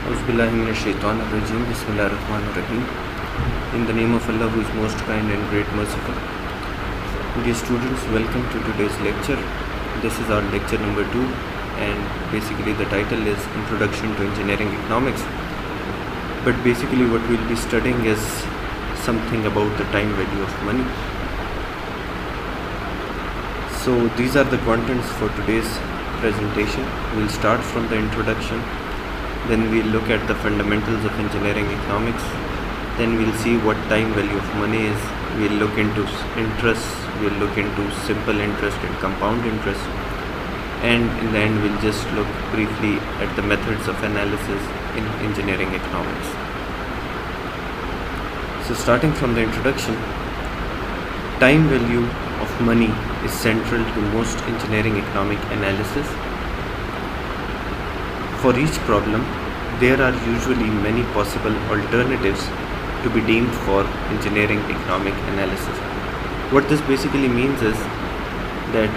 Auzubillahiminash-shaytanir-rajim. Bismillahir-rahmanir-rahim. In the name of Allah, who is most kind and great merciful. Dear students, welcome to today's lecture. This is our lecture number 2, and basically the title is Introduction to Engineering Economics. But basically what we'll be studying is something about the time value of money. So these are the contents for today's presentation. We'll start from the introduction. Then we'll look at the fundamentals of engineering economics. Then we'll see what time value of money is. We'll look into interest. We'll look into simple interest and compound interest. And in the end, we'll just look briefly at the methods of analysis in engineering economics. So starting from the introduction, time value of money is central to most engineering economic analysis. For each problem, there are usually many possible alternatives to be deemed for engineering economic analysis. What this basically means is that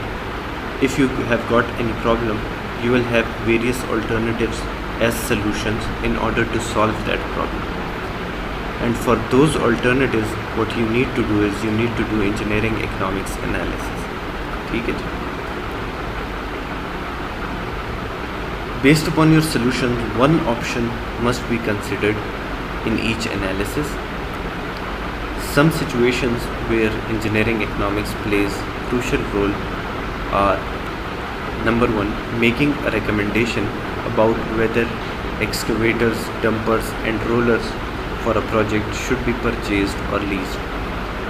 if you have got any problem, you will have various alternatives as solutions in order to solve that problem. And for those alternatives, what you need to do is you need to do engineering economics analysis. ठीक है जी? Based upon your solution, one option must be considered in each analysis. Some situations where engineering economics plays a crucial role are: number 1, making a recommendation about whether excavators, dumpers and rollers for a project should be purchased or leased.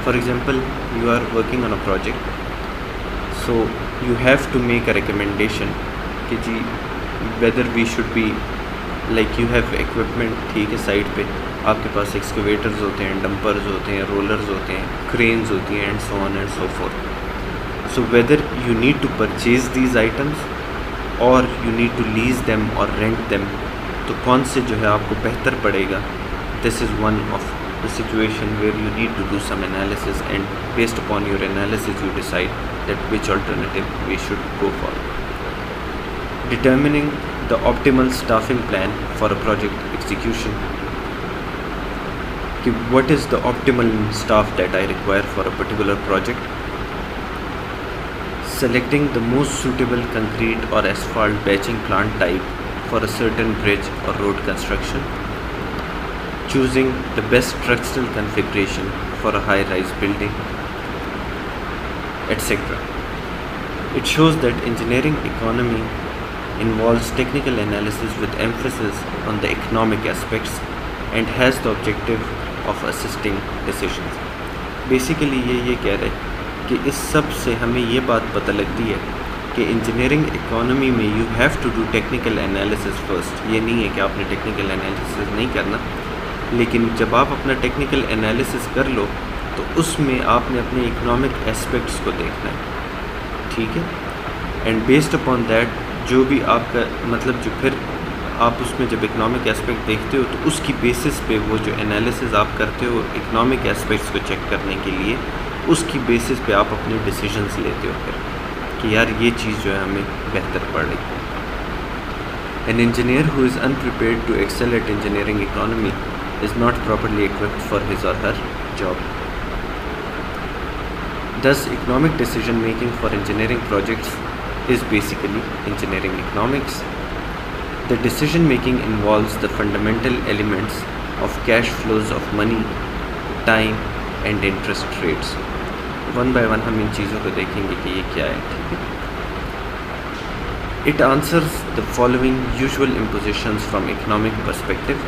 For example, you are working on a project, so you have to make a recommendation कि जी whether we should be like you have equipment, ठीक है, side पे आपके पास excavators होते हैं, dumpers होते हैं, rollers होते हैं, क्रेन्स होती हैं and so on and so forth. So whether you need to purchase these items or you need to lease them or rent them, तो कौन से जो है आपको बेहतर पड़ेगा. This is one of the situation where you need to do some analysis, and based upon your analysis you decide that which alternative we should go for. Determining the optimal staffing plan for a project execution. What is the optimal staff that I require for a particular project? Selecting the most suitable concrete or asphalt batching plant type for a certain bridge or road construction. Choosing the best structural configuration for a high-rise building, etc. It shows that engineering economy involves technical analysis with emphasis on the economic aspects and has the objective of assisting decisions. Basically ये कह रहे हैं कि इस सब से हमें ये बात पता लगती है कि इंजीनियरिंग इकोनॉमी में you have to do technical analysis first. ये नहीं है कि आपने टेक्निकल एनालिसिस नहीं करना, लेकिन जब आप अपना टेक्निकल एनालिसिस कर लो तो उसमें आपने अपने इकोनॉमिक एस्पेक्ट्स को देखना है, ठीक है. एंड बेस्ड अपॉन दैट जो भी आपका मतलब जो फिर आप उसमें जब इकोनॉमिक एस्पेक्ट देखते हो तो उसकी बेसिस पे वो जो एनालिसिस आप करते हो इकोनॉमिक एस्पेक्ट्स को चेक करने के लिए, उसकी बेसिस पे आप अपने डिसीजंस लेते हो फिर कि यार ये चीज़ जो है हमें बेहतर पड़ रही. An engineer who is unprepared to excel at engineering economy is not properly equipped for his or her job. Thus, economic decision making for engineering projects is basically engineering economics. The decision making involves the fundamental elements of cash flows of money, time and interest rates. One by one हम इन चीज़ों को देखेंगे कि ये क्या है, ठीक है. It answers the following usual impositions from economic perspective.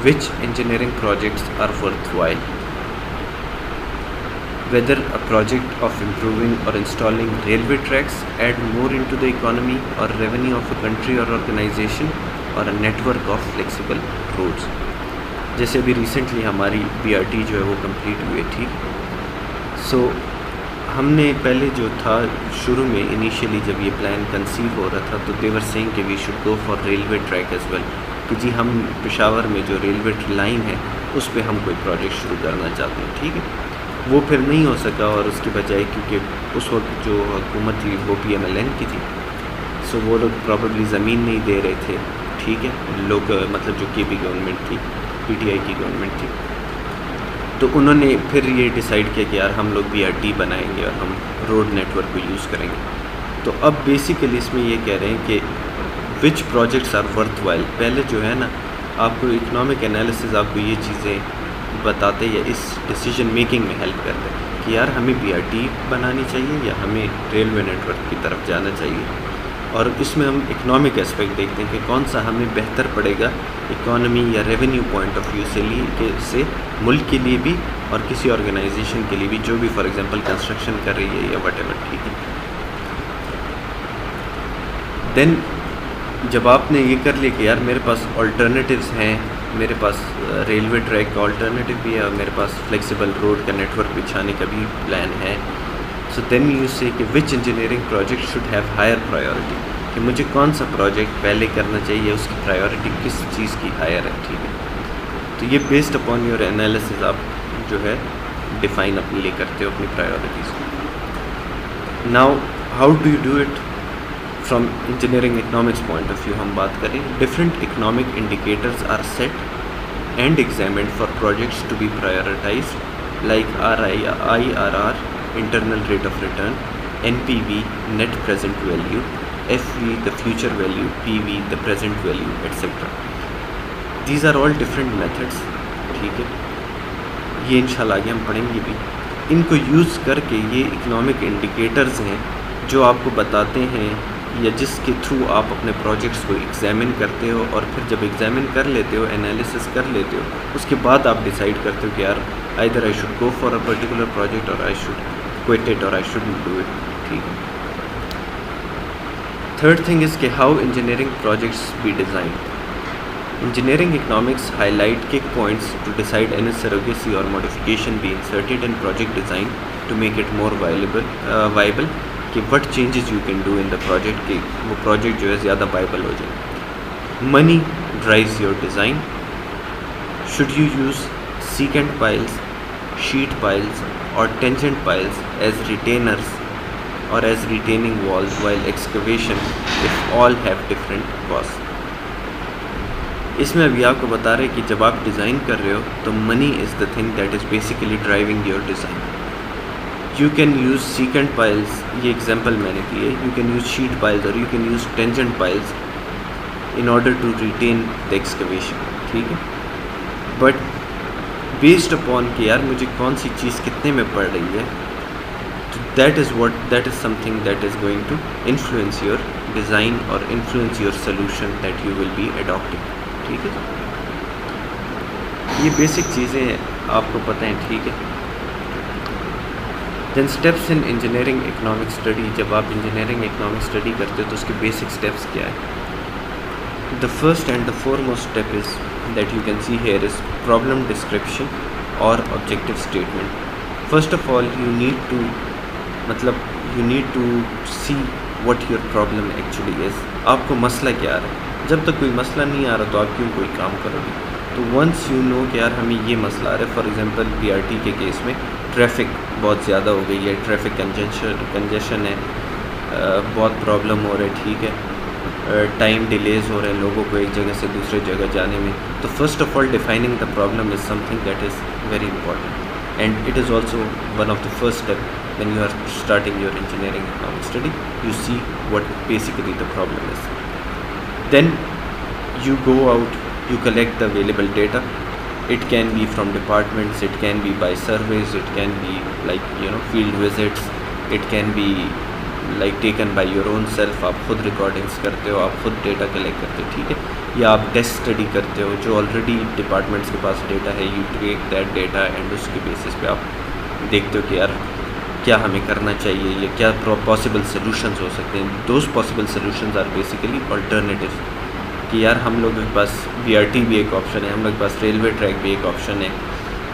Which engineering projects are worthwhile? Whether a project of improving or installing railway tracks add more into the economy or revenue of a country or organization, or a network of flexible roads. जैसे अभी recently हमारी BRT जो है वो complete हुई है, ठीक. सो हमने पहले जो था शुरू में इनिशियली जब ये प्लान कंसीव हो रहा था तो देवर सेइंग कि we should go for railway track as well, कि जी हम पेशावर में जो रेलवे लाइन है उस पर हम कोई प्रोजेक्ट शुरू करना चाहते हैं, ठीक है. वो फिर नहीं हो सका और उसकी बजाय क्योंकि उस वक्त जो हुकूमत थी वो PMLN की थी, सो वो लोग प्रॉबली ज़मीन नहीं दे रहे थे ठीक है, मतलब जो केपी गवर्नमेंट थी, पीटीआई की गवर्नमेंट थी। तो उन्होंने फिर ये डिसाइड किया कि यार हम लोग BRT बनाएंगे और हम रोड नेटवर्क को यूज़ करेंगे। तो अब बेसिकली इसमें ये कह रहे हैं कि विच प्रोजेक्ट्स आर वर्थ वाइल। पहले जो है ना, आपको इकोनॉमिक एनालिसिस आपको ये चीज़ें बताते या इस डिसीजन मेकिंग में हेल्प करते हैं कि यार हमें BRT बनानी चाहिए या हमें रेलवे नेटवर्क की तरफ जाना चाहिए। और इसमें हम इकोनॉमिक एस्पेक्ट देखते हैं कि कौन सा हमें बेहतर पड़ेगा इकोनॉमी या रेवेन्यू पॉइंट ऑफ व्यू से मुल्क के लिए भी और किसी ऑर्गेनाइजेशन के लिए भी, जो भी फॉर एग्जांपल कंस्ट्रक्शन कर रही है या व्हाटएवर, ठीक है। देन जब आपने ये कर लिया कि यार मेरे पास ऑल्टरनेटिव्स हैं, मेरे पास रेलवे ट्रैक का ऑल्टरनेटिव भी है और मेरे पास फ्लेक्सिबल रोड का नेटवर्क बिछाने का भी प्लान है, सो देन यू से कि which engineering project should have higher priority, कि मुझे कौन सा प्रोजेक्ट पहले करना चाहिए, उसकी प्रायोरिटी किस चीज़ की हायर है, ठीक है। तो ये बेस्ड अपॉन योर एनालिसिस आप जो है डिफ़ाइन अपने लिए करते हो अपनी प्रायोरिटीज़ को। Now how do you do it from engineering economics point of view हम बात करें। Different economic indicators are set and examined for projects to be prioritised like IRR internal rate of return, NPV net present value, FV the future value, PV the present value, etc. These are all different methods, ठीक है। ये इंशाल्लाह आगे हम पढ़ेंगे भी। इनको use करके ये इकोनॉमिक इंडिकेटर्स हैं जो आपको बताते हैं या जिसके थ्रू आप अपने प्रोजेक्ट्स को एग्जामिन करते हो, और फिर जब एग्जामिन कर लेते हो, एनालिसिस कर लेते हो, उसके बाद आप डिसाइड करते हो कि यार either I should go for a particular project और आई शुड क्विट इट और आई शुडंट डू इट, ठीक है। थर्ड थिंग इज़ कि how engineering projects be design. Engineering economics highlight kick points to decide any surrogacy or modification be inserted in project design to make it more viable, कि what changes you can do in the project, कि वो project जो है ज़्यादा viable हो जाए। Money drives your design. Should you use secant piles, sheet piles or tangent piles as retainers or as retaining walls while excavation if all have different costs। इसमें अभी आपको बता रहे हैं कि जब आप डिज़ाइन कर रहे हो तो money is the thing that is basically driving your design. You can use secant piles, ये एग्जांपल मैंने की है, you can use sheet piles और you can use tangent piles in order to retain the excavation, ठीक है। But based upon कि यार मुझे कौन सी चीज़ कितने में पड़ रही है, that is something that is going to influence your design और influence your solution that you will be adopting, ठीक है। ये बेसिक चीज़ें आपको पता हैं, ठीक है। Then steps in engineering economic study. जब आप इंजीनियरिंग इकोनॉमिक स्टडी करते हो तो उसके बेसिक स्टेप्स क्या है। The first and the foremost step is that you can see here is problem description or objective statement. First of all, you need to see what your problem actually is. आपको मसला क्या आ रहा है। जब तक कोई मसला नहीं आ रहा तो आप क्यों कोई काम करोगे। तो वंस यू नो कि यार हमें ये मसला आ रहा है, फॉर एग्जांपल BRT के केस में ट्रैफिक बहुत ज़्यादा हो गई है, ट्रैफिक कंजेशन है, बहुत प्रॉब्लम हो रहा है, ठीक है, टाइम डिलेज़ हो रहे हैं लोगों को एक जगह से दूसरे जगह जाने में। तो first of all defining the problem is something that is very important and it is also one of the first step when you are starting your engineering economic study. You see what basically the problem is, then you go out, you collect the available data. It can be from departments, it can be by surveys, it can be like field visits, it can be like taken by your own self। आप खुद recordings करते हो, आप खुद data collect करते हो, ठीक है, या आप डेस्क स्टडी करते हो जो ऑलरेडी डिपार्टमेंट्स के पास डेटा है, you take that data and उसके बेसिस पे आप देखते हो कि यार क्या हमें करना चाहिए या क्या पॉसिबल सोल्यूशंस हो सकते हैं। Those possible solutions are basically alternatives, कि यार हम लोगों के पास BRT भी एक ऑप्शन है, हम लोग के पास रेलवे ट्रैक भी एक ऑप्शन है।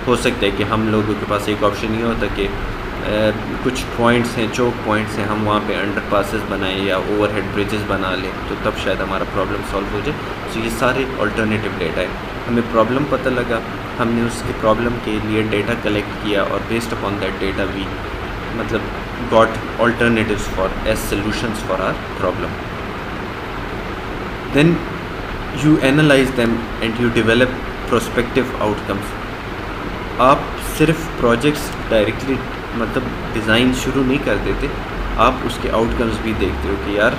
हो सकता है कि हम लोगों के पास एक ऑप्शन ये होता कि कुछ पॉइंट्स हैं, चौक पॉइंट्स हैं, हम वहाँ पे अंडर पासेस बनाएं या ओवरहेड ब्रिजेस बना लें, तो तब शायद हमारा प्रॉब्लम सॉल्व हो जाए। तो ये सारे ऑल्टरनेटिव डेटा है। हमें प्रॉब्लम पता लगा, हमने उसके प्रॉब्लम के लिए डेटा कलेक्ट किया और based upon that data we got alternatives for as solutions for our problem. Then You analyze them and you develop prospective outcomes. आप सिर्फ प्रोजेक्ट्स डायरेक्टली मतलब डिज़ाइन शुरू नहीं कर देते, आप उसके आउटकम्स भी देखते हो कि यार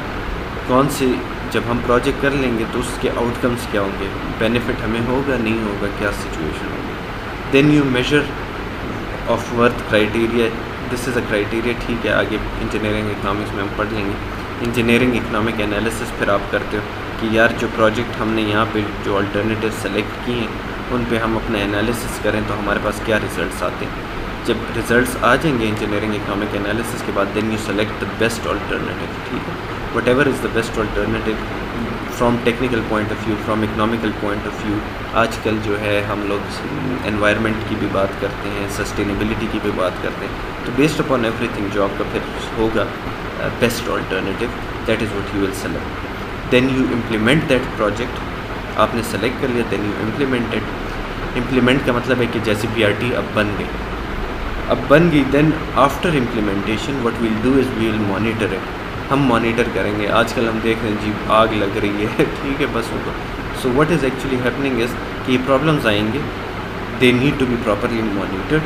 कौन से, जब हम प्रोजेक्ट कर लेंगे तो उसके आउटकम्स क्या होंगे, बेनिफिट हमें होगा नहीं होगा, क्या सिचुएशन होगी. Then you measure of worth criteria. This is a criteria, ठीक है, आगे इंजीनियरिंग इकनॉमिक्स में हम पढ़ लेंगे. इंजीनियरिंग इकनॉमिक एनालिसिस फिर आप करते हो कि यार जो प्रोजेक्ट हमने यहाँ पे जो अल्टरनेटिव सेलेक्ट किए हैं उन पे हम अपना एनालिसिस करें तो हमारे पास क्या रिजल्ट्स आते हैं. जब रिजल्ट्स आ जाएंगे इंजीनियरिंग इकनॉमिक एनालिसिस के बाद, then you select the best alternative. ठीक है, whatever is the best alternative from technical point of view, from economical point of view. आजकल जो है हम लोग एनवायरनमेंट की भी बात करते हैं, सस्टेनेबिलिटी की भी बात करते हैं. तो बेस्ड अपॉन एवरीथिंग जो आपका फिर होगा best alternative, that is what you will select. Then you implement that project. आपने सेलेक्ट कर लिया, then you implement it. Implement का मतलब है कि जैसे PRT अब बन गई, then after implementation what we'll do is we will monitor it. हम मॉनिटर करेंगे. आजकल हम देख रहे हैं जी आग लग रही है ठीक है बसों को. So what is actually happening is कि ये प्रॉब्लम्स आएंगे, they need to be properly monitored.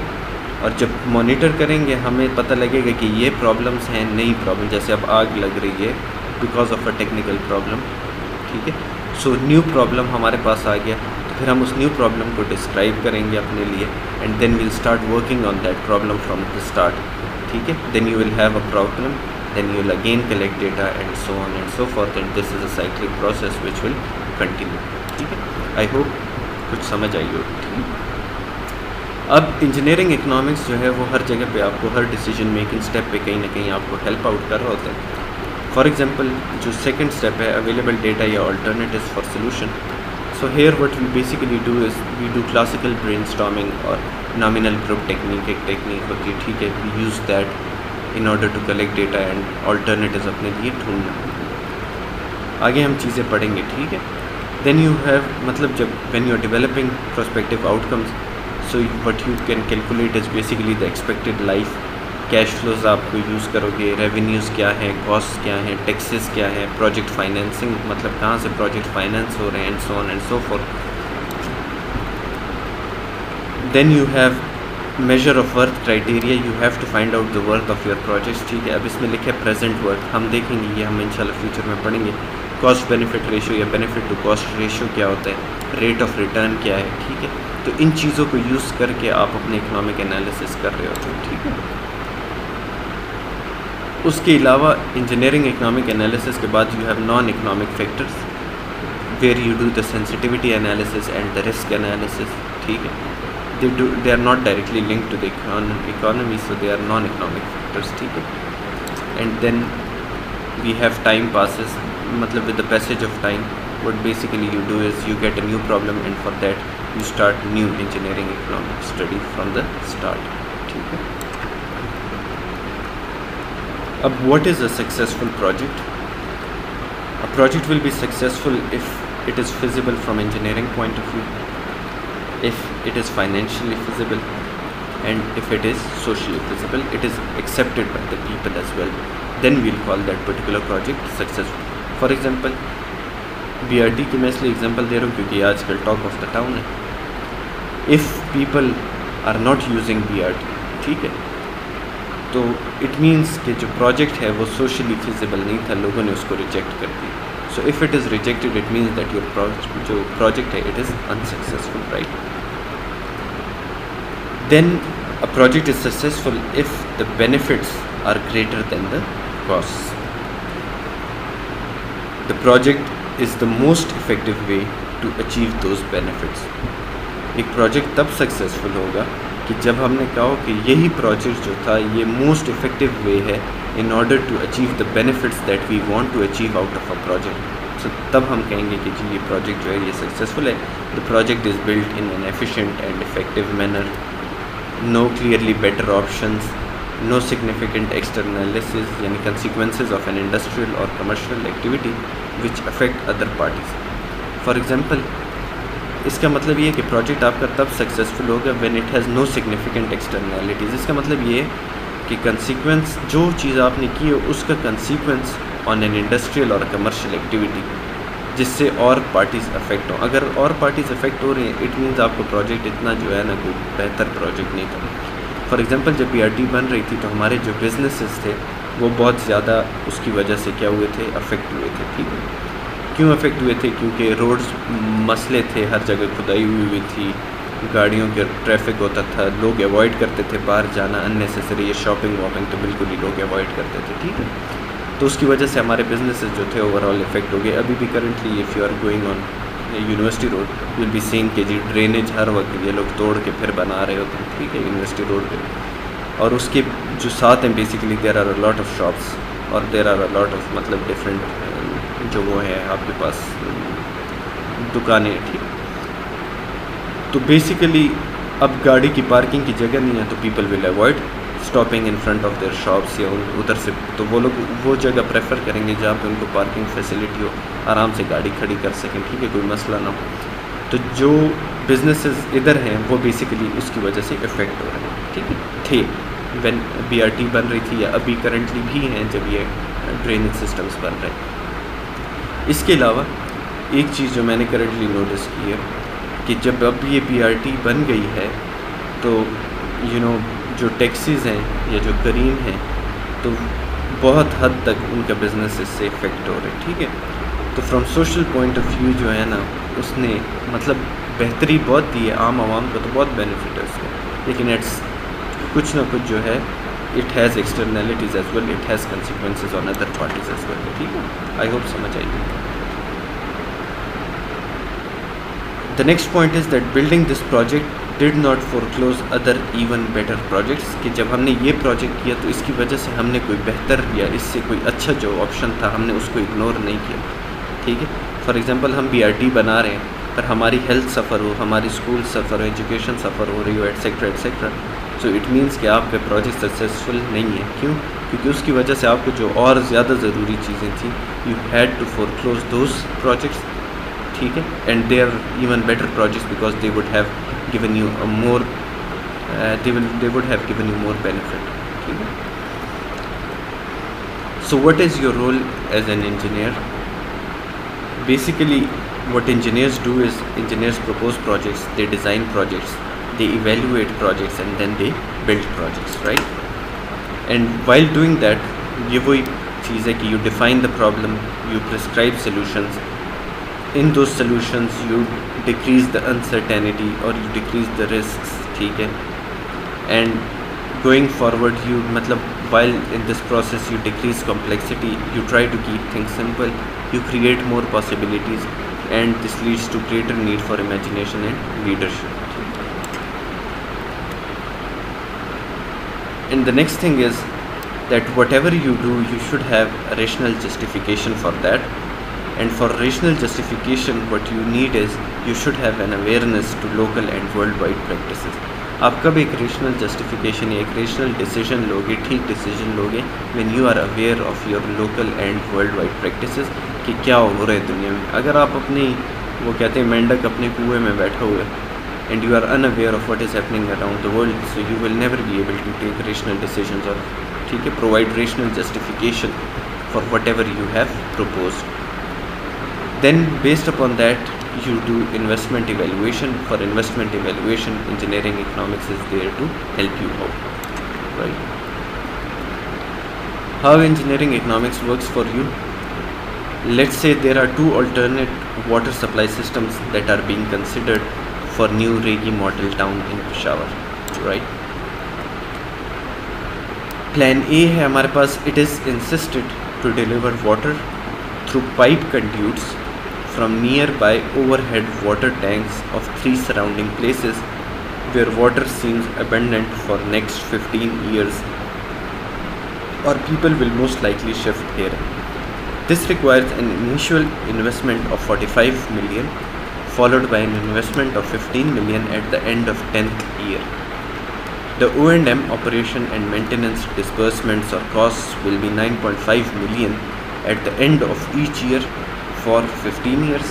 और जब मॉनिटर करेंगे हमें पता लगेगा कि ये प्रॉब्लम्स हैं, नई प्रॉब्लम, जैसे अब आग लग रही है because of a technical problem. ठीक है, सो न्यू प्रॉब्लम हमारे पास आ गया, तो फिर हम उस न्यू प्रॉब्लम को डिस्क्राइब करेंगे अपने लिए and then we'll start working on that problem from the start. ठीक है, then you will have a problem, then you will again collect data and so on and so forth, and this is a cyclic process which will continue. ठीक है, I hope कुछ समझ आई हो. ठीक है, अब इंजीनियरिंग इकनॉमिक्स जो है वो हर जगह पे आपको हर डिसीजन मेकिंग स्टेप पे कहीं ना कहीं आपको हेल्प आउट कर रहा होता है. फॉर एग्जांपल जो सेकंड स्टेप है अवेलेबल डेटा या alternatives for solution. So here what we basically do is we do classical brainstorming और नॉमिनल ग्रुप टेक्निक, एक टेक्निक होती है. ठीक है, we use that in order to collect data and alternatives अपने लिए ढूंढना. आगे हम चीज़ें पढ़ेंगे. ठीक है, then you have मतलब जब when you are developing prospective outcomes, so what you can calculate is basically the expected life. Cash flows आपको यूज़ करोगे, रेवेन्यूज़ क्या हैं, कॉस्ट क्या हैं, टैक्सेस क्या हैं, प्रोजेक्ट फाइनेंसिंग मतलब कहाँ से प्रोजेक्ट फाइनेंस हो रहे हैं, and so on and so forth. Then you have measure of worth criteria. You have to find out the worth of your projects. ठीक है, अब इसमें लिखे प्रेजेंट वर्थ, हम देखेंगे ये हम इंशाल्लाह फ्यूचर में पढ़ेंगे. कॉस्ट बेनिफिट रेशियो या बेनिफिट टू कॉस्ट रेशियो क्या होता है, रेट ऑफ रिटर्न क्या है. ठीक है, तो इन चीज़ों को यूज़ करके आप अपने इकोनॉमिक एनालिसिस कर रहे होते हो. ठीक है, उसके अलावा इंजीनियरिंग इकोनॉमिक एनालिसिस के बाद you have non economic factors where you do the sensitivity analysis and the risk analysis. ठीक है, they are not directly linked to the economy, so they are non-economic factors. ठीक है, and then we have time passes, मतलब with the passage of time what basically you do is you get a new problem and for that you start new engineering economic study from the start. ठीक है, अब what is a successful project? A project will be successful if it is feasible from engineering point of view, if it is financially feasible, and if it is socially feasible, it is accepted by the people as well, then we'll call that particular project successful. For example, BRT की मैं इसलिए example दे रहा हूँ क्योंकि आजकल talk of the town है. If people are not using BRT, ठीक है, तो इट मीन्स कि जो प्रोजेक्ट है वो सोशली फिजिबल नहीं था, लोगों ने उसको रिजेक्ट कर दिया. So if it is rejected, it means that your project है, it is unsuccessful, right? Then a project is successful if the benefits are greater than the costs. The project is the most effective way to achieve those benefits. एक project तब successful होगा कि जब हमने कहा कि यही प्रोजेक्ट जो था ये मोस्ट इफेक्टिव वे है in order to achieve the benefits that we want to achieve out of a project. So तब हम कहेंगे कि जी ये प्रोजेक्ट जो है ये सक्सेसफुल है. The project is built in an efficient and effective manner, no clearly better options, no significant externalities यानी consequences of an industrial or commercial activity which affect other parties. For example, इसका मतलब ये है कि project आपका तब successful होगा when it has no significant externalities. इसका मतलब ये है कि कंसीक्वेंस जो चीज़ आपने की है उसका consequence on an industrial or commercial activity जिससे और पार्टीज़ अफेक्ट हों। अगर और पार्टीज़ अफेक्ट हो रही हैं, इट मीन्स आपका प्रोजेक्ट इतना जो है ना कोई बेहतर प्रोजेक्ट नहीं था। फॉर एग्जांपल जब BRT बन रही थी तो हमारे जो बिजनेसेस थे वो बहुत ज़्यादा उसकी वजह से क्या हुए थे, अफेक्ट हुए थे। ठीक है, क्यों अफेक्ट हुए थे? क्योंकि रोड्स मसले थे, हर जगह खुदाई हुई थी, गाड़ियों के ट्रैफिक होता था, लोग अवॉइड करते थे बाहर जाना अननेसेसरी, ये शॉपिंग वॉपिंग तो बिल्कुल ही लोग अवॉइड करते थे। ठीक है, तो उसकी वजह से हमारे बिजनेसेस जो थे ओवरऑल इफेक्ट हो गए। अभी भी currently if you are going on university road you will be seeing कि जी ड्रेनेज हर वक्त ये लोग तोड़ के फिर बना रहे होते हैं। ठीक है, यूनिवर्सिटी रोड पे, और उसके जो साथ हैं basically there are a lot of shops और there are a lot of मतलब डिफरेंट जो वो है आपके पास दुकानें। ठीक, तो बेसिकली अब गाड़ी की पार्किंग की जगह नहीं है तो people will avoid stopping in front of their shops या उधर से, तो वो लोग वो जगह प्रेफर करेंगे जहाँ पे उनको पार्किंग फैसिलिटी हो, आराम से गाड़ी खड़ी कर सकें। ठीक है, कोई मसला ना हो। तो जो बिजनेसेस इधर हैं वो बेसिकली उसकी वजह से इफ़ेक्ट हो रहे हैं। ठीक है, थे व्हेन BRT बन रही थी या अभी करंटली भी हैं जब ये ड्रेनेज सिस्टम्स बन रहे हैं। इसके अलावा एक चीज़ जो मैंने करंटली नोटिस की है कि जब अब ये BRT बन गई है तो जो टैक्सीज़ हैं या जो करीम हैं तो बहुत हद तक उनका बिजनेस इससे इफ़ेक्ट हो रहा है। ठीक है, तो from social point of view जो है ना उसने मतलब बेहतरी बहुत दी है, आम आवाम को तो बहुत बेनिफिट है उसका, लेकिन इट्स कुछ ना कुछ जो है it has externalities as well, it has consequences on other parties as well. ठीक है, आई होप समझ आएगी। The next point is that building this project did not foreclose other even better projects, कि जब हमने ये प्रोजेक्ट किया तो इसकी वजह से हमने कोई बेहतर या इससे कोई अच्छा जो ऑप्शन था हमने उसको इग्नोर नहीं किया। ठीक है, फॉर एग्जांपल हम BRT बना रहे हैं पर हमारी हेल्थ सफ़र हो, हमारी स्कूल सफ़र हो, एजुकेशन सफ़र हो रही हो, etcetera etcetera, so it means कि आपका प्रोजेक्ट सक्सेसफुल नहीं है। क्यों? क्योंकि उसकी वजह से आपको जो और ज़्यादा ज़रूरी चीज़ें थी you had to foreclose those projects. ठीक है, and they are even better projects because they would have given you a more they would have given you more benefit. ठीक है, so what is your role as an engineer? Basically what engineers do is engineers propose projects, they design projects, they evaluate projects and then they build projects, right? And while doing that ये वही चीज़ है कि you define the problem, you prescribe solutions, in those solutions you decrease the uncertainty or you decrease the risks. ठीक है, and going forward you मतलब while in this process you decrease complexity, you try to keep things simple, you create more possibilities and this leads to greater need for imagination and leadership. And the next thing is that whatever you do you should have a rational justification for that. And for rational justification what you need is you should have an awareness to local and worldwide practices. आप कब एक rational justification या एक rational decision लोगे, ठीक decision लोगे when you are aware of your local and world wide practices कि क्या हो रहा है दुनिया में। अगर आप अपनी वो कहते हैं मेंढक अपने कुएं में बैठा हुआ है and you are unaware of what is happening around the world, so you will never be able to take rational decisions और ठीक है provide rational justification for whatever you have proposed. Then based upon that you do investment evaluation. For investment evaluation engineering economics is there to help you out, right? How engineering economics works for you? Let's say there are two alternate water supply systems that are being considered for new Regi model town in Peshawar, right? Plan A है हमारे पास, it is insisted to deliver water through pipe conduits from nearby overhead water tanks of 3 surrounding places where water seems abundant for next 15 years or people will most likely shift here. This requires an initial investment of 45 million followed by an investment of 15 million at the end of 10th year. The O&M operation and maintenance disbursements or costs will be 9.5 million at the end of each year for 15 years.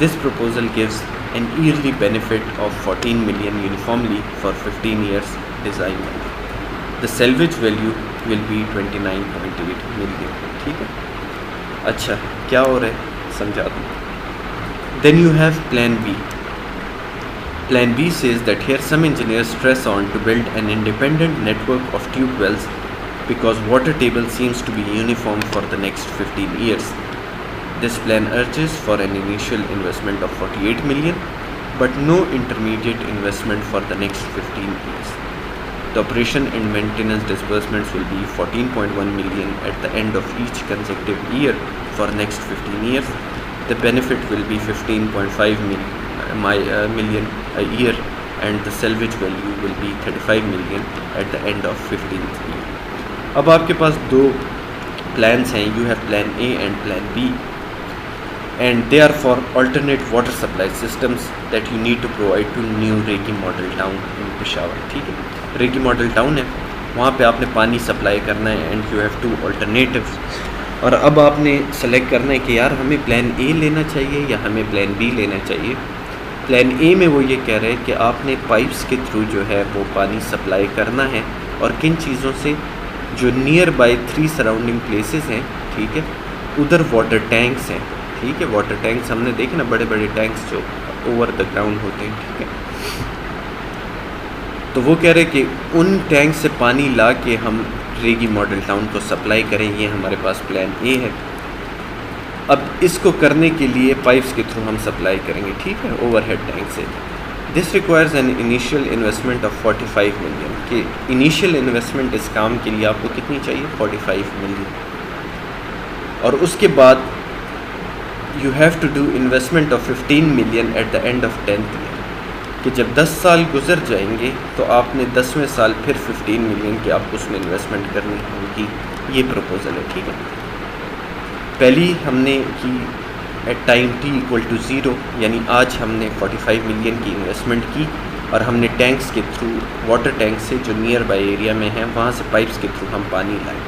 This proposal gives an yearly benefit of 14 million uniformly for 15 years design life. The salvage value will be 29.8 million. ठीक है, अच्छा क्या हो रहा है समझा दूँ. Then you have Plan B. Plan B says that here some engineers stress on to build an independent network of tube wells because water table seems to be uniform for the next 15 years. This plan urges for an initial investment of 48 million but no intermediate investment for the next 15 years. The operation and maintenance disbursements will be 14.1 million at the end of each consecutive year for next 15 years. The benefit will be 15.5 million a year and the salvage value will be 35 million at the end of 15th year. अब आपके पास दो plans हैं, you have plan A and plan B, and they are for alternate water supply systems that you need to provide to new Reiki model town in Peshawar. ठीक है, Reiki model town है, वहाँ पे आपने पानी supply करना है and you have two alternatives. और अब आपने सेलेक्ट करना है कि यार हमें प्लान ए लेना चाहिए या हमें प्लान बी लेना चाहिए. प्लान ए में वो ये कह रहे हैं कि आपने पाइप्स के थ्रू जो है वो पानी सप्लाई करना है और किन चीज़ों से, जो नियर बाय 3 सराउंडिंग प्लेसेस हैं, ठीक है, उधर वाटर टैंक्स हैं. ठीक है, वाटर टैंक्स हमने देखे ना, बड़े बड़े टैंक्स जो ओवर द ग्राउंड होते हैं. ठीक है, तो वो कह रहे हैं कि उन टैंक से पानी ला के हम रेगी मॉडल टाउन को सप्लाई करें. ये हमारे पास प्लान ए है. अब इसको करने के लिए पाइप्स के थ्रू हम सप्लाई करेंगे. ठीक है, ओवरहेड टैंक से. This requires an initial investment of 45 million. कि इनिशियल इन्वेस्टमेंट इस काम के लिए आपको कितनी चाहिए, 45 मिलियन. और उसके बाद you have to do investment of 15 million at the end of 10th year. कि जब 10 साल गुजर जाएंगे तो आपने 10वें साल फिर 15 मिलियन की आपको उसमें इन्वेस्टमेंट करनी होगी. ये प्रपोज़ल है. ठीक है, पहली हमने की एट टाइम t = 0, यानी आज हमने 45 मिलियन की इन्वेस्टमेंट की और हमने टैंक्स के थ्रू, वाटर टैंक से जो नियर बाय एरिया में हैं वहाँ से पाइप्स के थ्रू हम पानी लाए.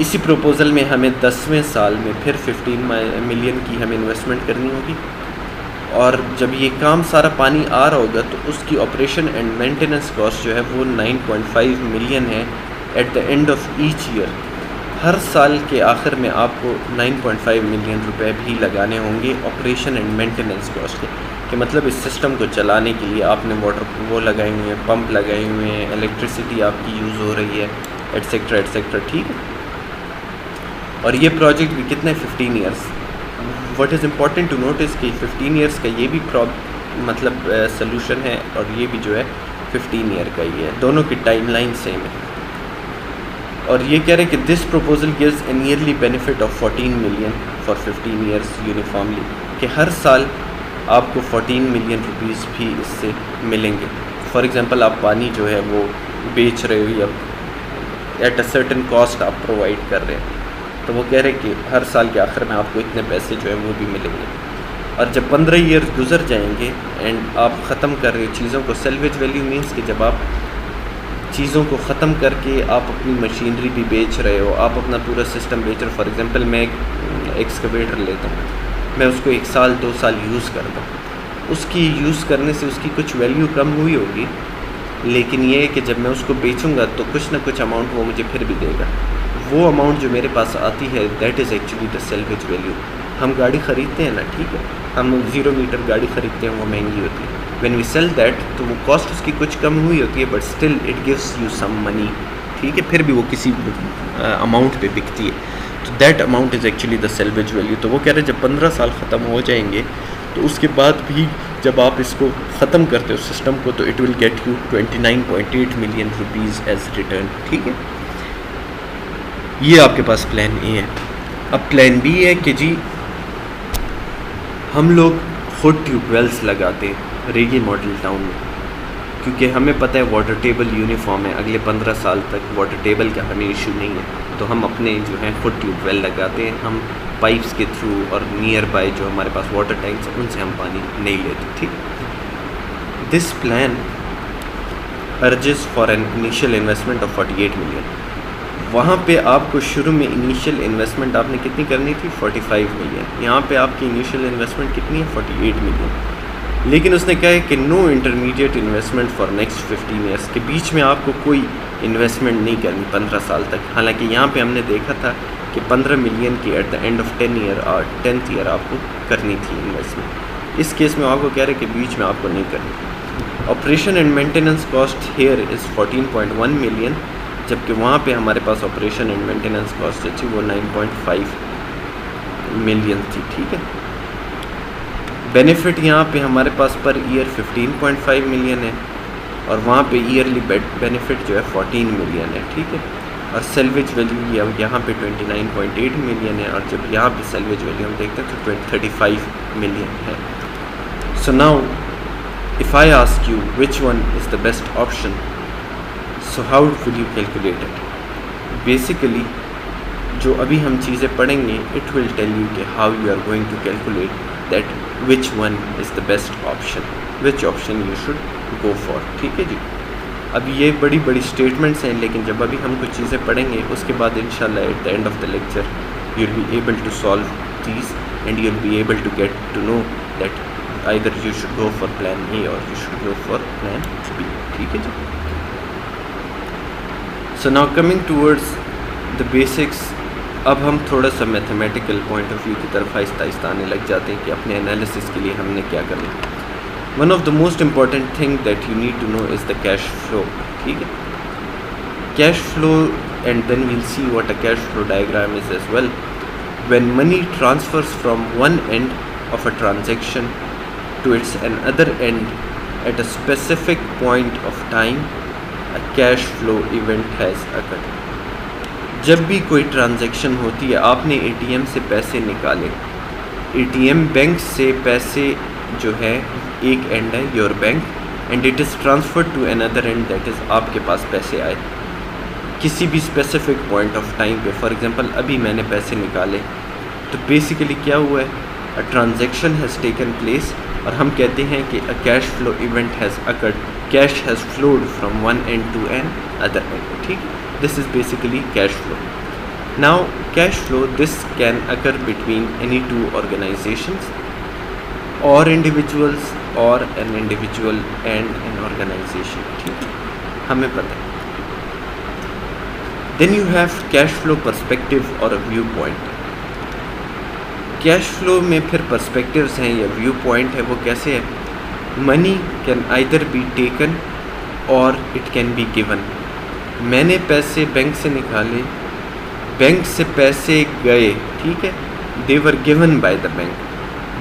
इसी प्रपोज़ल में हमें 10वें साल में फिर 15 मिलियन की हमें इन्वेस्टमेंट करनी होगी. और जब ये काम सारा पानी आ रहा होगा तो उसकी ऑपरेशन एंड मेंटेनेंस कॉस्ट जो है वो 9.5 मिलियन है at the end of each year. हर साल के आखिर में आपको 9.5 मिलियन रुपए भी लगाने होंगे ऑपरेशन एंड मेंटेनेंस कॉस्ट के. कि मतलब इस सिस्टम को चलाने के लिए आपने वाटर वो लगाए हुए हैं, पंप लगाए हुए हैं, इलेक्ट्रिसिटी आपकी यूज़ हो रही है, एटसेट्रा एटसेट्रा. ठीक है, और ये प्रोजेक्ट भी कितने, 15 years. What is important to notice कि 15 ईयर्स का ये भी मतलब सलूशन है और ये भी जो है 15 ईयर का ही है. दोनों की टाइमलाइन सेम है. और ये कह रहे हैं कि this proposal gives A nearly benefit of 14 million for 15 years uniformly. कि हर साल आपको 14 मिलियन रुपीज़ भी इससे मिलेंगे. फॉर एग्ज़ाम्पल आप पानी जो है वो बेच रहे हो या एट अ सर्टेन कॉस्ट आप प्रोवाइड कर रहे हैं, तो वो कह रहे हैं कि हर साल के आखिर में आपको इतने पैसे जो है वो भी मिलेंगे. और जब 15 ईयर्स गुजर जाएंगे एंड आप ख़त्म कर रहे हो चीज़ों को, सेल्वेज वैल्यू मीन्स कि जब आप चीज़ों को ख़त्म करके आप अपनी मशीनरी भी बेच रहे हो, आप अपना पूरा सिस्टम बेच रहे हो. फॉर एग्ज़ाम्पल मैं एक्सकवेटर लेता हूँ, मैं उसको 1 साल 2 साल यूज़ करता हूँ, उसकी यूज़ करने से उसकी कुछ वैल्यू कम हुई होगी, लेकिन ये है कि जब मैं उसको बेचूंगा तो कुछ ना कुछ अमाउंट वो मुझे फिर भी देगा. वो अमाउंट जो मेरे पास आती है that is actually the salvage value. हम गाड़ी ख़रीदते हैं ना, ठीक है, हम 0 मीटर गाड़ी ख़रीदते हैं, वो महंगी होती है. व्हेन वी सेल दैट तो वो कॉस्ट उसकी कुछ कम हुई होती है, but still it gives you some money. ठीक है, फिर भी वो किसी अमाउंट पे बिकती है, तो that amount is actually the salvage value. तो वो कह रहे हैं जब 15 साल ख़त्म हो जाएंगे तो उसके बाद भी जब आप इसको ख़त्म करते हो सिस्टम को, तो it will get you 29.8 million rupees as return. ठीक है, ये आपके पास प्लान ए है. अब प्लान बी है कि जी हम लोग खुद ट्यूबवेल्स लगाते हैं रेगी मॉडल टाउन में, क्योंकि हमें पता है वाटर टेबल यूनिफॉर्म है, अगले 15 साल तक वाटर टेबल का हमें इशू नहीं है, तो हम अपने जो है खुद ट्यूबवेल लगाते हैं. हम पाइप्स के थ्रू और नियर बाय जो हमारे पास वाटर टैंक्स हैं उनसे हम पानी नहीं लेते. ठीक, this plan urges for an initial investment of 48 million. वहाँ पे आपको शुरू में इनिशियल इन्वेस्टमेंट आपने कितनी करनी थी, 45 मिलियन. यहाँ पे आपकी इनिशियल इन्वेस्टमेंट कितनी है, 48 मिलियन. लेकिन उसने कहा है कि no intermediate investment for next 15 years. के बीच में आपको कोई इन्वेस्टमेंट नहीं करनी 15 साल तक. हालांकि यहाँ पे हमने देखा था कि 15 मिलियन की eight the end of 10th year आपको करनी थी इन्वेस्टमेंट। इस केस में आपको कह रहे हैं कि बीच में आपको नहीं करनी। Operation and maintenance cost here is 14.1 million, जबकि वहाँ पे हमारे पास ऑपरेशन एंड मेंटेनेंस कॉस्ट जो थी वो 9.5 मिलियन थी। ठीक है, बेनिफिट यहाँ पे हमारे पास पर ईयर 15.5 मिलियन है और वहाँ पे ईयरली बेनिफिट जो है 14 मिलियन है। ठीक है, और सेल्वेज वैल्यू यहाँ पे 29.8 मिलियन है, और जब यहाँ पे सेल्वेज वैल्यू हम देखते हैं तो 35 मिलियन है। So now if I ask you which one is the best option, so how will you calculate it? Basically जो अभी हम चीज़ें पढ़ेंगे इट विल टेल यू कि how you are going to calculate that which one is the best option, which option you should go for. ठीक है जी, अब ये बड़ी बड़ी स्टेटमेंट्स हैं, लेकिन जब अभी हम कुछ चीज़ें पढ़ेंगे उसके बाद इंशाल्लाह at the end of the lecture you will be able to solve these and you will be able to get to know that either you should go for plan A or you should go for plan B. ठीक है जी, so now coming towards the basics, अब हम थोड़ा सा mathematical point of view की तरफ आहिस्ता आहिस्ता आने लग जाते हैं कि अपने एनालिसिस के लिए हमने क्या करना है। One of the most important thing that you need to know is the cash flow. ठीक है, cash flow, and then we'll see what a cash flow diagram is as well. When money transfers from one end of a transaction to its another end at a specific point of time, a cash flow event has occurred. जब भी कोई transaction होती है, आपने ATM से पैसे निकाले, ATM bank से पैसे जो है एक एंड है your bank and it is transferred to another end that is आपके पास पैसे आए किसी भी स्पेसिफिक पॉइंट ऑफ टाइम पे। फॉर एग्जांपल अभी मैंने पैसे निकाले, तो बेसिकली क्या हुआ है, a transaction has taken place और हम कहते हैं कि a cash flow event has occurred, cash has flowed from one end to another end. ठीक, this is basically cash flow. Now cash flow, this can occur between any two organizations or individuals or an individual and an organization. ठीक है, हमें पता है। Then you have cash flow perspective or a viewpoint. Cash flow में फिर perspectives हैं या viewpoint है, वो कैसे है? Money can either be taken or it can be given. मैंने पैसे बैंक से निकाले, बैंक से पैसे गए, ठीक है, they were given by the bank,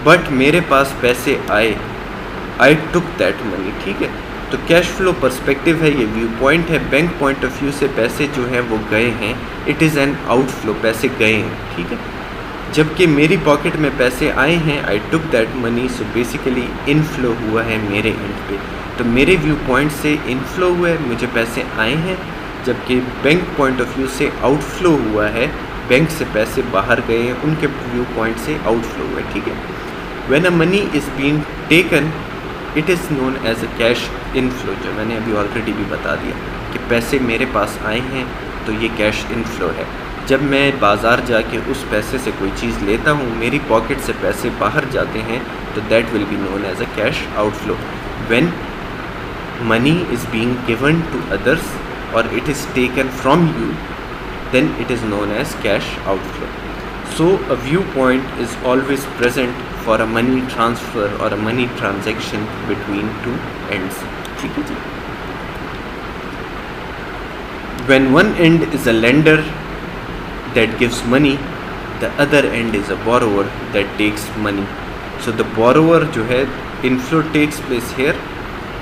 but मेरे पास पैसे आए, आई टुक दैट मनी। ठीक है, तो कैश फ्लो पर्सपेक्टिव है, ये व्यू पॉइंट है। बैंक पॉइंट ऑफ व्यू से पैसे जो हैं वो गए हैं, इट इज़ एन आउटफ्लो, पैसे गए हैं। ठीक है, जबकि मेरी पॉकेट में पैसे आए हैं, I took that money, so basically inflow हुआ है मेरे एंड पे। तो मेरे व्यू पॉइंट से इनफ्लो हुआ है, मुझे पैसे आए हैं, जबकि बैंक पॉइंट ऑफ व्यू से आउटफ्लो हुआ है, बैंक से पैसे बाहर गए हैं, उनके व्यू पॉइंट से आउटफ्लो हुआ है। ठीक है, when a money is being taken it is known as a cash inflow, जो मैंने अभी ऑलरेडी भी बता दिया कि पैसे मेरे पास आए हैं तो ये कैश इनफ्लो है। जब मैं बाज़ार जाके उस पैसे से कोई चीज़ लेता हूँ, मेरी पॉकेट से पैसे बाहर जाते हैं, तो that will be known as a cash outflow. When money is being given to others or it is taken from you, then it is known as cash outflow. So a viewpoint is always present for a money transfer or a money transaction between two ends. ठीक है जी, when one end is a lender that gives money, the other end is a borrower that takes money. So the borrower जो है inflow takes place here,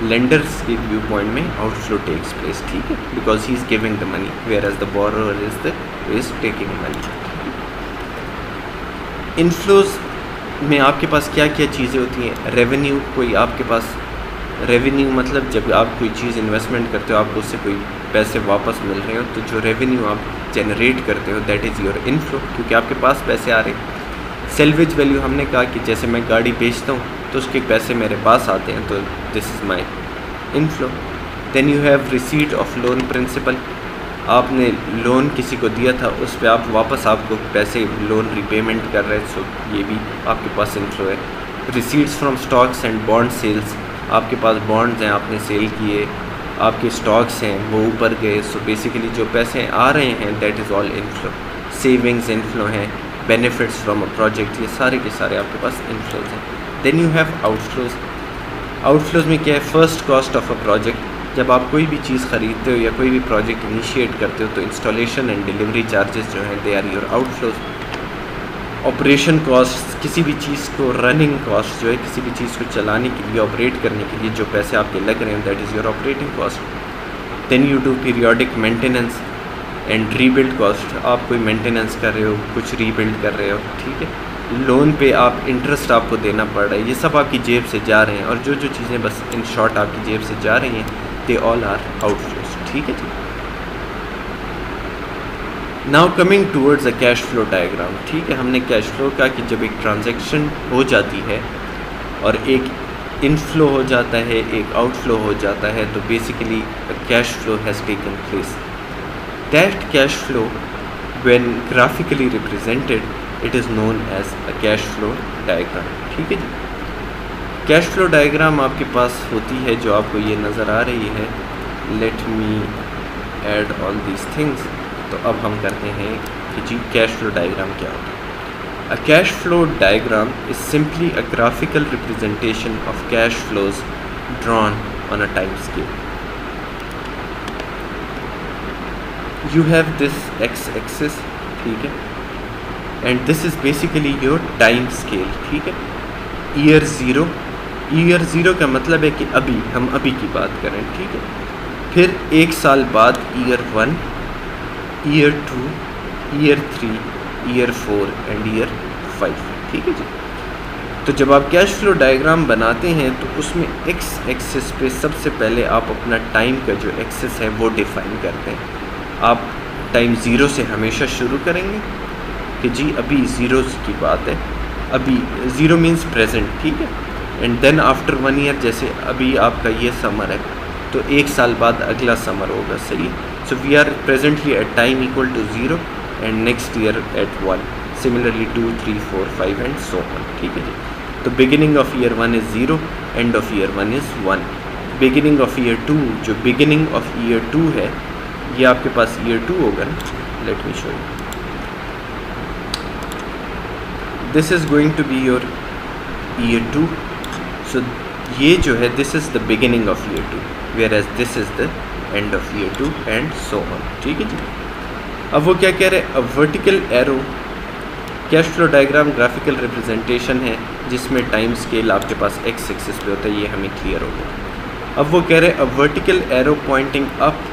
lenders के view point में outflow takes place. ठीक है, because he is giving the money whereas the borrower is taking money. Inflows में आपके पास क्या क्या चीज़ें होती हैं? रेवेन्यू, कोई आपके पास रेवेन्यू मतलब जब आप कोई चीज़ इन्वेस्टमेंट करते हो, आपको उससे कोई पैसे वापस मिल रहे हो, तो जो रेवेन्यू आप जनरेट करते हो दैट इज़ योर इनफ्लो, क्योंकि आपके पास पैसे आ रहे हैं। सेल्वेज वैल्यू, हमने कहा कि जैसे मैं गाड़ी बेचता हूँ तो उसके पैसे मेरे पास आते हैं, तो this is my inflow. Then you have receipt of loan principal, आपने लोन किसी को दिया था, उस पर आप वापस आपको पैसे लोन रिपेमेंट कर रहे हैं, सो ये भी आपके पास इनफ्लो है। Receipts from stocks and bond sales, आपके पास बॉन्ड्स हैं, आपने सेल किए, आपके स्टॉक्स हैं वो ऊपर गए, सो बेसिकली जो पैसे आ रहे हैं that is all inflow. Savings inflow हैं, बेनिफिट्स फ्रॉम अ प्रोजेक्ट, ये सारे के सारे आपके पास इनफ्लोज हैं। Then you have outflows. Outflows में क्या है, first cost of a project. जब आप कोई भी चीज़ ख़रीदते हो या कोई भी प्रोजेक्ट इनिशिएट करते हो तो इंस्टॉलेशन एंड डिलीवरी चार्जेस जो हैं they are your outflows. Operation cost, किसी भी चीज़ को रनिंग कॉस्ट जो है, किसी भी चीज़ को चलाने के लिए, ऑपरेट करने के लिए जो पैसे आपके लग रहे हैं, that is your operating cost. Then you do periodic maintenance and rebuild cost. आप कोई मेंटेनेंस कर रहे हो, कुछ रीबिल्ड कर रहे हो, ठीक है। लोन पे आप इंटरेस्ट आपको देना पड़ रहा है, ये सब आपकी जेब से जा रहे हैं। और जो जो चीज़ें बस इन शॉर्ट आपकी जेब से जा रही हैं, दे ऑल आर आउटफ्लोज, ठीक है जी। Now coming towards a cash flow diagram, ठीक है। हमने कैश फ्लो का कि जब एक ट्रांजैक्शन हो जाती है और एक इनफ्लो हो जाता है, एक आउटफ्लो हो जाता है, तो basically cash flow has taken place. That cash flow when graphically represented, it is known as a cash flow diagram, ठीक है जी। कैश फ्लो डायग्राम आपके पास होती है जो आपको ये नज़र आ रही है। Let me add all these things. तो अब हम करते हैं कि जी कैश फ्लो डायग्राम क्या होता है। अ cash flow diagram is simply a graphical representation of cash flows drawn on a time scale. You have this x-axis, ठीक है, and this is basically your time scale, ठीक है। ईयर ज़ीरो का मतलब है कि अभी हम अभी की बात करें, ठीक है। फिर एक साल बाद year 1, year 2, year 3, year 4 and year 5, ठीक है जी। तो जब आप कैश फ्लो डायग्राम बनाते हैं तो उसमें एक्स एक्सिस पे सबसे पहले आप अपना टाइम का जो एक्सिस है वो डिफ़ाइन करते हैं। आप टाइम ज़ीरो से हमेशा शुरू करेंगे कि जी अभी ज़ीरो की बात है, अभी ज़ीरो मीन्स प्रेजेंट, ठीक है। एंड देन आफ्टर 1 ईयर, जैसे अभी आपका ये समर है तो एक साल बाद अगला समर होगा, सही। So we are presently at time equal to 0 and next year at 1, similarly 2, 3, 4, 5 and so on, ठीक है जी। तो बिगिनिंग ऑफ ईयर 1 इज़ 0, एंड ऑफ ईयर 1 इज़ 1। बिगिनिंग ऑफ ईयर 2, जो बिगिनिंग ऑफ ईयर 2 है ये आपके पास ईयर 2 होगा ना। Let me show you, this is going to be your year 2। सो ये जो है this is the beginning of year 2, whereas this is the end of year 2 and so on, ठीक है जी। अब वो क्या कह रहे हैं, a vertical arrow. Cash flow diagram graphical representation है जिसमें टाइम स्केल आपके पास एक्स एक्सिस पे होता है, ये हमें क्लियर हो गया। अब वो कह रहे हैं a vertical arrow pointing up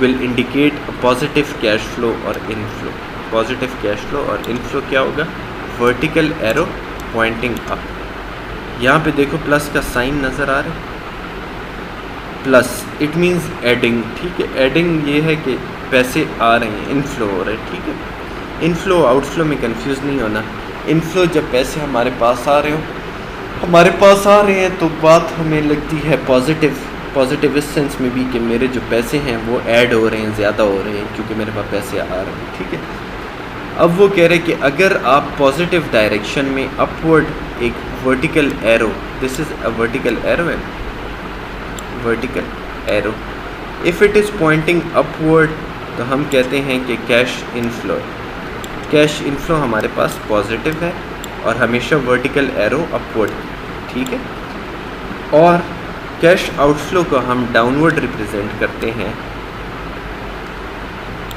will indicate a positive cash flow or inflow। positive cash flow और inflow क्या होगा, vertical arrow pointing up। यहाँ पे देखो प्लस का साइन नज़र आ रहा है, प्लस इट मीन्स एडिंग, ठीक है। एडिंग ये है कि पैसे आ रहे हैं, इनफ्लो हो रहे हैं, ठीक है। इनफ्लो आउटफ्लो में कंफ्यूज नहीं होना। इनफ्लो जब पैसे हमारे पास आ रहे हैं तो बात हमें लगती है पॉजिटिव इस सेंस में भी कि मेरे जो पैसे हैं वो ऐड हो रहे हैं, ज़्यादा हो रहे हैं क्योंकि मेरे पास पैसे आ रहे हैं, ठीक है। अब वो कह रहे हैं कि अगर आप पॉजिटिव डायरेक्शन में अपवर्ड एक vertical arrow, this is a vertical arrow है, vertical arrow, if it is pointing upward तो हम कहते हैं कि कैश इनफ्लो है। कैश इनफ्लो हमारे पास पॉजिटिव है और हमेशा वर्टिकल एरो अपवर्ड, ठीक है। और कैश आउटफ्लो को हम डाउनवर्ड रिप्रेजेंट करते हैं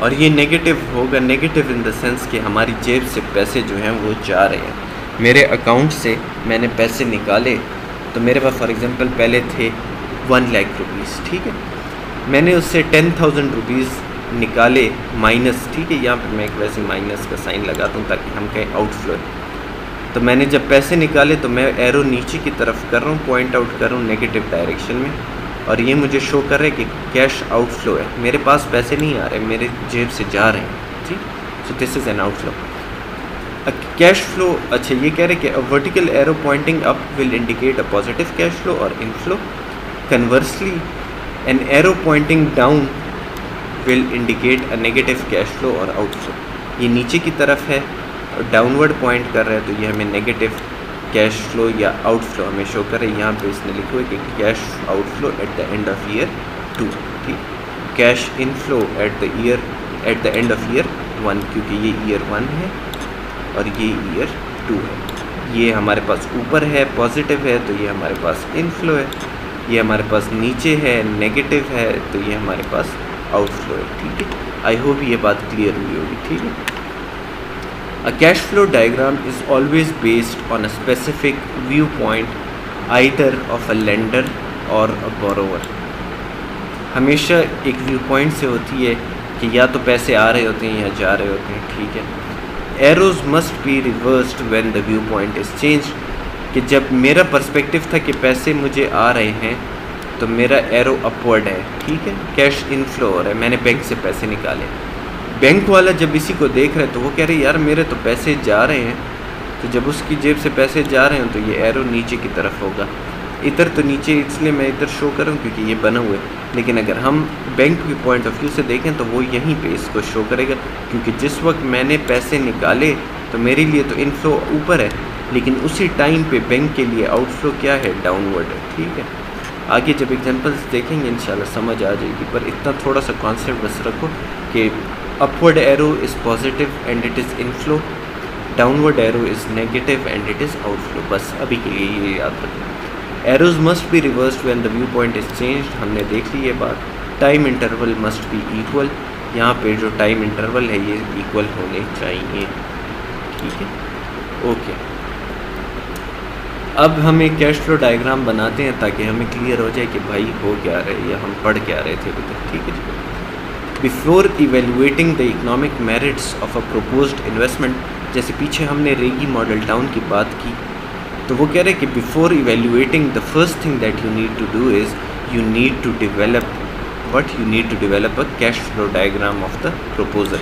और ये नेगेटिव होगा, नेगेटिव इन द सेंस कि हमारी जेब से पैसे जो हैं वो जा रहे हैं। मेरे अकाउंट से मैंने पैसे निकाले तो मेरे पास फॉर एग्जांपल पहले थे 1 लाख रुपीज़, ठीक है। मैंने उससे 10,000 रुपीज़ निकाले माइनस, ठीक है। यहाँ पे मैं एक वैसे माइनस का साइन लगाता हूँ ताकि हम कहें आउटफ्लो। तो मैंने जब पैसे निकाले तो मैं एरो नीचे की तरफ कर रहा हूँ, पॉइंट आउट कर रहा हूँ नेगेटिव डायरेक्शन में, और ये मुझे शो कर रहा है कि कैश आउटफ्लो है, मेरे पास पैसे नहीं आ रहे, मेरे जेब से जा रहे हैं, ठीक। So this is an outflow. Cash flow, अच्छा ये कह रहे हैं कि a vertical arrow pointing up will indicate a positive cash flow or inflow. Conversely an arrow pointing down will indicate a negative cash flow or outflow. ये नीचे की तरफ है, डाउनवर्ड पॉइंट कर रहा है तो ये हमें नेगेटिव कैश फ्लो या आउटफ्लो हमें शो करे। यहाँ पे इसने लिखा है कि cash outflow eight the end of year 2, ठीक। Cash inflow eight the end of year 1, क्योंकि ये ईयर 1 है। और ये ईयर 2 है। ये हमारे पास ऊपर है पॉजिटिव है, तो ये हमारे पास इनफ्लो है। ये हमारे पास नीचे है नेगेटिव है, तो ये हमारे पास आउटफ्लो है। ठीक है, आई होप ये बात क्लियर हुई होगी। ठीक है, अ cash flow diagram is always based on a specific view point either of a lender और अ बोरोवर। हमेशा एक व्यू पॉइंट से होती है कि या तो पैसे आ रहे होते हैं या जा रहे होते हैं। ठीक है, arrows must be reversed when the view point is changed, कि जब मेरा पर्सपेक्टिव था कि पैसे मुझे आ रहे हैं तो मेरा एरो अपवर्ड है। ठीक है, कैश इनफ्लो हो रहा है, मैंने बैंक से पैसे निकाले। बैंक वाला जब इसी को देख रहा है तो वो कह रहे यार मेरे तो पैसे जा रहे हैं, तो जब उसकी जेब से पैसे जा रहे हैं तो ये एरो नीचे की तरफ होगा। इधर तो नीचे इसलिए मैं इधर शो करूँ क्योंकि ये बना हुआ है, लेकिन अगर हम बैंक के पॉइंट ऑफ व्यू से देखें तो वो यहीं पे इसको शो करेगा, क्योंकि जिस वक्त मैंने पैसे निकाले तो मेरे लिए तो इनफ्लो ऊपर है, लेकिन उसी टाइम पे बैंक के लिए आउटफ्लो क्या है, डाउनवर्ड है। ठीक है, आगे जब एग्जांपल्स देखेंगे इंशाल्लाह समझ आ जाएगी, पर इतना थोड़ा सा कॉन्सेप्ट बस रखो कि upward arrow is positive and it is inflow, downward arrow is negative and it is outflow. बस अभी के लिए ये याद रखो। Arrows must be reversed when the view point is changed, हमने देख ली ये बात। Time interval must be equal, यहाँ पे जो टाइम इंटरवल है ये इक्वल होने चाहिए। ठीक है, ओके। अब हम एक कैश फ्लो डायग्राम बनाते हैं ताकि हमें क्लियर हो जाए कि भाई हो क्या रहा है या हम पढ़ क्या रहे थे अभी तक। ठीक है जी, before evaluating the economic merits of a proposed investment, जैसे पीछे हमने रेगी मॉडल टाउन की बात की, तो वो कह रहे हैं कि before evaluating the first thing that you need to do is you need to develop a cash flow diagram of the proposal.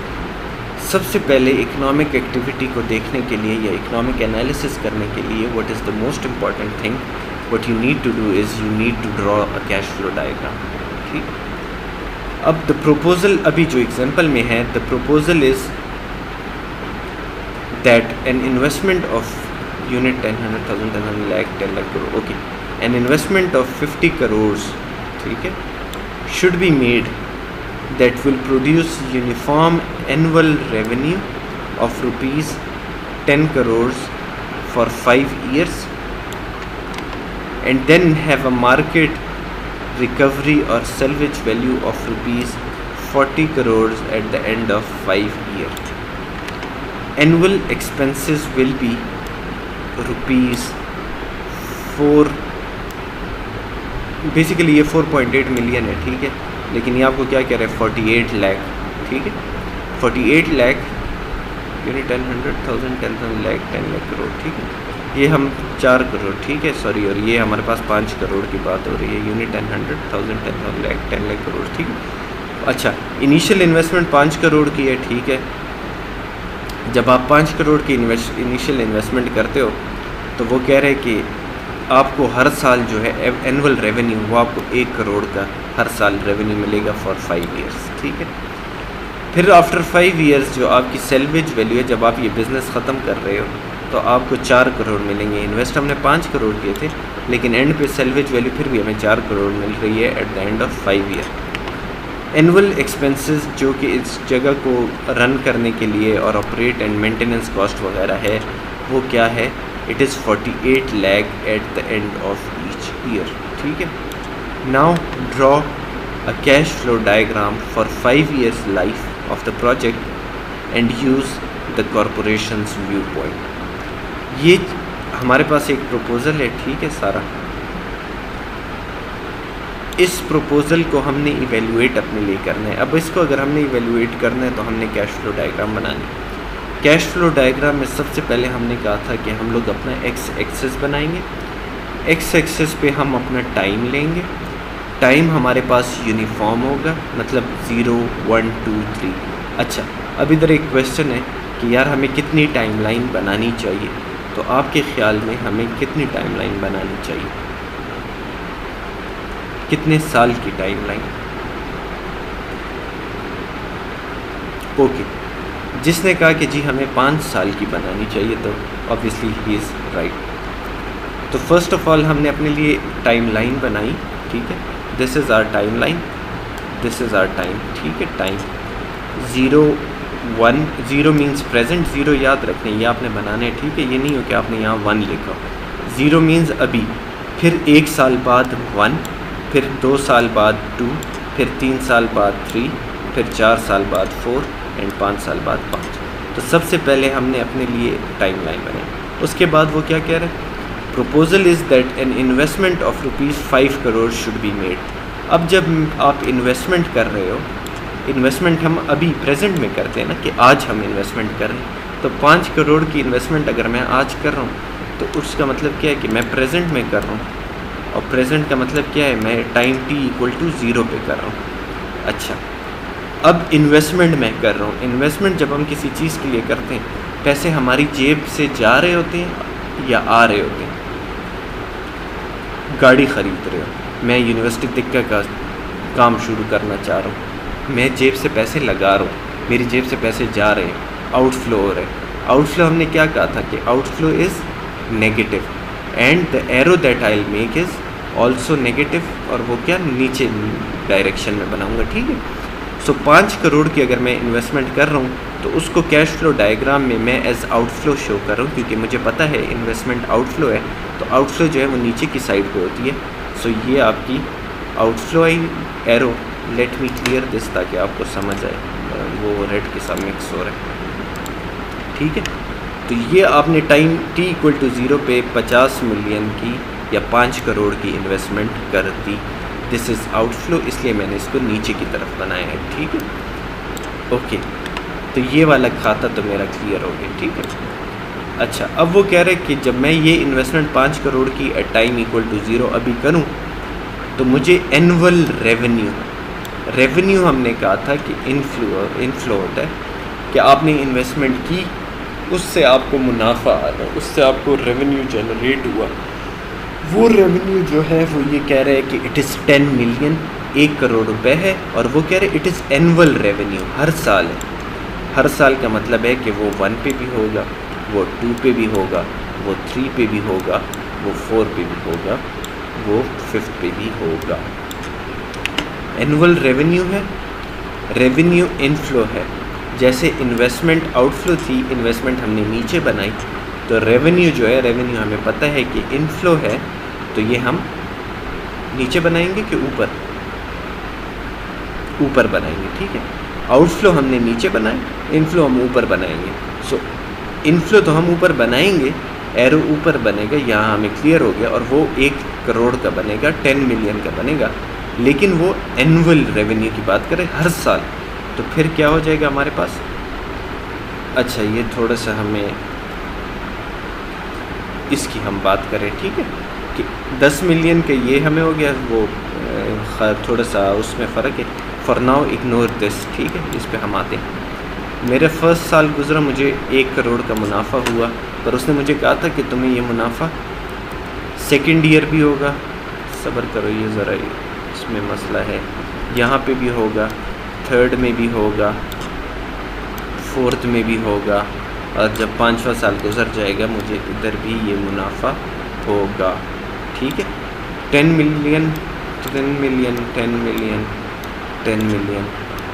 सबसे पहले इकोनॉमिक एक्टिविटी को देखने के लिए या इकोनॉमिक एनालिसिस करने के लिए what is the most important thing what you need to do is you need to draw a cash flow diagram. ठीक, अब द प्रपोजल अभी जो एग्जांपल में है, the proposal is that an investment of unit 10,000, 10 lakh, 10 lakh crore, okay, an investment of 50 crore, ठीक है, should be made that will produce uniform annual revenue of rupees 10 crores for 5 years and then have a market recovery or salvage value of rupees 40 crores at the end of 5 years. Annual expenses will be rupees 4, basically ये 4.8 million है। ठीक है, लेकिन ये आपको क्या कह रहा है, 48 लाख। ठीक है, 48 लाख यूनिट 10,000, 10 लाख, 10 लाख करोड़। ठीक है, ये हम 4 करोड़, ठीक है, सॉरी, और ये हमारे पास 5 करोड़ की बात हो रही है। यूनिट 10,000, 10 लाख, 10 लाख करोड़। ठीक है, अच्छा, इनिशियल इन्वेस्टमेंट 5 करोड़ की है। ठीक है, जब आप 5 करोड़ की इनिशियल इन्वेस्टमेंट करते हो तो वो कह रहे हैं कि आपको हर साल जो है एनुअल रेवेन्यू वो आपको 1 करोड़ का हर साल रेवेन्यू मिलेगा फॉर 5 इयर्स। ठीक है, फिर आफ्टर 5 इयर्स जो आपकी सेल्वेज वैल्यू है, जब आप ये बिज़नेस ख़त्म कर रहे हो तो आपको 4 करोड़ मिलेंगे। इन्वेस्ट हमने 5 करोड़ किए थे, लेकिन एंड पे सेल्वेज वैल्यू फिर भी हमें 4 करोड़ मिल रही है at the end of 5 year. Annual expenses जो कि इस जगह को रन करने के लिए और ऑपरेट एंड मेंटेनेंस कॉस्ट वगैरह है, वो क्या है, it is 48 lakh eight the end of each year. ठीक है, now draw a cash flow diagram for 5 years life of the project and use the corporations view point. ये हमारे पास एक प्रपोज़ल है। ठीक है, सारा इस प्रपोज़ल को हमने इवेलुएट अपने लिए करना है। अब इसको अगर हमने इवेलुएट करना है तो हमने कैश फ्लो डायग्राम बनानी है। कैश फ्लो डायग्राम में सबसे पहले हमने कहा था कि हम लोग अपना एक्स एक्सेस बनाएंगे। एक्स एक्सेस पे हम अपना टाइम लेंगे। टाइम हमारे पास यूनिफॉर्म होगा, मतलब 0, 1, 2, 3। अच्छा, अब इधर एक क्वेश्चन है कि यार हमें कितनी टाइमलाइन बनानी चाहिए, तो आपके ख़्याल में हमें कितनी टाइमलाइन बनानी चाहिए, कितने साल की टाइमलाइन? ओके, जिसने कहा कि जी हमें 5 साल की बनानी चाहिए, तो ऑब्वियसली ही इज़ राइट। तो फर्स्ट ऑफ ऑल हमने अपने लिए टाइमलाइन बनाई। ठीक है, this is our timeline, this is our time. ठीक है, टाइम 0, 1 0 मीन्स प्रेजेंट, 0 याद रखने ये आपने बनाने हैं, ठीक है। ये नहीं हो कि आपने यहाँ 1 लिखा। 0 मीन्स अभी, फिर 1 साल बाद 1, फिर 2 साल बाद 2, फिर 3 साल बाद 3, फिर 4 साल बाद 4 एंड 5 साल बाद 5। तो सबसे पहले हमने अपने लिए टाइम लाइन बनाई। उसके बाद वो क्या कह रहे हैं, proposal is that an investment of ₹5 crore should be made. अब जब आप इन्वेस्टमेंट कर रहे हो, इन्वेस्टमेंट हम अभी प्रेजेंट में करते हैं ना, कि आज हम इन्वेस्टमेंट कर रहे हैं, तो 5 करोड़ की इन्वेस्टमेंट अगर मैं आज कर रहा हूँ तो उसका मतलब क्या है कि मैं प्रेजेंट में कर रहा हूँ, और प्रेजेंट का मतलब क्या है, मैं टाइम t=0 पे कर रहा हूँ। अच्छा, अब इन्वेस्टमेंट मैं कर रहा हूँ। इन्वेस्टमेंट जब हम किसी चीज़ के लिए करते हैं, पैसे हमारी जेब से जा रहे होते हैं या आ रहे होते हैं। गाड़ी ख़रीद रहे हो, मैं यूनिवर्सिटी तक का काम शुरू करना चाह रहा हूँ, मैं जेब से पैसे लगा रहा हूँ, मेरी जेब से पैसे जा रहे हैं, आउटफ्लो हो रहे हैं। आउटफ्लो हमने क्या कहा था कि outflow is negative and the arrow that I will make is also negative, और वो क्या, नीचे डायरेक्शन में बनाऊँगा, ठीक है। सो 5 करोड़ की अगर मैं इन्वेस्टमेंट कर रहा हूँ तो उसको कैश फ्लो डायग्राम में मैं एज आउटफ्लो शो कर रहा हूँ, क्योंकि मुझे पता है इन्वेस्टमेंट आउटफ्लो है, तो आउटफ्लो जो है वो नीचे की साइड पे होती है। सो ये आपकी outflow I arrow. Let me clear this ताकि आपको समझ आए, वो रेड के साथ मिक्स हो रहा है, ठीक है। तो ये आपने टाइम t=0 पे 50 मिलियन की या 5 करोड़ की इन्वेस्टमेंट कर दी। दिस इज़ आउटफ्लो, इसलिए मैंने इसको नीचे की तरफ बनाया है, ठीक है। ओके, तो ये वाला खाता तो मेरा क्लियर हो गया, ठीक है। अच्छा, अब वो कह रहे हैं कि जब मैं ये इन्वेस्टमेंट 5 करोड़ की एट टाइम =0 अभी करूं तो मुझे एनुअल रेवेन्यू हमने कहा था कि इनफ्लो होता है कि आपने इन्वेस्टमेंट की, उससे आपको मुनाफा आ रहा है, उससे आपको रेवेन्यू जनरेट हुआ। वो रेवेन्यू जो है वो ये कह रहे हैं कि इट इज़ 10 मिलियन, 1 करोड़ रुपए है, और वो कह रहे इट इज़ एनुअल रेवेन्यू, हर साल है। हर साल का मतलब है कि वो 1 पे भी होगा, वो 2 पे भी होगा, वो 3 पे भी होगा, वो 4 पे भी होगा, वो 5 पे भी होगा। एनुअल रेवेन्यू है, रेवेन्यू इनफ्लो है। जैसे इन्वेस्टमेंट आउटफ्लो थी, इन्वेस्टमेंट हमने नीचे बनाई, तो रेवेन्यू जो है, रेवेन्यू हमें पता है कि इनफ्लो है, तो ये हम नीचे बनाएंगे कि ऊपर बनाएंगे, ठीक है। आउटफ्लो हमने नीचे बनाए, इनफ्लो हम ऊपर बनाएंगे। सो इनफ्लो तो हम ऊपर बनाएंगे, एरो ऊपर बनेगा, यहाँ हमें क्लियर हो गया, और वो 1 करोड़ का बनेगा, 10 मिलियन का बनेगा, लेकिन वो एनुअल रेवेन्यू की बात करें हर साल, तो फिर क्या हो जाएगा हमारे पास। अच्छा, ये थोड़ा सा हमें इसकी हम बात करें, ठीक है, कि 10 मिलियन का ये हमें हो गया, वो थोड़ा सा उसमें फ़र्क है। फॉर नाउ इग्नोर दिस, ठीक है, इस पे हम आते हैं। मेरा फर्स्ट साल गुजरा, मुझे 1 करोड़ का मुनाफा हुआ, पर उसने मुझे कहा था कि तुम्हें ये मुनाफा सेकंड ईयर भी होगा, सब्र करो, ये ज़रा इसमें मसला है, यहाँ पे भी होगा, थर्ड में भी होगा, फोर्थ में भी होगा, और जब 5वां साल गुजर जाएगा मुझे इधर भी ये मुनाफा होगा, ठीक है। 10 million 10 million 10 million 10 million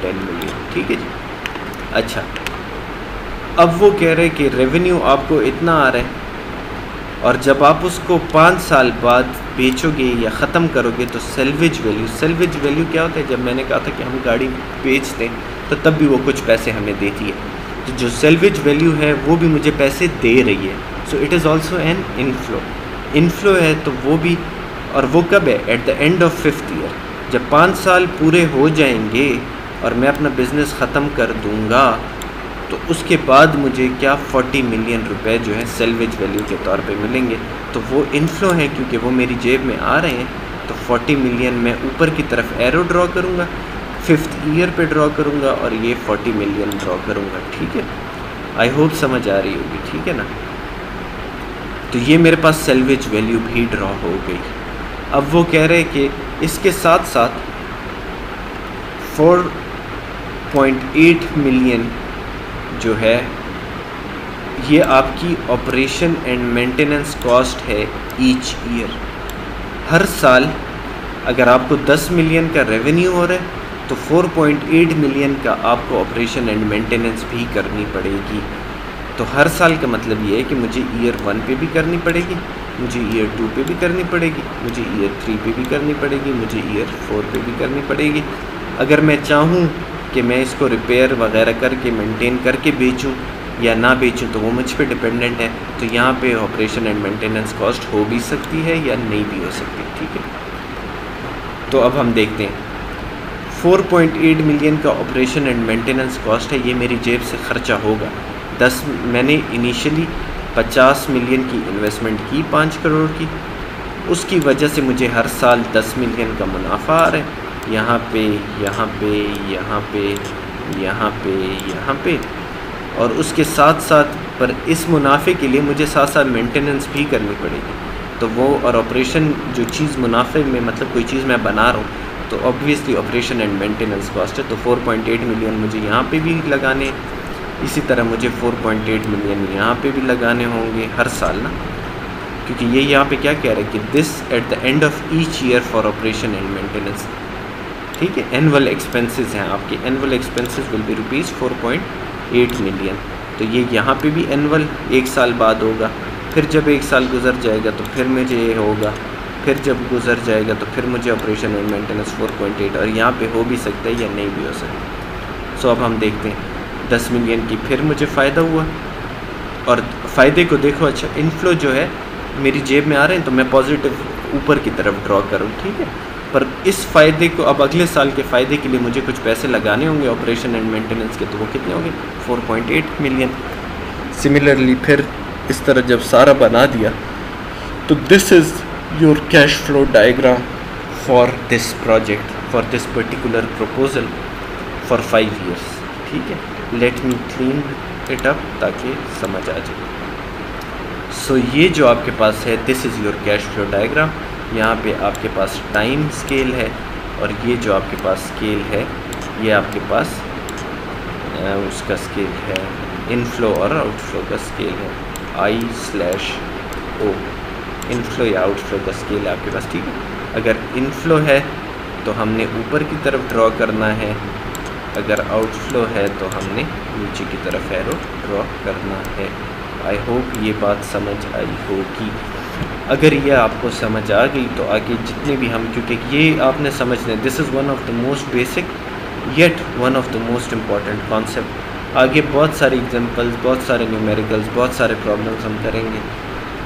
10 million, ठीक है जी। अच्छा, अब वो कह रहे हैं कि रेवेन्यू आपको इतना आ रहा है, और जब आप उसको 5 साल बाद बेचोगे या ख़त्म करोगे तो सेल्वेज वैल्यू क्या होता है। जब मैंने कहा था कि हम गाड़ी बेचते हैं तो तब भी वो कुछ पैसे हमें देती है, तो जो सेल्वेज वैल्यू है वो भी मुझे पैसे दे रही है। So it is also an inflow है, तो वो भी, और वो कब है, at the end of 5th year, जब 5 साल पूरे हो जाएंगे और मैं अपना बिज़नेस ख़त्म कर दूँगा, तो उसके बाद मुझे क्या 40 मिलियन रुपए जो है सेल्वेज वैल्यू के तौर पे मिलेंगे। तो वो इनफ्लो है क्योंकि वो मेरी जेब में आ रहे हैं, तो 40 मिलियन मैं ऊपर की तरफ एरो ड्रॉ करूँगा, 5th ईयर पे ड्रॉ करूँगा, और ये 40 मिलियन ड्रॉ करूँगा, ठीक है। आई होप समझ आ रही होगी, ठीक है ना। तो ये मेरे पास सेल्वेज वैल्यू भी ड्रॉ हो गई। अब वो कह रहे हैं कि इसके साथ साथ 4.8 मिलियन जो है ये आपकी ऑपरेशन एंड मेंटेनेंस कॉस्ट है ईच ईयर। हर साल अगर आपको 10 मिलियन का रेवेन्यू हो रहा है तो 4.8 मिलियन का आपको ऑपरेशन एंड मेंटेनेंस भी करनी पड़ेगी। तो हर साल का मतलब ये है कि मुझे ईयर 1 पे भी करनी पड़ेगी, मुझे ईयर 2 पे भी करनी पड़ेगी, मुझे ईयर 3 पे भी करनी पड़ेगी, मुझे ईयर 4 पे भी करनी पड़ेगी। अगर मैं चाहूँ कि मैं इसको रिपेयर वगैरह करके मेंटेन करके बेचूँ या ना बेचूँ तो वो मुझ पे डिपेंडेंट है। तो यहाँ पे ऑपरेशन एंड मेंटेनेंस कॉस्ट हो भी सकती है या नहीं भी हो सकती, ठीक है। तो अब हम देखते हैं 4.8 मिलियन का ऑपरेशन एंड मेंटेनेंस कॉस्ट है, ये मेरी जेब से ख़र्चा होगा। मैंने इनिशियली 50 मिलियन की इन्वेस्टमेंट की 5 करोड़ की, उसकी वजह से मुझे हर साल 10 मिलियन का मुनाफा आ रहा है, यहाँ पे यहाँ पे यहाँ पे यहाँ पे यहाँ पे। और उसके साथ साथ पर इस मुनाफे के लिए मुझे साथ साथ मेंटेनेंस भी करनी पड़ेगी। तो वो और ऑपरेशन जो चीज़ मुनाफे में मतलब कोई चीज़ मैं बना रहा हूँ तो obviously operation and maintenance cost है। तो 4.8 मिलियन मुझे यहाँ पे भी लगाने, इसी तरह मुझे 4.8 मिलियन यहाँ पे भी लगाने होंगे हर साल ना, क्योंकि ये यहाँ पे क्या कह रहा है कि this eight the end of each year for operation and maintenance, ठीक है। एनुअल एक्सपेंसेस हैं आपके, annual expenses will be rupees 4.8 million. तो ये यहाँ पे भी एनुअल 1 साल बाद होगा, फिर जब 1 साल गुजर जाएगा तो फिर मुझे ये होगा, फिर जब गुजर जाएगा तो फिर मुझे ऑपरेशन एंड मेंटेनेंस 4.8, और यहाँ पे हो भी सकता है या नहीं भी हो सकता। सो अब हम देखते हैं 10 मिलियन की फिर मुझे फ़ायदा हुआ, और फ़ायदे को देखो, अच्छा इनफ्लो जो है मेरी जेब में आ रहे हैं तो मैं पॉजिटिव ऊपर की तरफ ड्रॉ करूँ, ठीक है। पर इस फ़ायदे को अब अगले साल के फ़ायदे के लिए मुझे कुछ पैसे लगाने होंगे ऑपरेशन एंड मेंटेनेंस के, तो वो कितने होंगे 4.8 मिलियन। सिमिलरली फिर इस तरह जब सारा बना दिया तो this is your cash flow diagram for this project, for this particular proposal for 5 years, ठीक है। Let me clean it up ताकि समझ आ जाए। सो ये जो आपके पास है this is your cash flow diagram. यहाँ पे आपके पास टाइम स्केल है, और ये जो आपके पास स्केल है ये आपके पास उसका स्केल है, इनफ्लो और आउटफ्लो का स्केल है, I/O, इनफ्लो या आउटफ्लो का स्केल है आपके पास, ठीक है। अगर इनफ्लो है तो हमने ऊपर की तरफ ड्रॉ करना है, अगर आउटफ्लो है तो हमने नीचे की तरफ एरो ड्रॉ करना है। आई होप ये बात समझ आई होगी। अगर ये आपको समझ आ गई तो आगे जितने भी हम, क्योंकि ये आपने समझना है, this is one of the most basic yet one of the most important concept. आगे बहुत सारे एग्जांपल्स, बहुत सारे न्यूमेरिकल्स, बहुत सारे प्रॉब्लम्स हम करेंगे।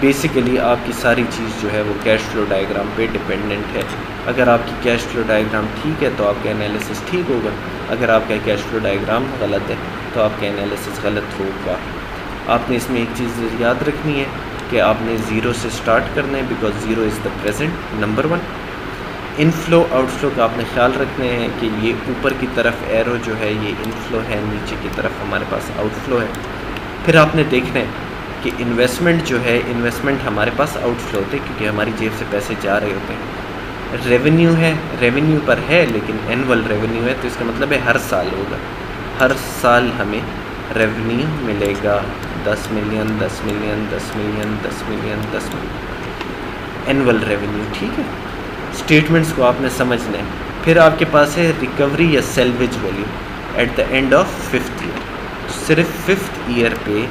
बेसिकली आपकी सारी चीज़ जो है वो कैश फ्लो डायग्राम पे डिपेंडेंट है। अगर आपकी कैश फ्लो डायग्राम ठीक है तो आपका एनालिसिस ठीक होगा, अगर आपका कैश फ्लो डायग्राम गलत है तो आपका एनालिसिस गलत होगा। आपने इसमें एक चीज़ याद रखनी है कि आपने ज़ीरो से स्टार्ट करना है, because zero is the present, number 1। Inflow outflow का आपने ख्याल रखना है कि ये ऊपर की तरफ एरो जो है ये इनफ्लो है, नीचे की तरफ हमारे पास आउटफ्लो है। फिर आपने देखना है कि इन्वेस्टमेंट जो है, इन्वेस्टमेंट हमारे पास आउटफ्लो होते हैं क्योंकि हमारी जेब से पैसे जा रहे होते हैं। रेवेन्यू है, रेवेन्यू पर है लेकिन एनुअल रेवेन्यू है, तो इसका मतलब है हर साल होगा, हर साल हमें रेवेन्यू मिलेगा 10 million 10 million 10 million 10 million 10 million annual revenue, ठीक है। स्टेटमेंट्स को आपने समझना है। फिर आपके पास है रिकवरी या salvage value eight the end of 5th year. तो सिर्फ 5th ईयर पे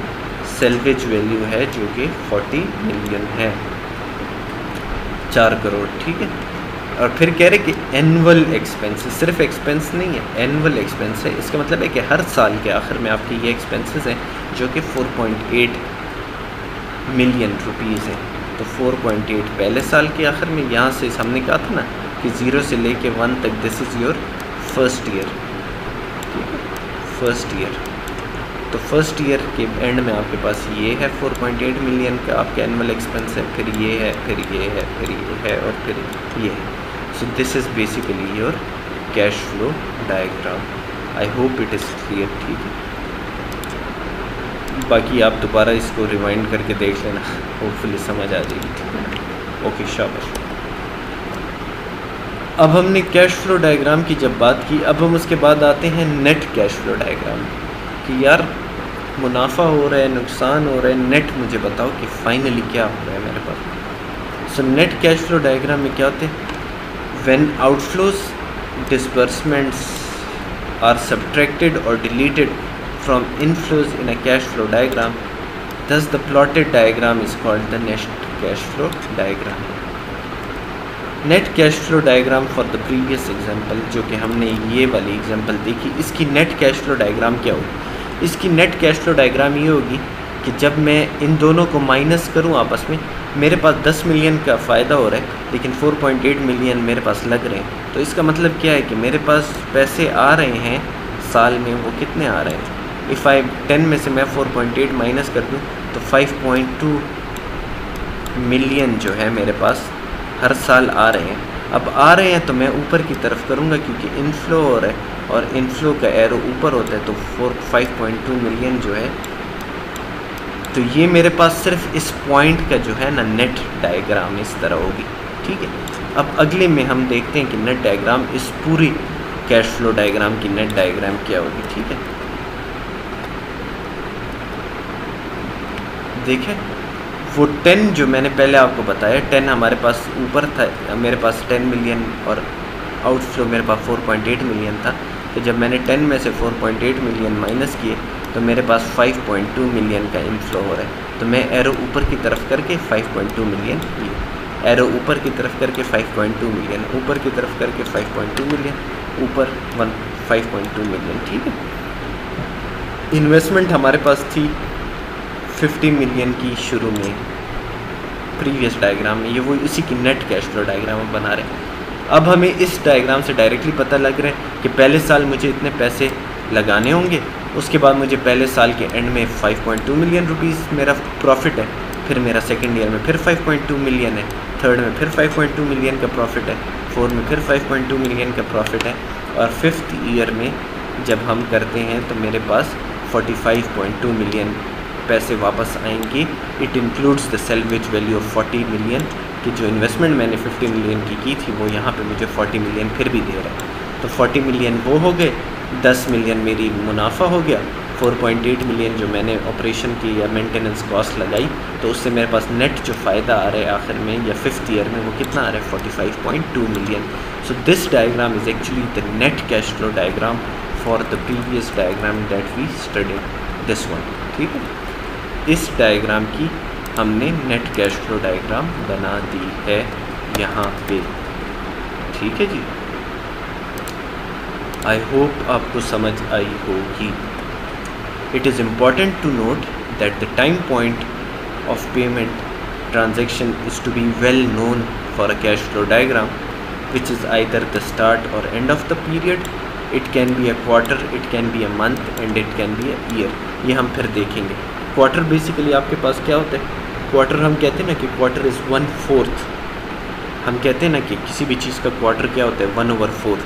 सेल्वेज वैल्यू है जो कि 40 मिलियन है, 4 करोड़, ठीक है। और फिर कह रहे कि एनुअल एक्सपेंसेस, सिर्फ एक्सपेंस नहीं है, एनुअल एक्सपेंस है। इसका मतलब है कि हर साल के आखिर में आपके ये एक्सपेंसेस हैं जो कि 4.8 मिलियन रुपीज़ हैं। तो 4.8 पहले साल के आखिर में, यहाँ से हमने कहा था ना कि 0 से लेके 1 तक this is your first year, ठीक है, फर्स्ट ईयर। तो फर्स्ट ईयर के एंड में आपके पास ये है 4.8 मिलियन का आपका एनुअल एक्सपेंस है, फिर ये है, फिर ये है, फिर ये है और फिर ये है। सो this is basically your cash flow diagram. I hope it is clear, ठीक है। बाकी आप दोबारा इसको रिवाइंड करके देख लेना, होपफुली समझ आ जाएगी, ठीक है। ओके, शाबाश। अब हमने कैश फ्लो डायग्राम की जब बात की, अब हम उसके बाद आते हैं नेट कैश फ्लो डायग्राम कि यार मुनाफा हो रहा है, नुकसान हो रहा है, नेट मुझे बताओ कि फाइनली क्या हो रहा है मेरे पास। So net cash flow diagram में क्या होते हैं, when outflows, disbursements are subtracted or deleted from inflows in a cash flow diagram. Thus the plotted diagram is called the net cash flow diagram. Net cash flow diagram for the previous example, जो कि हमने ये वाली example देखी, इसकी net cash flow diagram क्या होगी? इसकी नेट कैश फ्लो डायग्राम ये होगी कि जब मैं इन दोनों को माइनस करूं आपस में, मेरे पास 10 मिलियन का फ़ायदा हो रहा है लेकिन 4.8 मिलियन मेरे पास लग रहे हैं। तो इसका मतलब क्या है कि मेरे पास पैसे आ रहे हैं साल में, वो कितने आ रहे हैं? इफ़ आई 10 में से मैं 4.8 माइनस कर दूँ तो 5.2 मिलियन जो है मेरे पास हर साल आ रहे हैं। अब आ रहे हैं तो मैं ऊपर की तरफ करूँगा क्योंकि इनफ्लो हो रहा है और इनफ्लो का एरो ऊपर होता है, तो 5.2 मिलियन जो है, तो ये मेरे पास सिर्फ इस पॉइंट का जो है ना नेट डायग्राम इस तरह होगी। ठीक है, अब अगले में हम देखते हैं कि नेट डायग्राम इस पूरी कैश फ्लो डायग्राम की नेट डायग्राम क्या होगी। ठीक है, देखें वो 10 जो मैंने पहले आपको बताया, 10 हमारे पास ऊपर था, मेरे पास 10 मिलियन और आउटफ्लो मेरे पास 4.8 मिलियन था। तो जब मैंने 10 में से 4.8 मिलियन माइनस किए तो मेरे पास 5.2 मिलियन का इनफ्लो हो रहा है। तो मैं एरो ऊपर की तरफ करके 5.2 मिलियन, एरो ऊपर की तरफ करके 5.2 मिलियन, ऊपर की तरफ करके 5.2 मिलियन, ऊपर 5.2 मिलियन। ठीक है, इन्वेस्टमेंट हमारे पास थी 50 मिलियन की शुरू में प्रीवियस डायग्राम में, ये वो इसी की नेट कैश फ्लो डायग्राम हम बना रहे हैं। अब हमें इस डायग्राम से डायरेक्टली पता लग रहा है कि पहले साल मुझे इतने पैसे लगाने होंगे, उसके बाद मुझे पहले साल के एंड में 5.2 मिलियन रुपीज़ मेरा प्रॉफिट है, फिर मेरा सेकेंड ईयर में फिर 5.2 मिलियन है, थर्ड में फिर 5.2 मिलियन का प्रॉफिट है, फोर्थ में फिर 5.2 मिलियन का प्रॉफिट है, और फिफ्थ ईयर में जब हम करते हैं तो मेरे पास 45.2 मिलियन पैसे वापस आएंगे। It includes the salvage value of 40 million, कि जो इन्वेस्टमेंट मैंने 50 मिलियन की थी वो यहाँ पे मुझे 40 मिलियन फिर भी दे रहा है। तो 40 मिलियन वो हो गए, 10 मिलियन मेरी मुनाफा हो गया, 4.8 मिलियन जो मैंने ऑपरेशन की या मेंटेनेंस कॉस्ट लगाई, तो उससे मेरे पास नेट जो फ़ायदा आ रहा है आखिर में या फिफ्थ ईयर में वो कितना आ रहा है? 45.2 million. So this diagram is actually the net cash flow diagram for the previous diagram that we studied, this one. ठीक है, इस डायग्राम की हमने नेट कैश फ्लो डायग्राम बना दी है यहाँ पे। ठीक है जी, आई होप आपको समझ आई होगी। It is important to note that the time point of payment transaction is to be well known for a cash flow diagram, which is either the start or end of the period. It can be a quarter, it can be a month, and it can be a year. ये हम फिर देखेंगे। Quarter basically आपके पास क्या होता है? Quarter हम कहते हैं ना कि क्वार्टर इज़ 1/4। हम कहते हैं ना कि किसी भी चीज़ का क्वार्टर क्या होता है? 1/4।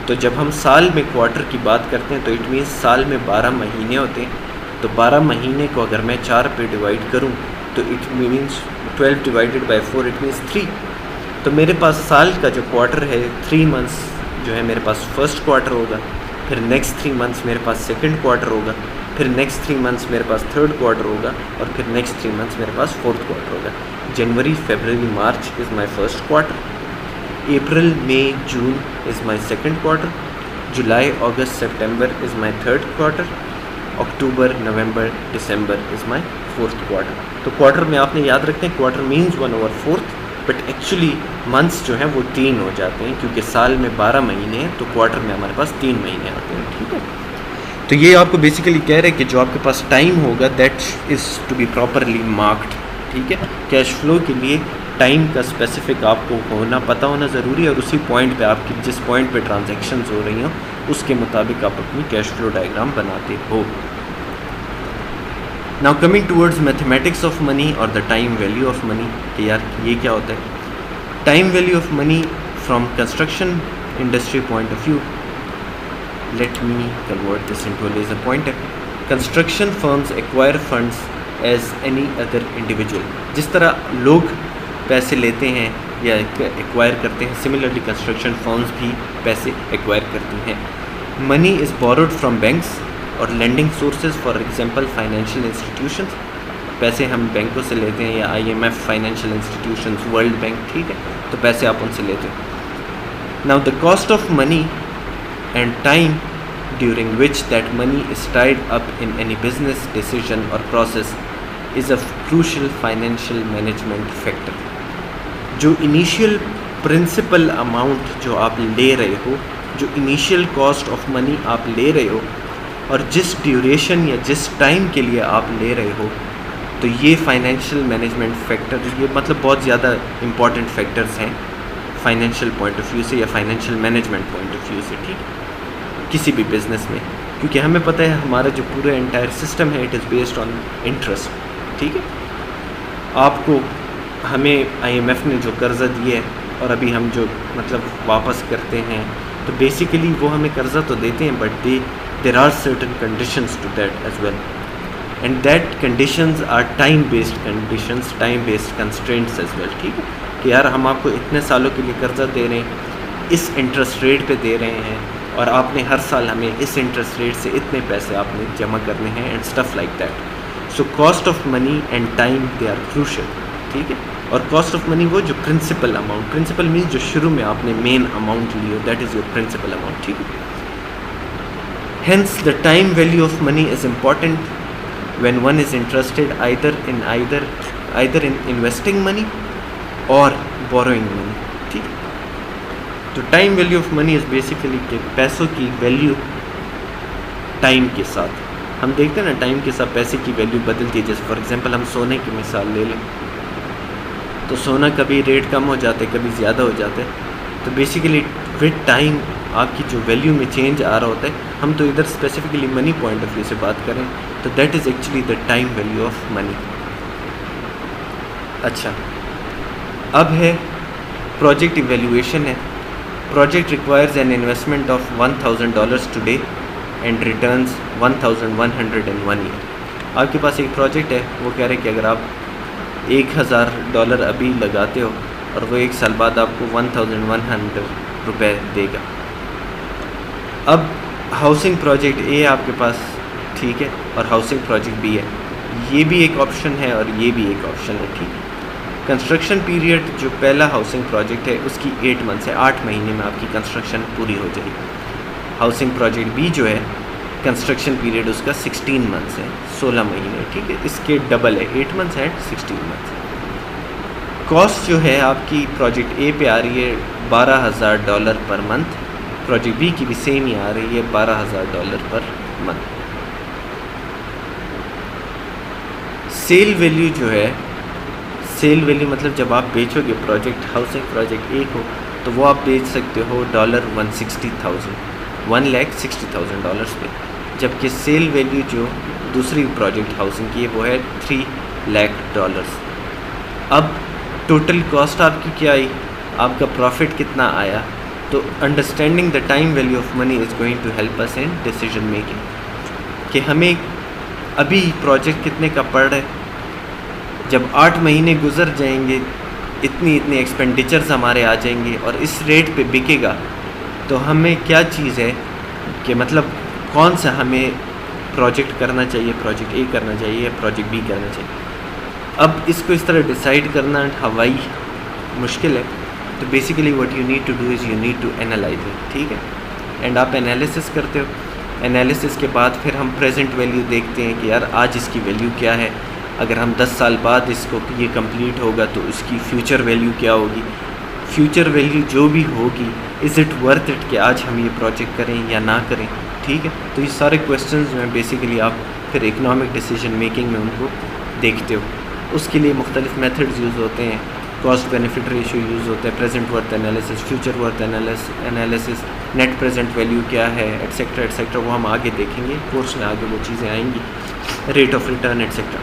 तो जब हम साल में क्वार्टर की बात करते हैं तो इट मीन्स साल में 12 महीने होते हैं। तो 12 महीने को अगर मैं 4 पे डिवाइड करूं तो it means 12 divided by 4, it means 3। तो मेरे पास साल का जो क्वार्टर है 3 मंथ्स जो है मेरे पास फर्स्ट क्वार्टर होगा, फिर नेक्स्ट 3 मंथ्स मेरे पास सेकंड क्वार्टर होगा, फिर नेक्स्ट 3 मंथ्स मेरे पास थर्ड क्वार्टर होगा, और फिर नेक्स्ट 3 मंथ्स मेरे पास फोर्थ क्वार्टर होगा। January, February, March is my first quarter, April, May, June is my second quarter, July, August, September is my third quarter, October, November, December is my fourth quarter। तो quarter में आपने याद रखते हैं quarter means 1/4, but actually months जो हैं वो 3 हो जाते हैं, क्योंकि साल में 12 महीने हैं तो क्वार्टर में हमारे पास 3 महीने आते हैं। ठीक है, तो ये आपको बेसिकली कह रहे हैं कि जो आपके पास टाइम होगा that is to be properly marked. ठीक है, कैश फ्लो के लिए टाइम का स्पेसिफिक आपको होना पता होना ज़रूरी है, और उसी पॉइंट पे आपकी जिस पॉइंट पे ट्रांजैक्शंस हो रही हों उसके मुताबिक आप अपनी कैश फ्लो डायग्राम बनाते हो। Now coming towards mathematics of money और the time value of money, कि यार ये क्या होता है? Time value of money from construction industry point of view, let me convert this into a laser pointer. Construction firms acquire funds as any other individual. जिस तरह लोग पैसे लेते हैं या एक्वायर करते हैं, सिमिलरली कंस्ट्रक्शन फर्म्स भी पैसे एक्वायर करती हैं। Money is borrowed from banks और lending sources, for example financial institutions. पैसे हम बैंकों से लेते हैं या IMF financial institutions, world bank. ठीक है, तो पैसे आप उनसे लेते हैं। Now the cost of money and time during which that money is tied up in any business decision or process is a crucial financial management factor. जो initial principal amount जो आप ले रहे हो, जो इनिशियल कॉस्ट ऑफ मनी आप ले रहे हो, और जिस ड्यूरेशन या जिस टाइम के लिए आप ले रहे हो, तो ये फाइनेंशियल मैनेजमेंट फैक्टर, ये मतलब बहुत ज़्यादा इम्पॉर्टेंट फैक्टर्स हैं फाइनेंशियल पॉइंट ऑफ व्यू से या financial management point of view से, ठीक है, किसी भी बिज़नेस में, क्योंकि हमें पता है हमारा जो पूरा एंटायर सिस्टम है it is based on interest, ठीक है। आपको हमें IMF ने जो कर्ज़ा दिया है और अभी हम जो मतलब वापस करते हैं, तो बेसिकली वो हमें कर्ज़ा तो देते हैं, but there are certain conditions to that as well, and that conditions are time based conditions, time based constraints as well, ठीक है, कि यार हम आपको इतने सालों के लिए कर्ज़ा दे रहे हैं, इस इंटरेस्ट रेट पे दे रहे हैं, और आपने हर साल हमें इस इंटरेस्ट रेट से इतने पैसे आपने जमा करने हैं, and stuff like that. So cost of money and time they are crucial, ठीक है। और कॉस्ट ऑफ मनी वो जो प्रिंसिपल अमाउंट, प्रिंसिपल मीन्स जो शुरू में आपने मेन अमाउंट ली हो, that is your principal amount, ठीक है। Hence the time value of money is important when one is interested either in investing money or borrowing money, ठीक है। तो time value of money is basically कि पैसों की वैल्यू टाइम के साथ, हम देखते हैं ना टाइम के साथ पैसे की वैल्यू बदलती है। जैसे फॉर एग्जांपल हम सोने की मिसाल ले लें, तो सोना कभी रेट कम हो जाता है, कभी ज़्यादा हो जाता है, तो बेसिकली विद टाइम आपकी जो वैल्यू में चेंज आ रहा होता है। हम तो इधर specifically money point of view से बात करें तो that is actually the time value of money. अच्छा, अब है प्रोजेक्ट इवेल्युएशन है। Project requires N investment of $1000 today and returns 1100 in 1 year। आपके पास एक प्रोजेक्ट है, वो कह रहे हैं कि अगर आप $1000 अभी लगाते हो और वो 1 साल बाद आपको 1100 रुपये देगा। अब हाउसिंग प्रोजेक्ट ए आपके पास, ठीक है, और हाउसिंग प्रोजेक्ट बी है, ये भी एक ऑप्शन है और ये भी एक ऑप्शन है, ठीक है। कंस्ट्रक्शन पीरियड जो पहला हाउसिंग प्रोजेक्ट है उसकी 8 मंथ्स है, 8 महीने में आपकी कंस्ट्रक्शन पूरी हो जाएगी। हाउसिंग प्रोजेक्ट बी जो है कंस्ट्रक्शन पीरियड उसका 16 मंथ्स है, 16 महीने, ठीक है, इसके डबल है, 8 मंथ्स एंड 16 मंथ्स। कॉस्ट जो है आपकी प्रोजेक्ट ए पे आ रही है $12,000 पर मंथ, प्रोजेक्ट बी की भी सेम ही आ रही है $12,000 पर मंथ। सेल वैल्यू जो है, सेल वैल्यू मतलब जब आप बेचोगे प्रोजेक्ट हाउसिंग प्रोजेक्ट ए को, तो वो आप बेच सकते हो $160,000 पे, जबकि सेल वैल्यू जो दूसरी प्रोजेक्ट हाउसिंग की है वो है $3 लाख। अब टोटल कॉस्ट आपकी क्या आई, आपका प्रॉफिट कितना आया, तो understanding the time value of money is going to help us in decision making, कि हमें अभी प्रोजेक्ट कितने का पड़ रहा है, जब 8 महीने गुजर जाएंगे इतनी एक्सपेंडिचर्स हमारे आ जाएंगे और इस रेट पे बिकेगा, तो हमें क्या चीज़ है कि मतलब कौन सा हमें प्रोजेक्ट करना चाहिए, प्रोजेक्ट ए करना चाहिए या प्रोजेक्ट बी करना चाहिए। अब इसको इस तरह डिसाइड करना हवाई मुश्किल है, तो basically what you need to do is you need to analyze it, ठीक है, एंड आप एनालिसिस करते हो। एनालिसिस के बाद फिर हम प्रेजेंट वैल्यू देखते हैं कि यार आज इसकी वैल्यू क्या है, अगर हम 10 साल बाद इसको ये कंप्लीट होगा तो उसकी फ्यूचर वैल्यू क्या होगी, फ्यूचर वैल्यू जो भी होगी इज़ इट वर्थ इट कि आज हम ये प्रोजेक्ट करें या ना करें, ठीक है। तो ये सारे क्वेश्चंस जो हैं बेसिकली आप फिर इकोनॉमिक डिसीजन मेकिंग में उनको देखते हो। उसके लिए मुख्तलिफ मेथड्स यूज़ होते हैं, कॉस्ट बेनिफिट रेशियो यूज़ होता है, present worth analysis, future worth analysis, net present value क्या है, एट्सेट्रा वो हम आगे देखेंगे, कोर्स में आगे वो चीज़ें आएंगी, रेट ऑफ रिटर्न एट्सेट्रा।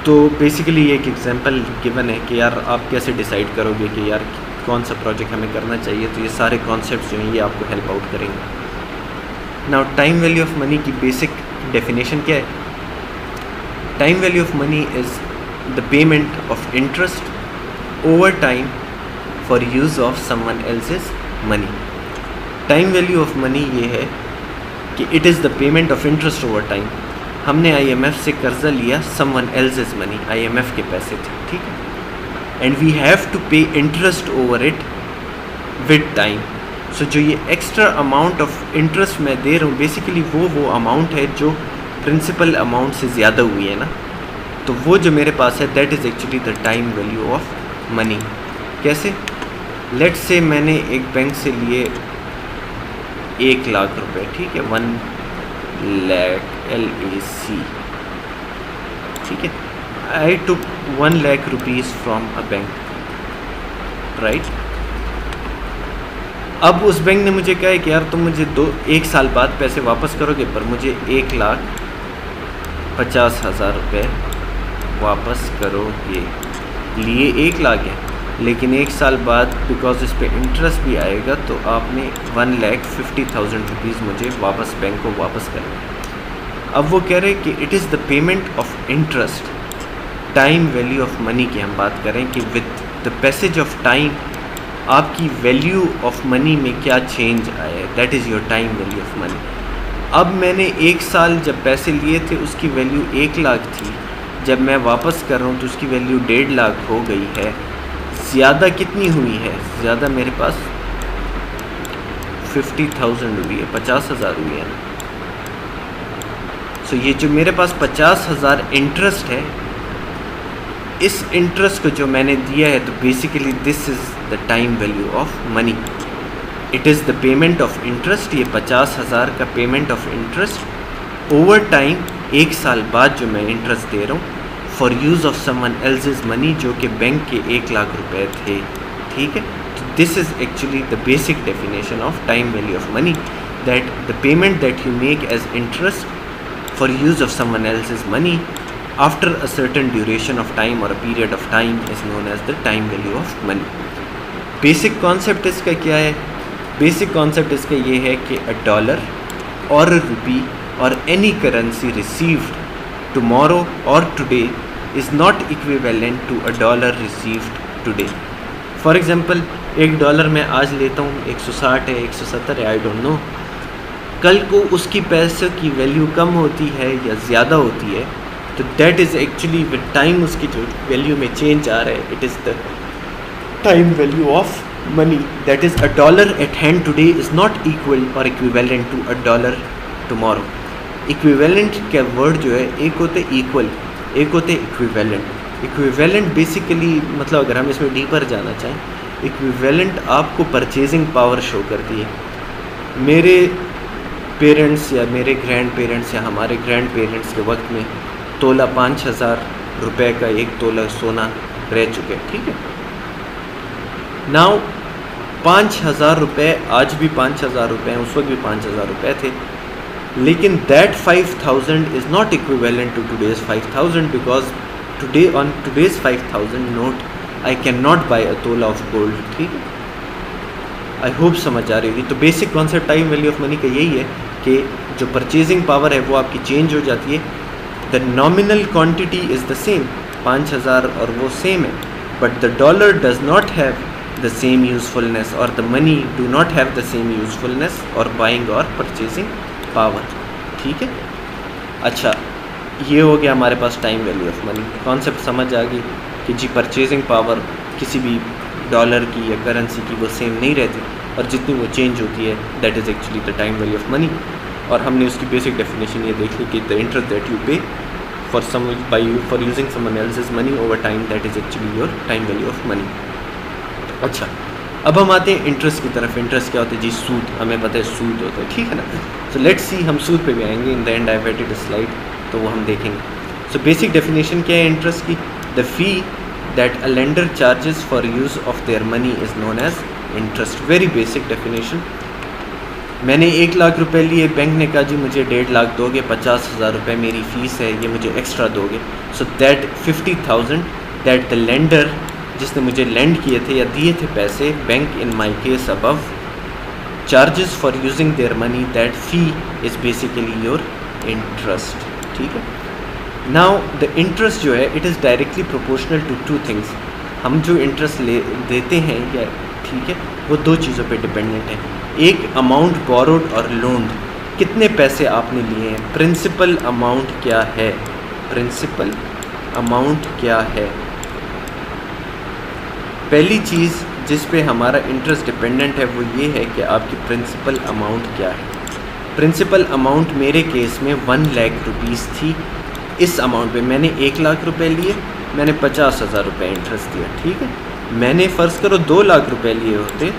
तो बेसिकली ये एक एग्जांपल गिवन है कि यार आप कैसे डिसाइड करोगे कि यार कौन सा प्रोजेक्ट हमें करना चाहिए, तो ये सारे कॉन्सेप्ट्स जो हैं ये आपको हेल्प आउट करेंगे। Now time value of money की बेसिक डेफिनेशन क्या है? Time value of money is the payment of interest over time for use of someone else's money. Time value of money ये है कि it is the payment of interest over time. हमने IMF से कर्जा लिया, someone else's money, IMF के पैसे थे, ठीक है, and we have to pay interest over it with time. So जो ये एक्स्ट्रा अमाउंट ऑफ इंटरेस्ट मैं दे रहा हूँ बेसिकली वो अमाउंट है जो प्रिंसिपल अमाउंट से ज़्यादा हुई है ना, तो वो जो मेरे पास है that is actually the time value of money. कैसे? लेट्स से मैंने एक बैंक से लिए 1 लाख रुपए, ठीक है, 1 lakh LAC, ठीक है। आई टुक 1 lakh rupees from a bank, right. अब उस बैंक ने मुझे कहा है कि यार तुम मुझे 1 साल बाद पैसे वापस करोगे, पर मुझे 1,50,000 रुपये वापस करोगे। लिए 1 लाख है, लेकिन 1 साल बाद बिकॉज इस पे इंटरेस्ट भी आएगा तो आपने 1,50,000 रुपीज़ मुझे वापस बैंक को वापस करना। अब वो कह रहे हैं कि it is the payment of interest, time value of money की हम बात करें कि with the passage of time आपकी वैल्यू ऑफ मनी में क्या चेंज आया है, that is your time value of money. अब मैंने 1 साल जब पैसे लिए थे उसकी वैल्यू 1 लाख थी, जब मैं वापस कर रहा हूँ तो उसकी वैल्यू 1.5 लाख हो गई है। ज़्यादा कितनी हुई है? ज़्यादा मेरे पास 50,000 हुई है, 50,000 हुई है ना। सो ये जो मेरे पास 50,000 इंटरेस्ट है, इस इंटरेस्ट को जो मैंने दिया है तो basically this is the time value of money. It is the payment of interest, ये 50,000 का payment of interest over time, 1 साल बाद जो मैं इंटरेस्ट दे रहा हूँ for use of someone else's money, जो कि बैंक के 1 लाख रुपए थे, ठीक है। तो this is actually the basic definition of time value of money, that the payment that you make as interest for use of someone else's money after a certain duration of time or a period of time is known as the time value of money. Basic concept इसका क्या है? Basic concept इसका ये है कि a dollar or a rupee or any currency received tomorrow or today is not equivalent to a dollar received today. For example, $1 मैं आज लेता हूँ, 160 है, 170 है, आई डोंट नो, कल को उसकी पैसे की वैल्यू कम होती है या ज़्यादा होती है, तो that is actually with time उसकी जो वैल्यू में चेंज आ रहा है, it is the time value of money. That is $1 eight hand today is not equal और इक्विवेलेंट टू $1 टुमारो। इक्विवेलेंट का वर्ड जो है, एक होते इक्वल, एक होते इक्विवेलेंट। इक्विवेलेंट बेसिकली मतलब अगर हम इसमें डीपर जाना चाहें, इक्विवेलेंट आपको परचेजिंग पावर शो करती है। मेरे पेरेंट्स या मेरे ग्रैंड पेरेंट्स या हमारे ग्रैंड पेरेंट्स के वक्त में तोला 5,000 रुपये का 1 तोला सोना रह चुके, ठीक है। नाउ 5,000 रुपये आज भी 5,000 रुपये हैं, उस वक्त भी 5,000 रुपये थे, लेकिन that 5,000 is not equivalent to today's 5,000 because today on today's 5,000 note I can not buy a तोला ऑफ गोल्ड, ठीक है। आई होप समझ आ रही होगी। तो basic concept time value of money का यही है कि जो परचेजिंग पावर है वो आपकी चेंज हो जाती है। The nominal quantity is the same, 5,000 और वो सेम है, but the dollar does not have the same usefulness और the money do not have the same usefulness और बाइंग और परचेजिंग पावर, ठीक है। अच्छा, ये हो गया हमारे पास time value of money. Concept समझ आ गई कि जी परचेजिंग पावर किसी भी डॉलर की या करेंसी की वो सेम नहीं रहती और जितनी वो चेंज होती है that is actually the time value of money. और हमने उसकी बेसिक डेफिनेशन ये देख ली कि the interest that you pay for some by you for using someone else's money over time, that is actually your time value of money. अच्छा, अब हम आते हैं इंटरेस्ट की तरफ। इंटरेस्ट क्या होता है जी? सूद। हमें पता है सूद होता है, ठीक है ना। सो लेट्स सी, हम सूद पे भी आएंगे in the end. I have edited a slide, तो वो हम देखेंगे। सो बेसिक डेफिनेशन क्या है इंटरेस्ट की? The fee that a lender charges for use of their money is known as interest. Very basic definition. मैंने 1 लाख रुपए लिए, बैंक ने कहा जी मुझे 1.5 लाख दोगे, 50,000 रुपये मेरी फ़ीस है, ये मुझे एक्स्ट्रा दोगे। So that 50,000 that the lender, जिसने मुझे लेंड किए थे या दिए थे पैसे, bank in my case above, charges for using their money, that fee is basically your interest, ठीक है। नाउ द इंटरेस्ट जो है it is directly proportional to 2 things. हम जो इंटरेस्ट देते हैं या ठीक है, वो 2 चीज़ों पे डिपेंडेंट है। एक अमाउंट बोरोड और लोन्ड, कितने पैसे आपने लिए हैं, प्रिंसिपल अमाउंट क्या है, प्रिंसिपल अमाउंट क्या है। पहली चीज़, जिस पे हमारा इंटरेस्ट डिपेंडेंट है वो ये है कि आपकी प्रिंसिपल अमाउंट क्या है। प्रिंसिपल अमाउंट मेरे केस में 1 लाख रुपीज़ थी। इस अमाउंट पे मैंने 1 लाख रुपए लिए, मैंने 50,000 रुपये इंटरेस्ट दिया, ठीक है। मैंने फ़र्ज़ करो 2 लाख रुपए लिए होते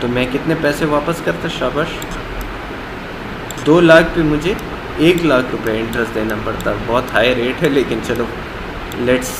तो मैं कितने पैसे वापस करता? शाबाश, 2 लाख पे मुझे 1 लाख रुपए इंटरेस्ट देना पड़ता। बहुत हाई रेट है, लेकिन चलो let's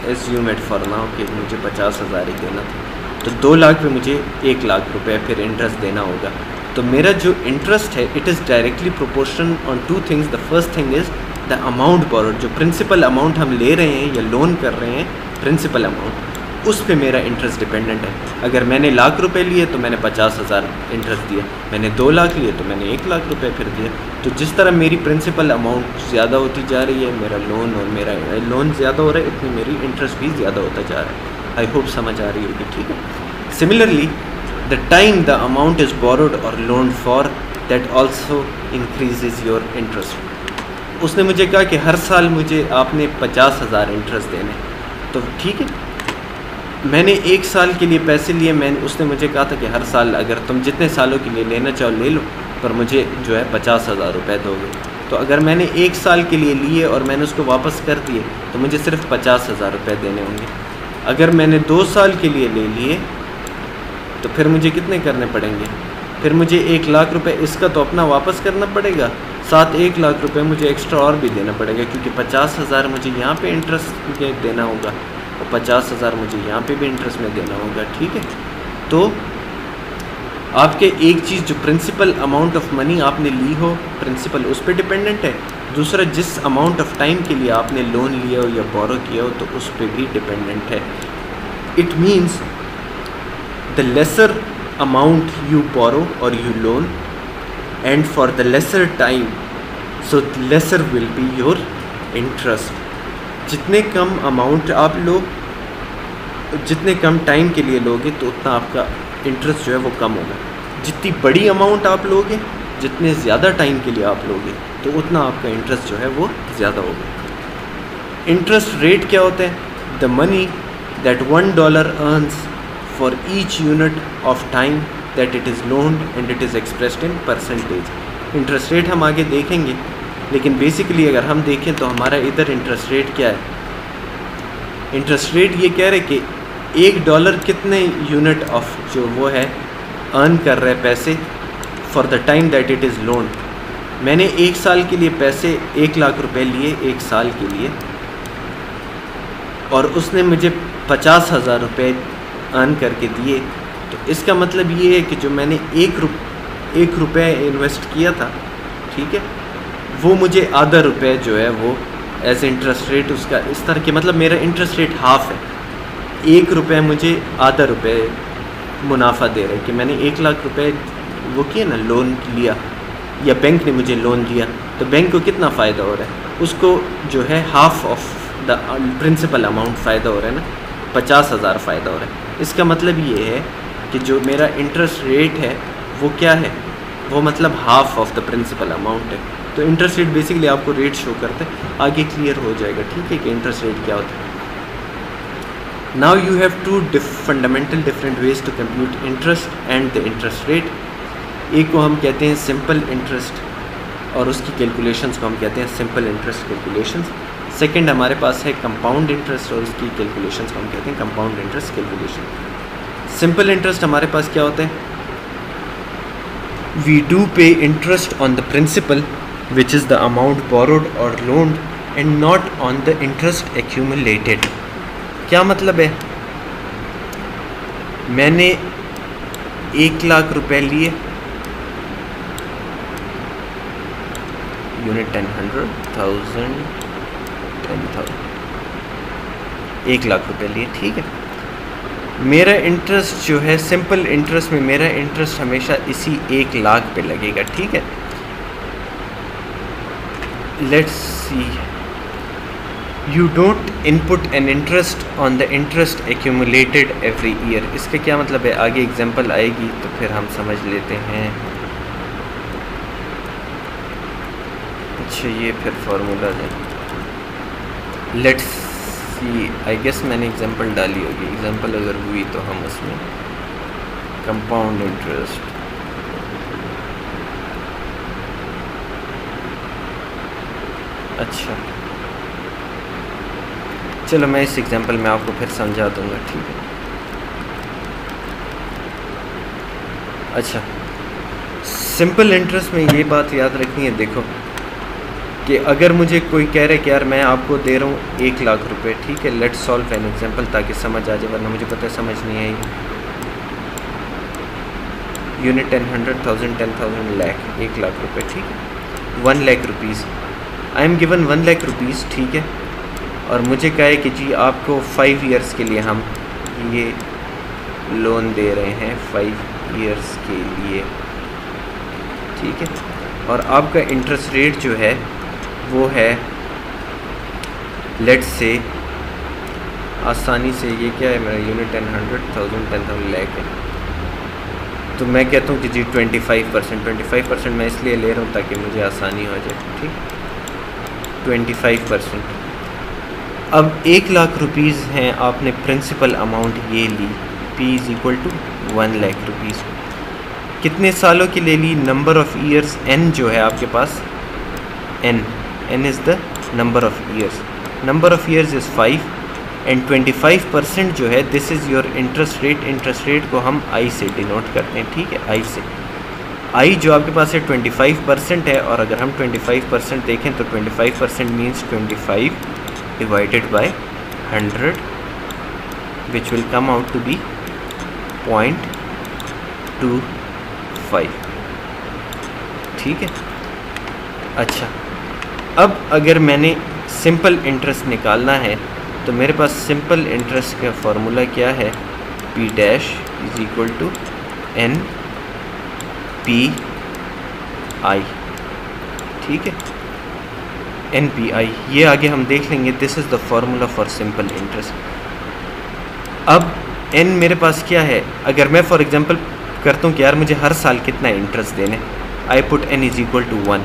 assume it for now कि मुझे 50,000 ही देना था, तो 2 लाख पे मुझे 1 लाख रुपए फिर इंटरेस्ट देना होगा। तो मेरा जो इंटरेस्ट है it is directly proportion on 2 things. The first thing is the amount borrowed, जो प्रिंसिपल अमाउंट हम ले रहे हैं या लोन कर रहे हैं, प्रिंसिपल अमाउंट, उस पे मेरा इंटरेस्ट डिपेंडेंट है। अगर मैंने लाख रुपए लिए तो मैंने 50,000 इंटरेस्ट दिया, मैंने 2 लाख लिए तो मैंने 1 लाख रुपए फिर दिया। तो जिस तरह मेरी प्रिंसिपल अमाउंट ज़्यादा होती जा रही है, मेरा लोन और मेरा लोन ज़्यादा हो रहा है, इतनी मेरी इंटरेस्ट भी ज़्यादा होता जा रहा है। आई होप समझ आ रही होगी, ठीक है। Similarly the time the amount is borrowed or loan for, that also increases your interest. उसने मुझे कहा कि हर साल मुझे आपने 50,000 इंटरेस्ट देने, तो ठीक है, मैंने 1 साल के लिए पैसे लिए। उसने मुझे कहा था कि हर साल अगर तुम जितने सालों के लिए लेना चाहो ले लो, पर मुझे जो है 50,000 रुपये दोगे। तो अगर मैंने 1 साल के लिए लिए और मैंने उसको वापस कर दिए तो मुझे सिर्फ 50,000 रुपये देने होंगे। अगर मैंने 2 साल के लिए ले लिए तो फिर मुझे कितने करने पड़ेंगे? फिर मुझे 1 लाख रुपये इसका तो अपना वापस करना पड़ेगा, साथ 1 लाख रुपये मुझे एक्स्ट्रा और भी देना पड़ेगा, क्योंकि 50,000 मुझे यहाँ पे इंटरेस्ट में देना होगा और 50,000 मुझे यहाँ पे भी इंटरेस्ट में देना होगा, ठीक है। तो आपके एक चीज़ जो प्रिंसिपल अमाउंट ऑफ मनी आपने ली हो, प्रिंसिपल उस पर डिपेंडेंट है। दूसरा, जिस अमाउंट ऑफ टाइम के लिए आपने लोन लिया हो या बोरो किया हो, तो उस पर भी डिपेंडेंट है। It means the lesser amount you borrow or you loan and for the lesser time, so lesser will be your interest. जितने कम अमाउंट आप लो, जितने कम टाइम के लिए लोगे, तो उतना आपका इंटरेस्ट जो है वो कम होगा। जितनी बड़ी अमाउंट आप लोगे, जितने ज़्यादा टाइम के लिए आप लोगे, तो उतना आपका इंटरेस्ट जो है वो ज़्यादा होगा। इंटरेस्ट रेट क्या होता है? The money that $1 earns for each unit of time that it is लोन्ड and it is expressed in percentage. Interest rate हम आगे देखेंगे, लेकिन बेसिकली अगर हम देखें तो हमारा इधर इंटरेस्ट रेट क्या है? इंटरेस्ट रेट ये कह रहे कि $1 कितने यूनिट ऑफ जो वो है अर्न कर रहे पैसे for the time that it is loan. मैंने 1 साल के लिए पैसे 1 लाख रुपए लिए 1 साल के लिए, और उसने मुझे 50,000 रुपये अर्न करके दिए। तो इसका मतलब ये है कि जो मैंने 1 रुपये इन्वेस्ट किया था, ठीक है, वो मुझे आधा रुपये जो है वो एज इंटरेस्ट रेट उसका इस तरह के, मतलब मेरा इंटरेस्ट रेट हाफ है। 1 रुपये मुझे आधा रुपये मुनाफा दे रहे कि मैंने 1 लाख रुपए वो किया ना, लोन लिया, या बैंक ने मुझे लोन दिया, तो बैंक को कितना फ़ायदा हो रहा है? उसको जो है half of the principal amount फ़ायदा हो रहा है ना, 50,000 फ़ायदा हो रहा है। इसका मतलब ये है कि जो मेरा इंटरेस्ट रेट है वो क्या है? वो मतलब half of the principal amount है। तो इंटरेस्ट रेट बेसिकली आपको रेट शो करता है। आगे क्लियर हो जाएगा, ठीक है, कि इंटरेस्ट रेट क्या होता है। Now you have 2 fundamental different ways to compute interest and the interest rate. एक को हम कहते हैं सिंपल इंटरेस्ट और उसकी कैलकुलेशंस को हम कहते हैं सिंपल इंटरेस्ट कैलकुलेशंस। सेकंड हमारे पास है कंपाउंड इंटरेस्ट और उसकी कैलकुलेशंस को हम कहते हैं compound interest calculation. Simple interest हमारे पास क्या होता है? We do pay interest on the principal which is the amount borrowed or loaned and not on the interest accumulated। क्या मतलब है? मैंने 1 लाख रुपए लिए, यूनिट 10, 100,000, 10,000, 1 लाख रुपए लिए, ठीक है। मेरा इंटरेस्ट जो है सिंपल इंटरेस्ट में, मेरा इंटरेस्ट हमेशा इसी 1 लाख पे लगेगा, ठीक है। Let's see, you don't input an interest on the interest accumulated every year। इसका क्या मतलब है? आगे एग्जांपल आएगी तो फिर हम समझ लेते हैं। अच्छा, ये फिर फार्मूला है। Let's सी आई गेस मैंने एग्जांपल डाली होगी, एग्जांपल अगर हुई तो हम उसमें कंपाउंड इंटरेस्ट अच्छा चलो मैं इस एग्जांपल में आपको फिर समझा दूंगा, ठीक है। अच्छा सिंपल इंटरेस्ट में ये बात याद रखनी है, देखो कि अगर मुझे कोई कह रहा है कि यार मैं आपको दे रहा हूँ 1 लाख रुपए, ठीक है, लेट्स सॉल्व एन एग्जांपल ताकि समझ आ जाए, वरना मुझे पता है समझ नहीं आएगी। यूनिट 10, 100,000, 10,000, लाख, 1 लाख रुपए, ठीक है, 1 lakh rupees. I am given 1 lakh rupees, ठीक है, और मुझे कहा है कि जी आपको 5 ईयर्स के लिए हम ये लोन दे रहे हैं, 5 ईयर्स के लिए, ठीक है, और आपका इंटरेस्ट रेट जो है वो है, लेट्स से आसानी से ये क्या है मेरा यूनिट 10, 100,000, 10,000 लाख है, तो मैं कहता हूँ कि जी 25% मैं इसलिए ले रहा हूँ ताकि मुझे आसानी हो जाए, ठीक, 25%। अब 1 लाख रुपीज़ हैं, आपने प्रिंसिपल अमाउंट ये ली, P is equal to 1 lakh rupees. कितने सालों के लिए ली? नंबर ऑफ़ ईयर्स n जो है आपके पास, n is the number of years, number of years is 5 and 25% जो है this is your interest rate. Interest rate को हम I से डिनोट करते हैं, ठीक है, I से। I जो आपके पास है 25% है, और अगर हम 25% देखें तो 25% means 25 divided by 100 which will come out to be 0.25, ठीक है। अच्छा अब अगर मैंने सिंपल इंटरेस्ट निकालना है तो मेरे पास सिंपल इंटरेस्ट का फॉर्मूला क्या है, P dash is equal to N P I, ठीक है, NPI, ये आगे हम देख लेंगे। This is the formula for simple interest. अब n मेरे पास क्या है, अगर मैं फॉर एग्जांपल करता हूँ कि यार मुझे हर साल कितना इंटरेस्ट देने, I put n is equal to 1,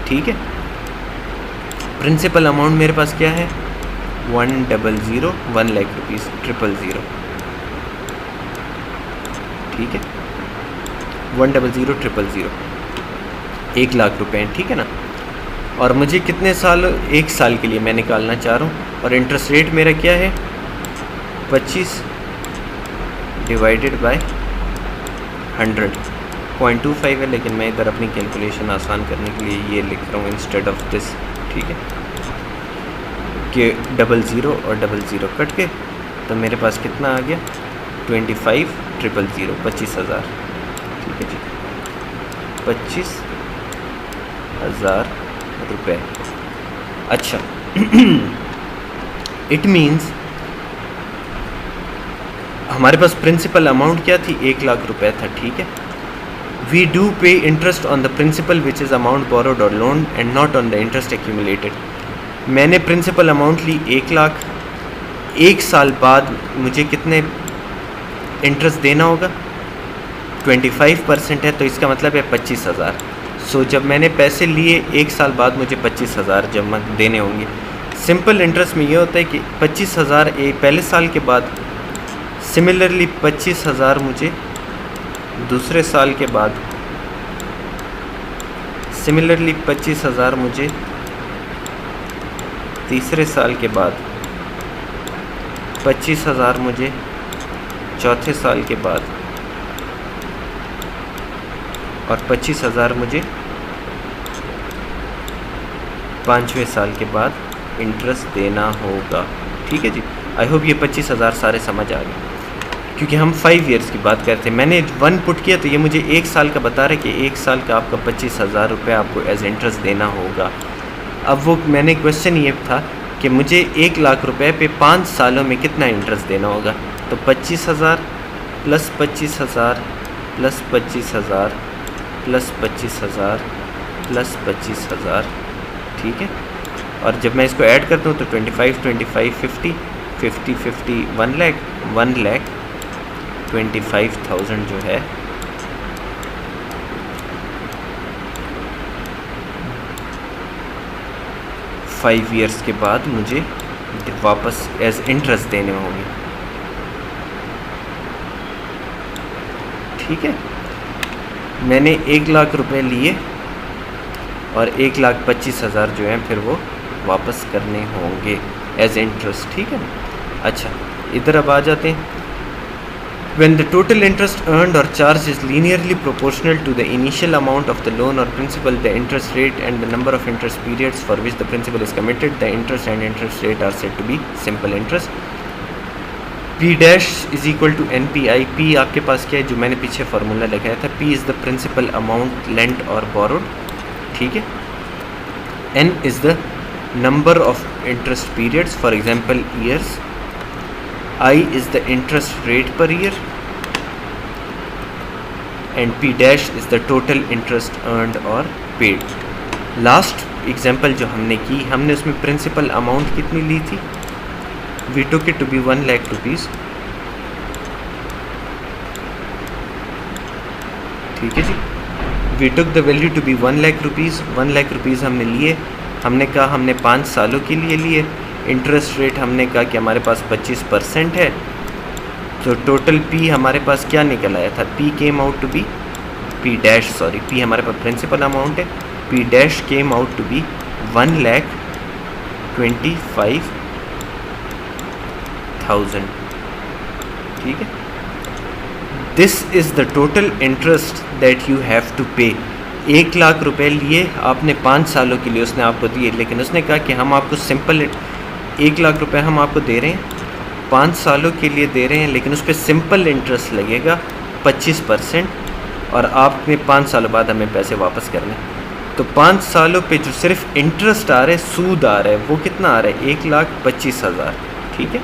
ठीक है। प्रिंसिपल अमाउंट मेरे पास क्या है, 100, 1 लाख रुपीज़, 000, ठीक है, 100, 000, 1 लाख रुपए हैं, ठीक है ना। और मुझे कितने साल, 1 साल के लिए मैं निकालना चाह रहा हूँ, और इंटरेस्ट रेट मेरा क्या है 25 डिवाइडेड बाय 100, 0.25 है, लेकिन मैं इधर अपनी कैलकुलेशन आसान करने के लिए ये लिख रहा हूँ इंस्टेड ऑफ दिस, ठीक है, कि 00 और 00 कट के, तो मेरे पास कितना आ गया 25 000, 25,000, ठीक है जी, 25,000 रुपये। अच्छा इट मीन्स हमारे पास प्रिंसिपल अमाउंट क्या थी, 1 लाख रुपए था, ठीक है। We do pay interest on the principal which is amount borrowed or loan and not on the interest accumulated. मैंने प्रिंसिपल अमाउंट ली 1 लाख, 1 साल बाद मुझे कितने इंटरेस्ट देना होगा, 25% है, तो इसका मतलब है 25,000। सो जब मैंने पैसे लिए 1 साल बाद मुझे 25,000 जमा देने होंगे। सिंपल इंटरेस्ट में ये होता है कि 25,000 पहले साल के बाद, सिमिलरली 25,000 मुझे दूसरे साल के बाद, सिमिलरली 25,000 मुझे तीसरे साल के बाद, 25,000 मुझे चौथे साल के बाद, और 25,000 मुझे 5वें साल के बाद इंटरेस्ट देना होगा, ठीक है जी। आई होप ये 25,000 सारे समझ आ गए, क्योंकि हम 5 ईयर्स की बात करते हैं। मैंने 1 पुट किया तो ये मुझे 1 साल का बता रहा है कि 1 साल का आपका 25,000 रुपये आपको एज इंटरेस्ट देना होगा। अब वो मैंने क्वेश्चन ये था कि मुझे 1 लाख रुपए पे 5 सालों में कितना इंटरेस्ट देना होगा, तो 25,000 प्लस 25,000 प्लस 25,000 प्लस 25,000 प्लस 25,000, ठीक है। और जब मैं इसको ऐड करता हूँ तो 25 25 50 50 50 1 लाख 1,25,000 जो है फाइव ईयर्स के बाद मुझे वापस एज इंटरेस्ट देने होंगे। ठीक है, मैंने 1,00,000 रुपए लिए और 1,25,000 जो हैं फिर वो वापस करने होंगे एज इंटरेस्ट। ठीक है, अच्छा इधर अब आ जाते हैं। When the total interest earned or charged is linearly proportional to the initial amount of the loan or principal, the interest rate and the number of interest periods for which the principal is committed, the interest and interest rate are said to be simple interest. P dash is equal to NPI. P आपके पास क्या है, जो मैंने पीछे formula लगाया था, P is the principal amount lent or borrowed. ठीक है, N is the number of interest periods, for example years. I is the interest rate per year and P dash is the total interest earned or paid. Last example जो हमने की, हमने उसमें principal amount कितनी ली थी, we took it to be 1 lakh rupees. ठीक है जी, we took the value to be 1 lakh rupees. 1 lakh rupees हमने लिए, हमने कहा हमने 5 सालों के लिए लिए। इंटरेस्ट रेट हमने कहा कि हमारे पास 25% है, तो टोटल पी हमारे पास क्या निकल आया था, P came out to be P dash sorry P हमारे पास प्रिंसिपल अमाउंट है, P dash came out to be 1,25,000। ठीक है, this is the total interest that you have to pay. 1,00,000 रुपए लिए आपने 5 सालों के लिए, उसने आपको दिए, लेकिन उसने कहा कि हम आपको सिंपल 1,00,000 रुपए हम आपको दे रहे हैं, 5 सालों के लिए दे रहे हैं, लेकिन उस पर सिंपल इंटरेस्ट लगेगा 25% और आपने 5 सालों बाद हमें पैसे वापस करने। तो 5 सालों पे जो सिर्फ इंटरेस्ट आ रहा है, सूद आ रहा है, वो कितना आ रहा है, 1,25,000। ठीक है,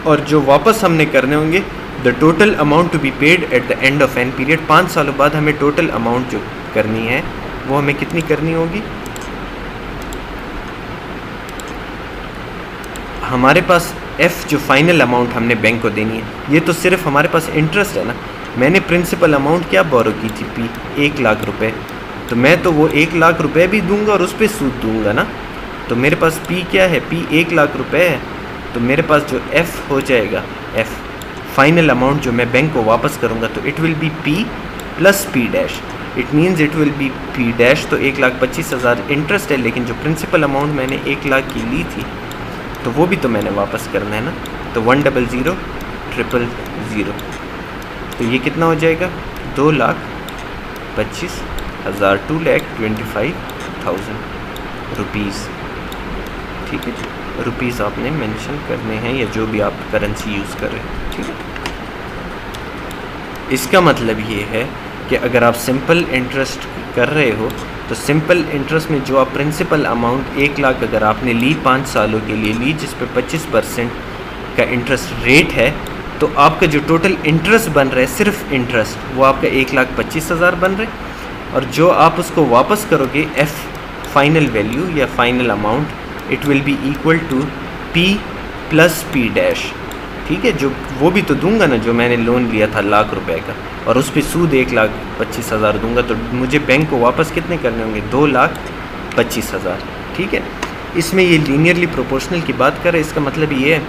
और जो वापस हमने करने होंगे, the total amount to be paid at the end of N period, 5 सालों बाद हमें टोटल अमाउंट जो करनी है वो हमें कितनी करनी होगी, हमारे पास एफ़ जो फाइनल अमाउंट हमने बैंक को देनी है, ये तो सिर्फ हमारे पास इंटरेस्ट है ना। मैंने प्रिंसिपल अमाउंट क्या बोरो की थी, पी 1,00,000 रुपए, तो मैं तो वो 1,00,000 रुपए भी दूंगा और उस पर सूद दूंगा ना। तो मेरे पास पी क्या है, पी 1,00,000 रुपए है, तो मेरे पास जो एफ़ हो जाएगा, एफ़ फाइनल अमाउंट जो मैं बैंक को वापस करूँगा, तो it will B P plus P dash. It means it will B P dash, तो 1,25,000 इंटरेस्ट है, लेकिन जो प्रिंसिपल अमाउंट मैंने 1,00,000 की ली थी तो वो भी तो मैंने वापस करना है ना। तो 1,00,000,000, तो ये कितना हो जाएगा, 2,25,000, 2,25,000 रुपीज़। ठीक है, रुपीज़ आपने मेंशन करने हैं या जो भी आप करेंसी यूज़ कर रहे हैं। ठीक है, इसका मतलब ये है कि अगर आप सिंपल इंटरेस्ट कर रहे हो, तो सिंपल इंटरेस्ट में जो आप प्रिंसिपल अमाउंट 1,00,000 अगर आपने ली 5 सालों के लिए ली, जिस पे 25% का इंटरेस्ट रेट है, तो आपका जो टोटल इंटरेस्ट बन रहा है, सिर्फ इंटरेस्ट, वो आपका 1,25,000 बन रहा है। और जो आप उसको वापस करोगे, एफ़ फाइनल वैल्यू या final amount, it will be equal to P plus P dash. ठीक है, जो वो भी तो दूंगा ना, जो मैंने लोन लिया था 1,00,000 रुपए का, और उस पर सूद 1,25,000 दूंगा, तो मुझे बैंक को वापस कितने करने होंगे, 2,25,000। ठीक है, इसमें ये लीनियरली प्रोपोर्शनल की बात कर रहे हैं। इसका मतलब ये है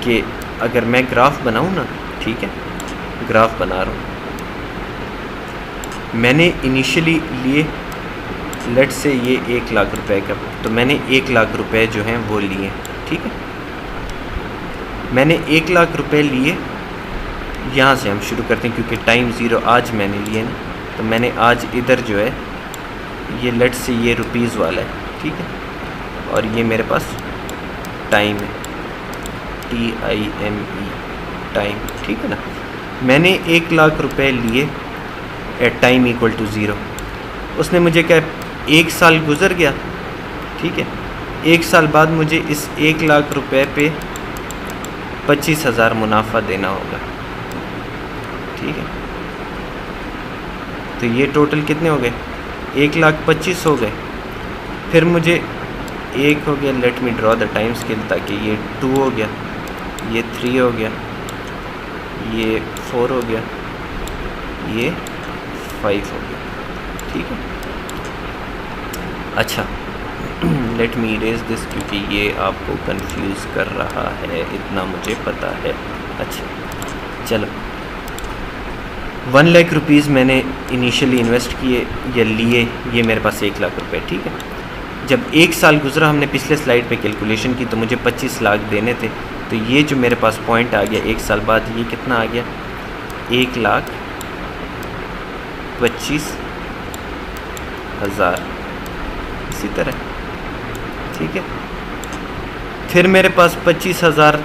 कि अगर मैं ग्राफ बनाऊँ ना, ठीक है, ग्राफ बना रहा हूँ, मैंने इनिशियली लिए लेट से ये 1,00,000 रुपए का, तो मैंने 1,00,000 रुपए जो हैं वो लिए। ठीक है, मैंने 1,00,000 रुपए लिए, यहाँ से हम शुरू करते हैं क्योंकि टाइम ज़ीरो आज मैंने लिए ना, तो मैंने आज इधर जो है ये लेट से ये रुपीज़ वाला है। ठीक है, और ये मेरे पास टाइम है, TIME टाइम। ठीक है ना, मैंने 1,00,000 रुपए लिए एट टाइम इक्वल टू 0। उसने मुझे क्या, 1 साल गुजर गया। ठीक है, 1 साल बाद मुझे इस 1,00,000 रुपए पे 25,000 मुनाफा देना होगा। ठीक है, तो ये टोटल कितने हो गए, 1,25,000 हो गए। फिर मुझे 1 हो गया, let me draw the time scale, ताकि ये 2 हो गया, ये 3 हो गया, ये 4 हो गया, ये 5 हो गया। ठीक है, अच्छा लेट मी इरेज दिस क्योंकि ये आपको कंफ्यूज कर रहा है, इतना मुझे पता है। अच्छा चलो, 1 लाख रुपीज़ मैंने इनिशियली इन्वेस्ट किए या लिए, ये मेरे पास 1 लाख रुपए, ठीक है। जब 1 साल गुजरा, हमने पिछले स्लाइड पे कैलकुलेशन की, तो मुझे 25 लाख देने थे, तो ये जो मेरे पास पॉइंट आ गया 1 साल बाद, ये कितना आ गया, 1,25,000, इसी तरह, ठीक है। फिर मेरे पास 25,000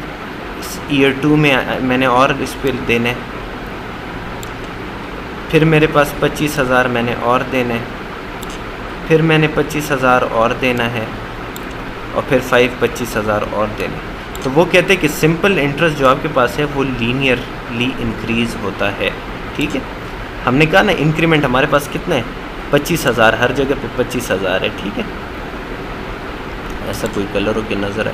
ईयर 2 में मैंने और इस पर देने, फिर मेरे पास 25,000 मैंने और देने, फिर मैंने 25,000 और देना है, और फिर 25,000 और देने। तो वो कहते हैं कि सिंपल इंटरेस्ट जो आपके पास है वो लीनियरली इंक्रीज़ होता है, ठीक है। हमने कहा ना इंक्रीमेंट हमारे पास कितना है, 25,000, हर जगह पे 25,000 है, ठीक है। ऐसा कोई कलर हो के नज़र है,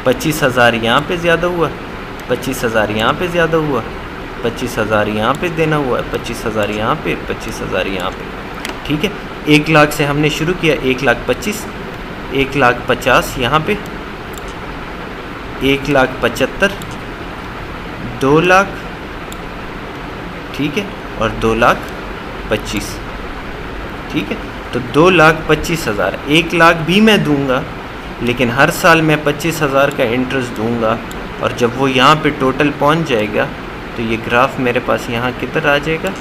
25,000 यहाँ पे ज़्यादा हुआ, 25,000 यहाँ पे ज़्यादा हुआ, 25,000 यहाँ पे देना हुआ, 25,000 यहाँ पे, 25,000 यहाँ पे, ठीक है। 1 लाख से हमने शुरू किया, 1,25,000, 1,50,000 यहाँ पे, 1,75,000, 2 लाख, ठीक है, और 2,25,000, ठीक है। तो 2,25,000, 1 लाख भी मैं दूंगा, लेकिन हर साल मैं 25,000 का इंटरेस्ट दूंगा, और जब वो यहाँ पे टोटल पहुँच जाएगा तो ये ग्राफ मेरे पास यहाँ किधर आ जाएगा,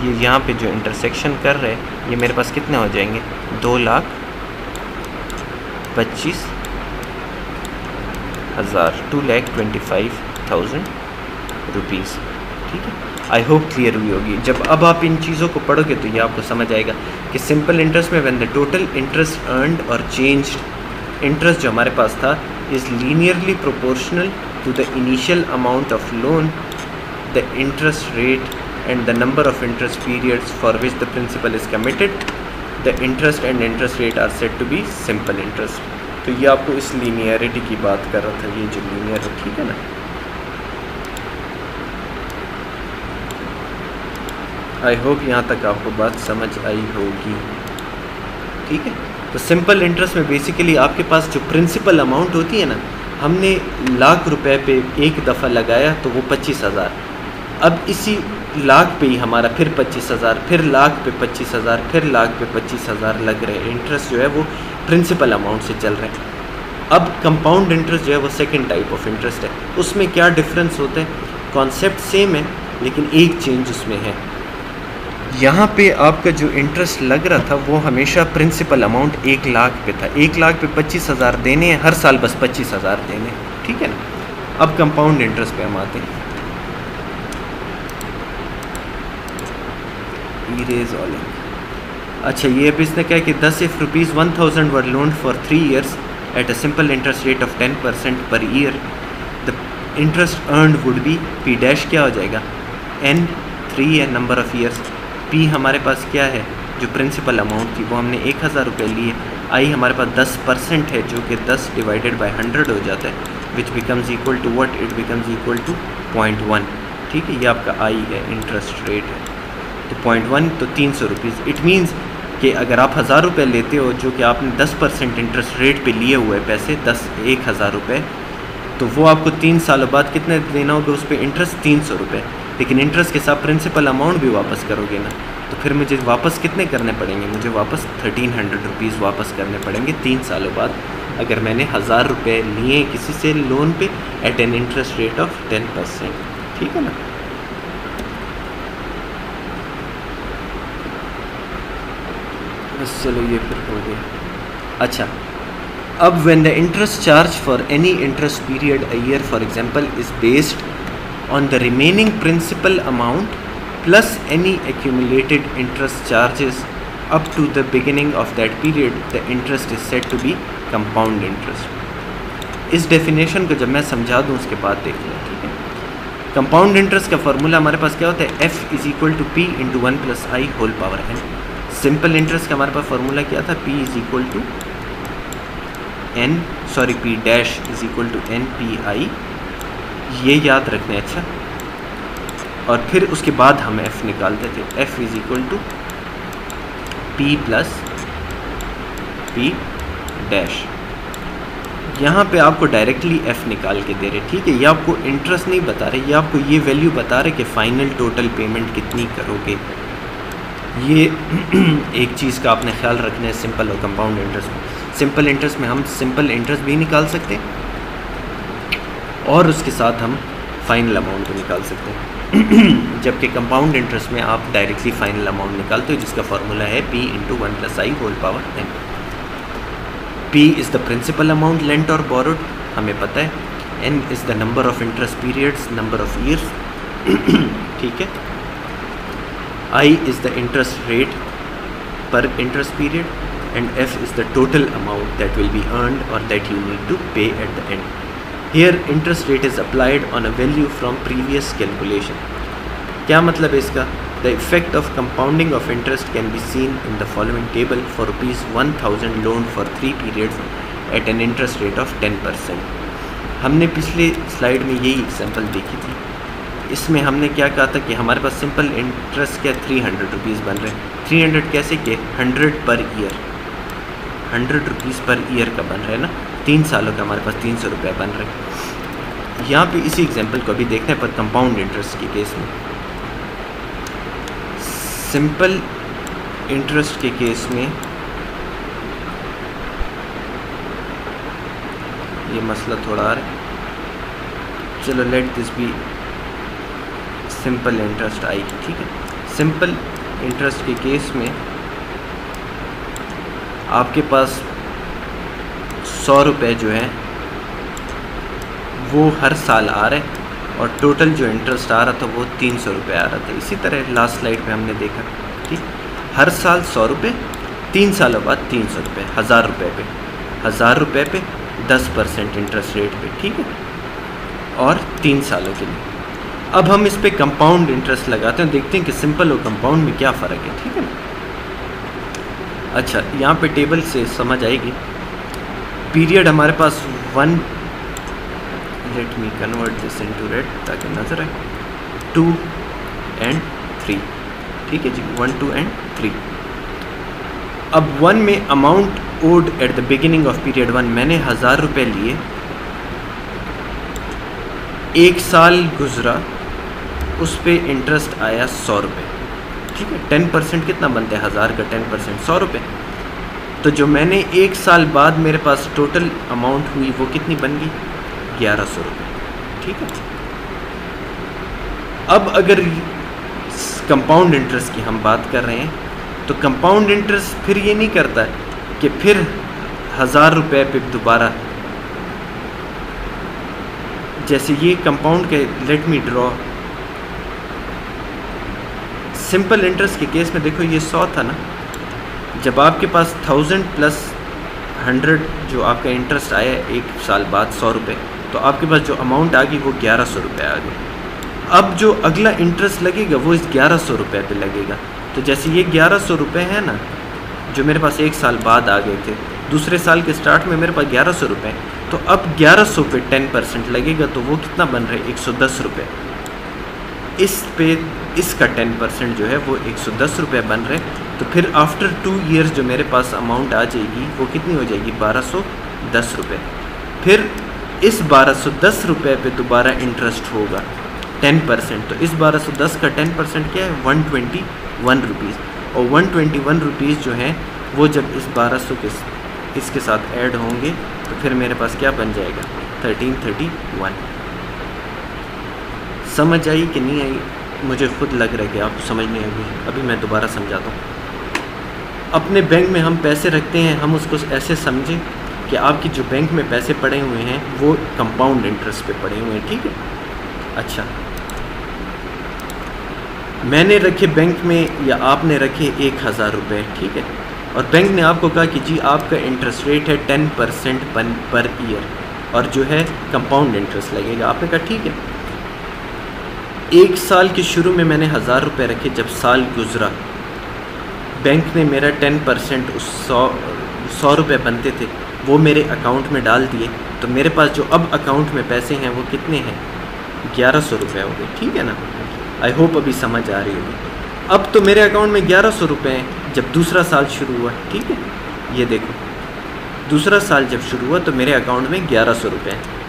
ये यहाँ पे जो इंटरसेक्शन कर रहे हैं, ये मेरे पास कितने हो जाएंगे, 2,25,000, 2,25,000 रुपीज़, ठीक है। आई होप क्लियर हुई होगी। जब अब आप इन चीज़ों को पढ़ोगे तो ये आपको समझ आएगा कि सिंपल इंटरेस्ट में when the total interest earned और चेंज्ड इंटरेस्ट जो हमारे पास था is linearly proportional to the initial amount of loan, the interest rate and the number of interest periods for which the principal is committed, the interest and interest rate are said to be simple interest। तो ये आपको इस linearity की बात कर रहा था, ये जो लीनियर है, ठीक है ना। आई होप यहाँ तक आपको बात समझ आई होगी, ठीक है। तो सिंपल इंटरेस्ट में बेसिकली आपके पास जो प्रिंसिपल अमाउंट होती है ना, हमने लाख रुपए पे एक दफ़ा लगाया तो वो 25,000, अब इसी लाख पे ही हमारा फिर 25,000, फिर लाख पे 25,000, फिर लाख पे 25,000 लग रहे हैं। इंटरेस्ट जो है वो प्रिंसिपल अमाउंट से चल रहे हैं। अब कंपाउंड इंटरेस्ट जो है वो सेकंड टाइप ऑफ इंटरेस्ट है। उसमें क्या डिफरेंस होता है, कॉन्सेप्ट सेम है लेकिन एक चेंज उसमें है। यहाँ पे आपका जो इंटरेस्ट लग रहा था वो हमेशा प्रिंसिपल अमाउंट 1 लाख पे था, 1 लाख पे 25,000 देने हैं, हर साल बस 25,000 देने हैं, ठीक है ना। अब कंपाउंड इंटरेस्ट पे हम आते हैं। अच्छा, ये अब इसने क्या कि 10 if rupees 1,000 were loaned for 3 years at a simple interest rate of 10% per year, the interest earned would be P dash क्या हो जाएगा, N 3 है नंबर ऑफ़ ईयर्स, P हमारे पास क्या है, जो प्रिंसिपल अमाउंट थी वो हमने 1,000 रुपये लिए, I हमारे पास 10% है जो कि 10 डिवाइडेड बाई 100 हो जाता है, which becomes equal to what, it becomes equal to 0.1, ठीक है। ये आपका I है, इंटरेस्ट रेट है, तो 0.1 तो 300 रुपीज़। इट मीन्स कि अगर आप 1,000 रुपये लेते हो जो कि आपने 10% इंटरेस्ट रेट पे लिए हुए पैसे 1,000 रुपये, तो वो आपको 3 सालों बाद कितने देना होगा उस पर इंटरेस्ट, 300 रुपये। लेकिन इंटरेस्ट के साथ प्रिंसिपल अमाउंट भी वापस करोगे ना, तो फिर मुझे वापस कितने करने पड़ेंगे, मुझे वापस 1,300 रुपीज़ वापस करने पड़ेंगे 3 सालों बाद, अगर मैंने 1,000 रुपये लिए किसी से लोन पे at an interest rate of 10%, ठीक है ना। चलो ये फिर हो गया। अच्छा, अब when the interest charge for any interest period a year for example is based on the remaining principal amount plus any accumulated interest charges up to the beginning of that period, the interest is said to be compound interest. इस definition को जब मैं समझा दूँ उसके बाद देख लें, ठीक है। कंपाउंड इंटरेस्ट का फॉर्मूला हमारे पास क्या होता है, F is equal to P into 1 plus I whole power n। Simple interest का हमारे पास फॉर्मूला क्या था, P is equal to P dash is equal to NPI, ये याद रखना है। अच्छा, और फिर उसके बाद हम F निकालते थे, F is equal to P plus P dash, यहाँ पे आपको डायरेक्टली f निकाल के दे रहे, ठीक है। ये आपको इंटरेस्ट नहीं बता रहे, ये आपको ये वैल्यू बता रहे कि फ़ाइनल टोटल पेमेंट कितनी करोगे। ये एक चीज़ का आपने ख्याल रखना है सिंपल और कंपाउंड इंटरेस्ट में। सिंपल इंटरेस्ट में हम सिंपल इंटरेस्ट भी निकाल सकते हैं और उसके साथ हम फाइनल अमाउंट भी निकाल सकते हैं जबकि कंपाउंड इंटरेस्ट में आप डायरेक्टली फाइनल अमाउंट निकालते हो, जिसका फार्मूला है p × 1 + i whole power n। p is the principal amount lent or borrowed, हमें पता है। n is the number of interest periods, number of years, ठीक है। i is the interest rate per interest period, and f is the total amount that will be earned or that you need to pay at the end. Here interest rate is applied on a value from previous calculation. क्या मतलब है इसका? The effect of compounding of interest can be seen in the following table for ₹1000 loan for 3 periods at an interest rate of 10%. हमने पिछले slide में यही example देखी थी। इसमें हमने क्या कहा था कि हमारे पास सिंपल इंटरेस्ट क्या ₹300 बन रहे हैं। 300 कैसे के 100 per year, 100 rupees per year का बन रहा है ना, 3 सालों का हमारे पास 300 रुपये बन रहे हैं। यहाँ पे इसी एग्जांपल को अभी देखते हैं पर कंपाउंड इंटरेस्ट के केस में। सिंपल इंटरेस्ट के केस में ये मसला थोड़ा आ रहा है। चलो let this be simple interest आएगी, ठीक है। सिंपल इंटरेस्ट के केस में आपके पास 100 रुपये जो है वो हर साल आ रहे हैं और टोटल जो इंटरेस्ट आ रहा था वो 300 रुपये आ रहा था। इसी तरह लास्ट स्लाइड पे हमने देखा, ठीक, हर साल 100 रुपये, 3 सालों बाद 300 रुपये, 1000 रुपये पे, 1000 रुपये पे 10% इंटरेस्ट रेट पे, ठीक है, और 3 सालों के लिए। अब हम इस पे कंपाउंड इंटरेस्ट लगाते हैं, देखते हैं कि सिंपल और कंपाउंड में क्या फ़र्क है, ठीक है ना। अच्छा, यहाँ पे टेबल से समझ आएगी। पीरियड हमारे पास 1, late me convert this into red ताकि नजर आए, 2 and 3, ठीक है जी, 1, 2 and 3। अब 1 में amount owed at the beginning of period 1, मैंने 1000 रुपये लिए, 1 साल गुजरा, उस पे इंटरेस्ट आया 100 रुपये, ठीक है। 10% कितना बनता है 1000 का 10%, 100 रुपये। तो जो मैंने 1 साल बाद मेरे पास टोटल अमाउंट हुई वो कितनी बन गई? 1100 रुपये, ठीक है। अब अगर कंपाउंड इंटरेस्ट की हम बात कर रहे हैं तो कंपाउंड इंटरेस्ट फिर ये नहीं करता कि फिर 1000 रुपये पे दोबारा, जैसे ये कंपाउंड के, let me draw simple interest के केस में। देखो ये 100 था ना, जब आपके पास 1000 + 100 जो आपका इंटरेस्ट आया 1 साल बाद 100 रुपये, तो आपके पास जो अमाउंट आ गई वो 1100 रुपये आ गई। अब जो अगला इंटरेस्ट लगेगा वो इस 1100 रुपये पे लगेगा। तो जैसे ये 1100 रुपये है ना जो मेरे पास 1 साल बाद आ गए थे, दूसरे साल के स्टार्ट में मेरे पास 1100 रुपये, तो अब 1100 पे 10% लगेगा, तो वो कितना बन रहा है? 110 रुपये। इस पे इसका 10% जो है वो 110 रुपये बन रहे। तो फिर आफ्टर 2 ईयर्स जो मेरे पास अमाउंट आ जाएगी वो कितनी हो जाएगी? 1210 रुपये। फिर इस 1210 रुपये पे दोबारा इंटरेस्ट होगा 10%। तो इस 1210 का 10% क्या है? 121 रुपीज़। और 121 रुपीज़ जो है वो जब इस 1200 के इसके साथ ऐड होंगे तो फिर मेरे पास क्या बन जाएगा? 1331। समझ आई कि नहीं आई? मुझे खुद लग रहा है कि आपको समझ नहीं आएगी। अभी मैं दोबारा समझाता हूँ। अपने बैंक में हम पैसे रखते हैं, हम उसको ऐसे समझें कि आपकी जो बैंक में पैसे पड़े हुए हैं वो कंपाउंड इंटरेस्ट पे पड़े हुए हैं, ठीक है। अच्छा, मैंने रखे बैंक में या आपने रखे 1000 रुपये, ठीक है, और बैंक ने आपको कहा कि जी आपका इंटरेस्ट रेट है 10% पर ईयर और जो है कंपाउंड इंटरेस्ट लगेगा। आपने कहा ठीक है। 1 साल के शुरू में मैंने 1000 रुपये रखे, जब साल गुजरा बैंक ने मेरा 10% उस 100 रुपये बनते थे वो मेरे अकाउंट में डाल दिए। तो मेरे पास जो अब अकाउंट में पैसे हैं वो कितने हैं? 1100 रुपये हो गए, ठीक है ना। आई होप अभी समझ आ रही होगी। अब तो मेरे अकाउंट में 1100 रुपये हैं जब दूसरा साल शुरू हुआ, ठीक है। ये देखो दूसरा साल जब शुरू हुआ तो मेरे अकाउंट में 1100 रुपये हैं।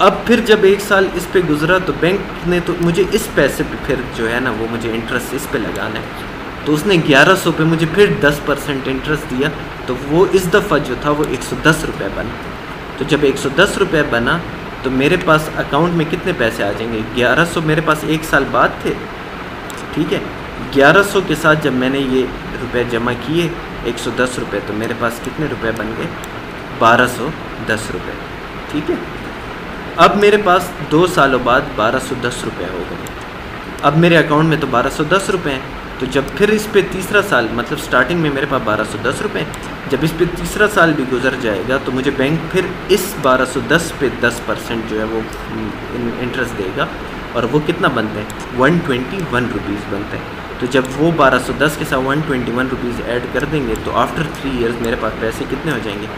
अब फिर जब एक साल इस पे गुजरा तो बैंक ने तो मुझे इस पैसे पे फिर जो है ना वो मुझे इंटरेस्ट इस पे लगाना है, तो उसने 1100 पे मुझे फिर 10% इंटरेस्ट दिया, तो वो इस दफ़ा जो था वो 110 रुपये बना। तो जब 110 रुपये बना तो मेरे पास अकाउंट में कितने पैसे आ जाएंगे? 1100 मेरे पास एक साल बाद थे, ठीक है। 1100 के साथ जब मैंने ये रुपए जमा किए 110 रुपये, तो मेरे पास कितने रुपए बन गए? 1210 रुपये, ठीक है। अब मेरे पास 2 सालों बाद 1210 रुपये हो गए। अब मेरे अकाउंट में तो 1210 रुपये हैं, तो जब फिर इस पे तीसरा साल, मतलब स्टार्टिंग में मेरे पास 1210 रुपये हैं, जब इस पे तीसरा साल भी गुजर जाएगा तो मुझे बैंक फिर इस 1210 पे 10% जो है वो इंटरेस्ट देगा, और वो कितना बनते हैं? 121 रुपीज़ बनते हैं। तो जब वो 1210 के साथ 121 रुपीज़ ऐड कर देंगे तो आफ्टर 3 इयर्स मेरे पास पैसे कितने हो जाएंगे?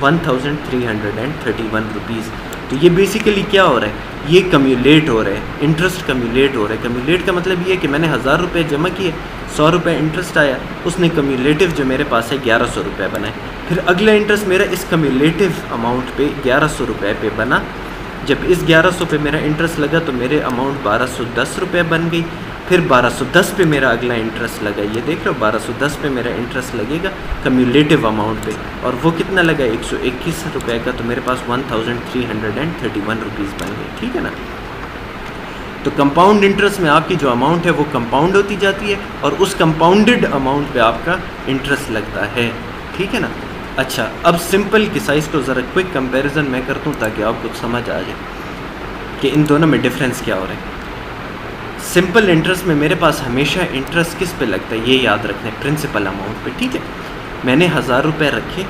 1331 रुपीज़। तो ये बेसिकली क्या हो रहा है? ये कम्यूलेट हो रहा है, इंटरेस्ट कम्यूलेट हो रहा है। कम्यूलेट का मतलब ये है कि मैंने 1000 रुपये जमा किए, 100 रुपये इंटरेस्ट आया, उसने कम्यूलेटिव जो मेरे पास है 1100 रुपये बनाए। फिर अगला इंटरेस्ट मेरा इस कम्यूलेटिव अमाउंट पे 1100 रुपये पे बना। जब इस 1100 पे मेरा इंटरेस्ट लगा तो मेरे अमाउंट 1210 रुपये बन गई। फिर 1210 पे मेरा अगला इंटरेस्ट लगा, ये देख रहे हो 1210 पे मेरा इंटरेस्ट लगेगा कम्यूलेटिव अमाउंट पे, और वो कितना लगा? 121 रुपये का। तो मेरे पास 1331 रुपीज़ बन गई, ठीक है ना। तो कंपाउंड इंटरेस्ट में आपकी जो अमाउंट है वो कंपाउंड होती जाती है, और उस कंपाउंडेड अमाउंट पे आपका इंटरेस्ट लगता है, ठीक है ना। अच्छा, अब सिंपल की साइज़ को ज़रा क्विक कंपैरिजन मैं करता हूँ ताकि आपको समझ आ जाए कि इन दोनों में डिफरेंस क्या हो रहा है। सिंपल इंटरेस्ट में मेरे पास हमेशा इंटरेस्ट किस पे लगता है, ये याद रखना है, प्रिंसिपल अमाउंट पे, ठीक है। मैंने 1000 रुपये रखे,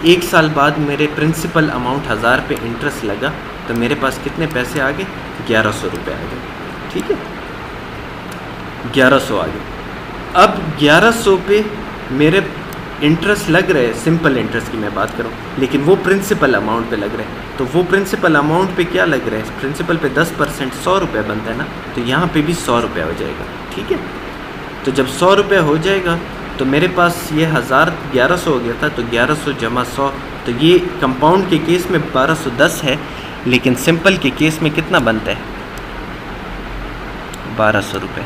एक साल बाद मेरे प्रिंसिपल अमाउंट 1000 पे इंटरेस्ट लगा, तो मेरे पास कितने पैसे आ गए? 1100 रुपये आ गए, ठीक है। 1100 आ गए। अब 1100 पे मेरे इंटरेस्ट लग रहे हैं, सिंपल इंटरेस्ट की मैं बात करूं, लेकिन वो प्रिंसिपल अमाउंट पे लग रहे हैं। तो वो प्रिंसिपल अमाउंट पे क्या लग रहे हैं? प्रिंसिपल पे 10% 100 रुपये बनता है ना, तो यहाँ पे भी 100 रुपये हो जाएगा, ठीक है। तो जब 100 रुपये हो जाएगा तो मेरे पास ये 1100 हो गया था, तो 1100 जमा 100, तो ये कंपाउंड के केस में 1210 है, लेकिन सिंपल के केस में कितना बनता है? 1200 रुपये।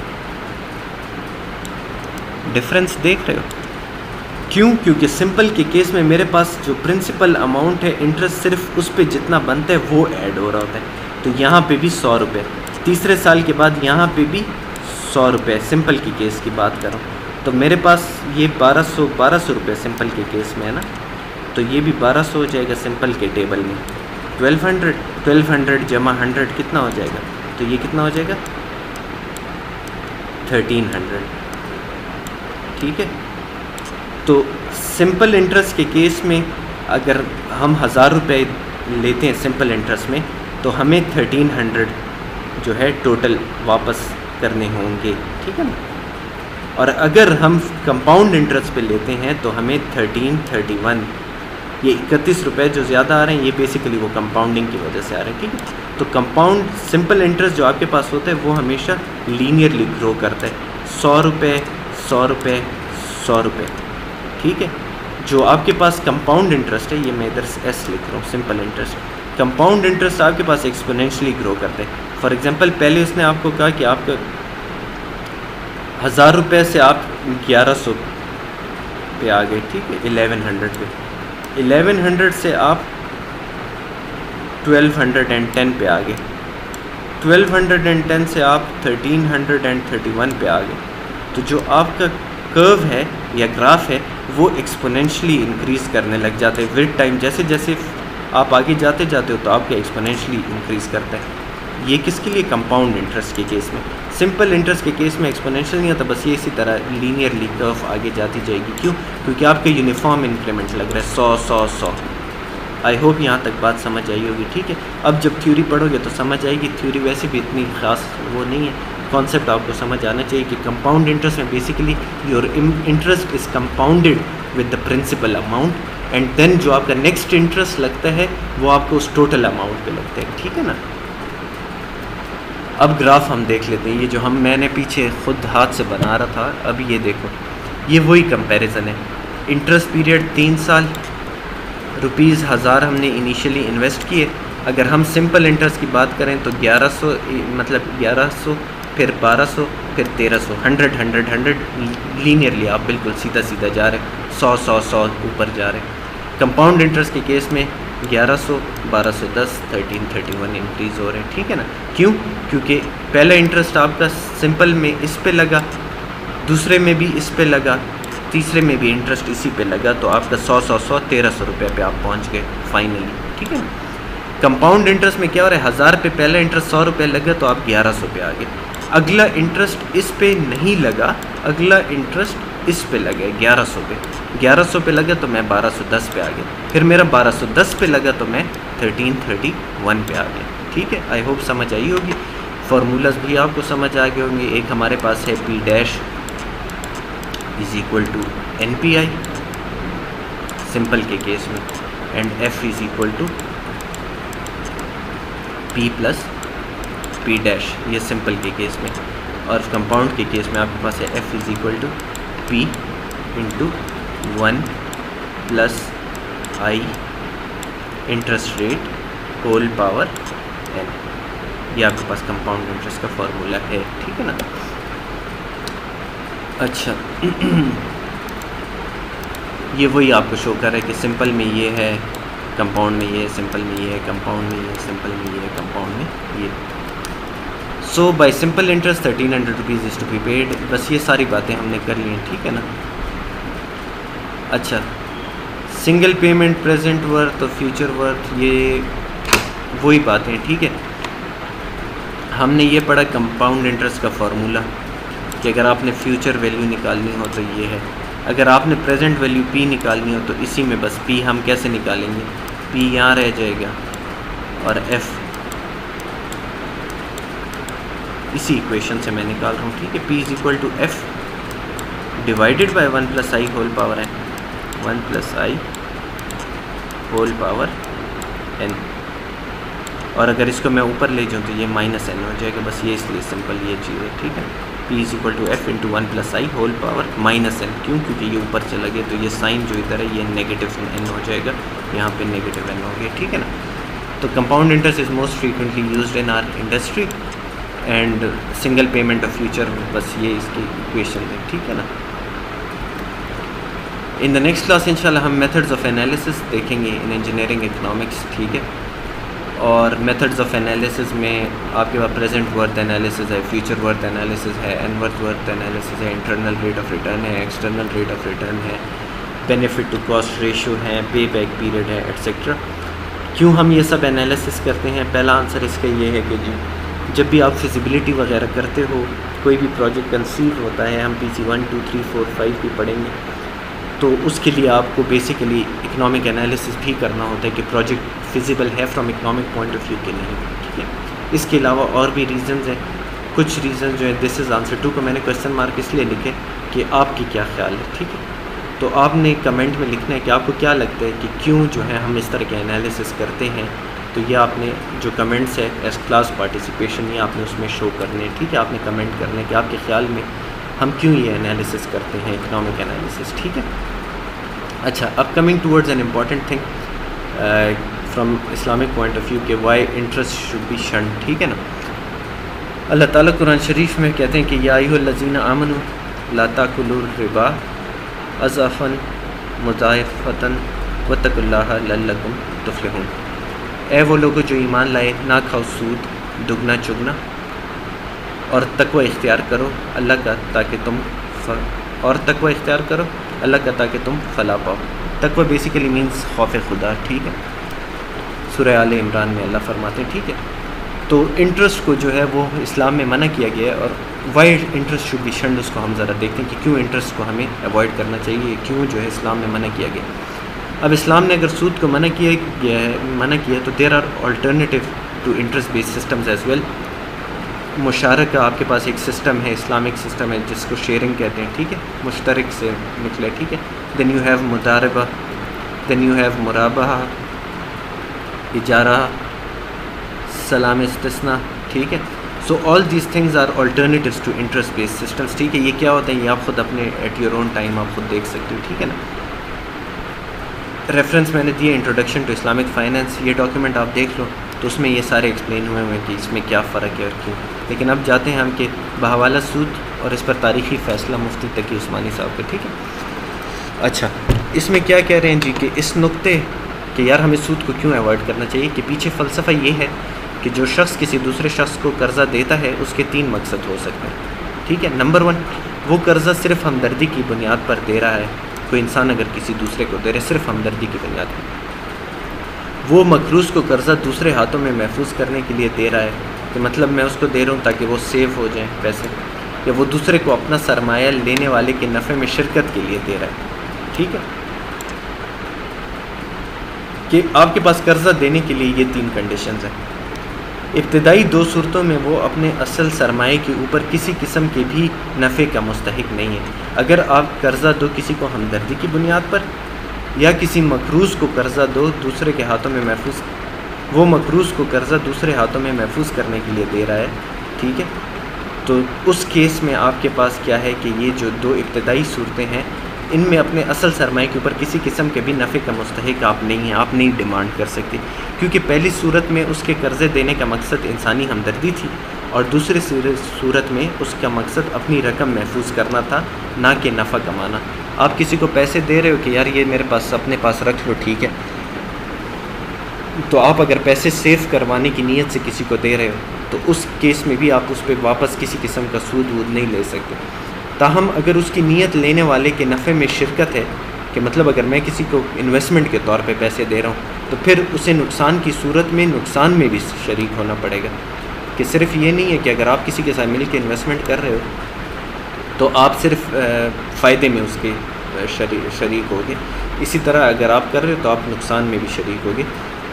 डिफरेंस देख रहे हो? क्यों? क्योंकि सिंपल के केस में मेरे पास जो प्रिंसिपल अमाउंट है, इंटरेस्ट सिर्फ उस पे जितना बनता है वो ऐड हो रहा होता है। तो यहाँ पे भी 100 रुपये, तीसरे साल के बाद यहाँ पे भी 100 रुपये, सिंपल के केस की बात करूँ तो मेरे पास ये 1200 रुपये सिंपल के केस में है ना, तो ये भी 1200 हो जाएगा सिंपल के टेबल में। 1200 जमा 100 कितना हो जाएगा? तो ये कितना हो जाएगा? 1300, ठीक है। तो सिंपल इंटरेस्ट के केस में अगर हम 1000 रुपये लेते हैं सिंपल इंटरेस्ट में, तो हमें 1300 जो है टोटल वापस करने होंगे, ठीक है ना। और अगर हम कंपाउंड इंटरेस्ट पे लेते हैं तो हमें 1331, ये 31 रुपये जो ज़्यादा आ रहे हैं ये बेसिकली वो कंपाउंडिंग की वजह से आ रहे हैं, ठीक है। तो कंपाउंड सिंपल इंटरेस्ट जो आपके पास होता है वो हमेशा लीनियरली ग्रो करता है, 100 रुपये 100 रुपये 100 रुपये, ठीक है। जो आपके पास कंपाउंड इंटरेस्ट है, ये मैं इधर एस लिख रहा हूँ, सिंपल इंटरेस्ट, कंपाउंड इंटरेस्ट आपके पास एक्सपोनेंशियली ग्रो करते हैं। फॉर एग्जांपल पहले उसने आपको कहा कि आपका 1000 रुपये से आप 1100 पे आ गए, ठीक है, 1100 पे, 1100 से आप 1210 पे आ गए, 1210 से आप 1331 पे आ गए। तो जो आपका कर्व है या ग्राफ है वो एक्सपोनेंशियली इंक्रीज़ करने लग जाते हैं विद टाइम, जैसे जैसे आप आगे जाते जाते हो तो आपका एक्सपोनेंशियली इंक्रीज़ करता है। ये किसके लिए? कंपाउंड इंटरेस्ट के केस में। सिंपल इंटरेस्ट के केस में एक्सपोनेंशियल नहीं होता, बस ये इसी तरह लीनियरली कर्व आगे जाती जाएगी। क्यों? क्योंकि आपका यूनिफॉर्म इंक्रीमेंट लग रहा है 100 100 100। आई होप यहाँ तक बात समझ आई होगी, ठीक है। अब जब थ्योरी पढ़ोगे तो समझ आएगी, थ्योरी वैसे भी इतनी खास वो नहीं है, कॉन्सेप्ट आपको समझ आना चाहिए कि कंपाउंड इंटरेस्ट में basically your interest is compounded with the principal amount, and then जो आपका नेक्स्ट इंटरेस्ट लगता है वो आपको उस टोटल अमाउंट पे लगता है, ठीक है ना। अब ग्राफ हम देख लेते हैं, ये जो मैंने पीछे खुद हाथ से बना रहा था, अब ये देखो, ये वही कंपैरिजन है। इंटरेस्ट पीरियड 3 साल, ₹1000 हमने इनिशियली इन्वेस्ट किए। अगर हम सिंपल इंटरेस्ट की बात करें तो 1100 मतलब 1100 फिर 1200 फिर 1300 100 लीनियरली आप बिल्कुल सीधा सीधा जा रहे हैं, 100 ऊपर जा रहे हैं। कंपाउंड इंटरेस्ट के केस में 1100 1210 1331 इंक्रीज़ हो रहे हैं, ठीक है ना। क्यों? क्योंकि पहला इंटरेस्ट आपका सिंपल में इस पे लगा, दूसरे में भी इस पे लगा, तीसरे में भी इंटरेस्ट इसी पे लगा, तो आपका 100 1300 रुपये पे आप पहुंच गए फाइनली, ठीक है ना। कंपाउंड इंटरेस्ट में क्या हो रहा है, 1000 पे पहला इंटरेस्ट 100 रुपये लगा तो आप 1100 पे आ गए। अगला इंटरेस्ट इस पे नहीं लगा, अगला इंटरेस्ट इस पे लगा 1100 पे, 1100 पे लगा तो मैं 1210 पे आ गया, फिर मेरा 1210 पे लगा तो मैं 1331 पे आ गया, ठीक है। आई होप समझ आई होगी, फार्मूलाज भी आपको समझ आ गए होंगे। एक हमारे पास है P डैश is equal to NPI simple के केस में, and F is equal to P plus P dash, ये सिंपल के केस में। और कंपाउंड के केस में आपके पास है F is equal to P into 1 plus I interest rate whole power n। ये आपके पास कंपाउंड इंटरेस्ट का फॉर्मूला है, ठीक है ना। अच्छा ये वही आपको शो कर रहा है कि सिंपल में ये है, कंपाउंड में ये है, सिंपल में ये है, कंपाउंड में ये है, सिंपल में ये है, कंपाउंड में ये। So by simple interest 1300 rupees is to be paid. बस ये सारी बातें हमने कर ली हैं, ठीक है ना। अच्छा, सिंगल पेमेंट, प्रेजेंट वर्थ और फ्यूचर वर्थ, ये वही बातें हैं, ठीक है। हमने ये पढ़ा कंपाउंड इंटरेस्ट का फार्मूला कि अगर आपने फ्यूचर वैल्यू निकालनी हो तो ये है, अगर आपने प्रेजेंट वैल्यू P निकालनी हो तो इसी में बस P हम कैसे निकालेंगे, P यहाँ रह जाएगा और F इसी इक्वेशन से मैं निकाल रहा हूँ, ठीक है। P is equal to F divided by 1 plus I whole power n, 1 plus I whole power n। और अगर इसको मैं ऊपर ले जाऊँ तो ये माइनस n हो जाएगा, बस ये इसलिए सिंपल ये चीज़ है, ठीक है। P is equal to F into 1 plus I whole power minus n। क्यों? क्योंकि ये ऊपर चला गया तो ये साइन जो इधर है ये नेगेटिव n हो जाएगा, यहाँ पे नेगेटिव n हो गया, ठीक है ना। तो compound interest is most frequently used in our industry and single payment of future, बस ये इसकी इक्वेशन है, ठीक है ना। इन द नेक्स्ट क्लास इंशाल्लाह हम मेथड्स ऑफ एनालिसिस देखेंगे इन इंजीनियरिंग इकोनॉमिक्स, ठीक है। और मेथड्स ऑफ एनालिसिस में आपके पास प्रेजेंट वर्थ एनालिसिस है, फ्यूचर वर्थ एनालिसिस है, एनवर्थ वर्थ एनालिसिस है, इंटरनल रेट ऑफ रिटर्न है, एक्सटर्नल रेट ऑफ रिटर्न है, बेनिफिट टू कॉस्ट रेशियो है, पे बैक पीरियड है, एट्सेट्रा। क्यों हम ये सब एनालिसिस करते हैं? पहला आंसर इसका ये है कि जब भी आप फिजिबिलिटी वगैरह करते हो, कोई भी प्रोजेक्ट कंसीव होता है, हम PC 1 2 3 4 5 भी पढ़ेंगे, तो उसके लिए आपको बेसिकली इकोनॉमिक एनालिसिस भी करना होता है कि प्रोजेक्ट फिजिबल है from economic point of view के नहीं, ठीक है। इसके अलावा और भी रीज़न्स हैं, कुछ रीज़न जो है दिस इज़ आंसर 2 को मैंने क्वेश्चन मार्क इसलिए लिखे कि आपकी क्या ख्याल है, ठीक है। तो आपने कमेंट में लिखना है कि आपको क्या लगता है कि क्यों जो है हम इस तरह के एनालिसिस करते हैं। तो ये आपने जो कमेंट्स है एज क्लास पार्टिसिपेशन, ये आपने उसमें शो करने हैं, ठीक है। आपने कमेंट करना है कि आपके ख्याल में हम क्यों ये एनालिसिस करते हैं, इकोनॉमिक एनालिसिस, ठीक है। अच्छा, अब coming towards an important thing from Islamic point of view के वाई इंटरेस्ट शुड बी शन, ठीक है ना। अल्लाह ताला कुरान शरीफ में कहते हैं कि या अय्युहल्लज़ीना आमनू ला ताकुलुर रिबा अज़ाफ़न मुज़ाइफ़तन वत्तकुल्लाह लअल्लकुम तुफ़्लिहून। ए वो लोगों जो ईमान लाए, ना खाओ सूद दुगना चुगना और तकवा इख्तियार करो अल्लाह का ताकि तुम तकवा इख्तियार करो अल्लाह का ताकि तुम फला पाओ। तकवा बेसिकली मीन्स खौफ खुदा, ठीक है। सूरह आले इमरान में अल्लाह फरमाते हैं, ठीक है। तो इंटरेस्ट को जो है वो इस्लाम में मना किया गया है, और वाई इंटरेस्ट शुड बी शन्ड उसको हम ज़रा देखते हैं कि क्यों इंटरेस्ट को हमें अवॉइड करना चाहिए, क्यों जो है इस्लाम में मना किया गया। अब इस्लाम ने अगर सूद को मना किया तो there are alternative to interest based systems as well. मुशारका आपके पास एक सिस्टम है, इस्लामिक सिस्टम है जिसको शेयरिंग कहते हैं, ठीक है, मुश्तरक से निकला, ठीक है। देन यू हैव मुदारबा, देन यू हैव मुराबहा, इजारा, सलाम इस्तिस्ना, ठीक है। So all these things are alternatives to interest based systems, ठीक है। ये क्या होता है ये आप ख़ुद अपने एट योर ओन टाइम आप खुद देख सकते हो, ठीक है ना। रेफरेंस मैंने दिए इंट्रोडक्शन टू इस्लामिक फ़ाइनेंस, ये डॉक्यूमेंट आप देख लो तो उसमें ये सारे एक्सप्लेन हुए हैं कि इसमें क्या फ़र्क है और क्यों। लेकिन अब जाते हैं हम कि बहवाला सूद और इस पर तारीख़ी फ़ैसला मुफ्ती तकी उस्मानी साहब का, ठीक है। अच्छा, इसमें क्या कह रहे हैं जी कि इस नुक्ते कि यार हमें सूद को क्यों अवॉइड करना चाहिए, कि पीछे फ़लसफ़ा ये है कि जो शख्स किसी दूसरे शख्स को कर्ज़ा देता है उसके 3 मकसद हो सकते हैं, ठीक है। नंबर 1, वो कर्ज़ा सिर्फ़ हमदर्दी की बुनियाद पर दे रहा है। कोई इंसान अगर किसी दूसरे को दे रहे सिर्फ हमदर्दी की बुनियाद पर, वो मकरूज़ को कर्ज़ा दूसरे हाथों में महफूज करने के लिए दे रहा है, कि मतलब मैं उसको दे रहा हूँ ताकि वो सेव हो जाएं पैसे, या वो दूसरे को अपना सरमाया लेने वाले के नफ़े में शिरकत के लिए दे रहा है, ठीक है। कि आपके पास कर्ज़ा देने के लिए ये 3 कंडीशंस हैं। इब्तदाई 2 सूरतों में वो अपने असल सरमाए के ऊपर किसी किस्म के भी नफ़े का मुस्तहिक नहीं है। अगर आप कर्ज़ा दो किसी को हमदर्दी की बुनियाद पर, या किसी मकरूज़ को कर्ज़ा दो दूसरे के हाथों में महफूज, वो मकरूज़ को कर्ज़ा दूसरे हाथों में महफूज करने के लिए दे रहा है, ठीक है। तो उस केस में आपके पास क्या है कि ये जो 2 इब्तदाई सूरतें हैं, इनमें अपने असल सरमाए के ऊपर किसी किस्म के भी नफ़े का मुस्तहिक आप नहीं हैं, आप नहीं डिमांड कर सकते, क्योंकि पहली सूरत में उसके कर्ज़े देने का मकसद इंसानी हमदर्दी थी, और दूसरी सूरत में उसका मकसद अपनी रकम महफूज करना था, ना कि नफ़ा कमाना। आप किसी को पैसे दे रहे हो कि यार ये मेरे पास अपने पास रख लो, ठीक है, तो आप अगर पैसे सेव करवाने की नीयत से किसी को दे रहे हो तो उस केस में भी आप उस पर वापस किसी किस्म का सूद वूद नहीं ले सकते। ताहम अगर उसकी नीयत लेने वाले के नफ़े में शिरकत है, कि मतलब अगर मैं किसी को इन्वेस्टमेंट के तौर पे पैसे दे रहा हूँ तो फिर उसे नुकसान की सूरत में नुकसान में भी शरीक होना पड़ेगा। कि सिर्फ ये नहीं है कि अगर आप किसी के साथ मिल के इन्वेस्टमेंट कर रहे हो तो आप सिर्फ फ़ायदे में उसके शरीक होगे, इसी तरह अगर आप कर रहे हो तो आप नुकसान में भी शरीक होगे।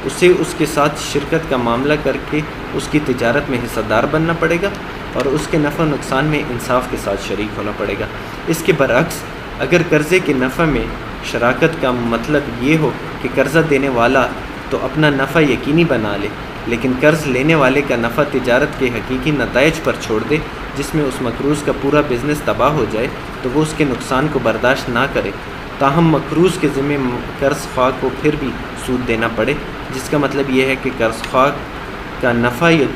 उसे उसके साथ शिरकत का मामला करके उसकी तिजारत में हिस्सेदार बनना पड़ेगा और उसके नफ़ा नुकसान में इंसाफ के साथ शरीक होना पड़ेगा। इसके बरअक्स अगर कर्ज़े के नफ़ा में शराकत का मतलब ये हो कि कर्ज़ा देने वाला तो अपना नफ़ा यकीनी बना ले, लेकिन कर्ज़ लेने वाले का नफ़ा तिजारत के हकीकी नताइज पर छोड़ दे, जिसमें उस मकरूज़ का पूरा बिज़नेस तबाह हो जाए, तो वो उसके नुकसान को बर्दाश्त ना करे, ताहम मकरूज़ के ज़िम्मे कर्ज़ ख्वाह को फिर भी सूद देना पड़े, जिसका मतलब ये है कि कर्ज़ ख्वाह का नफ़ा या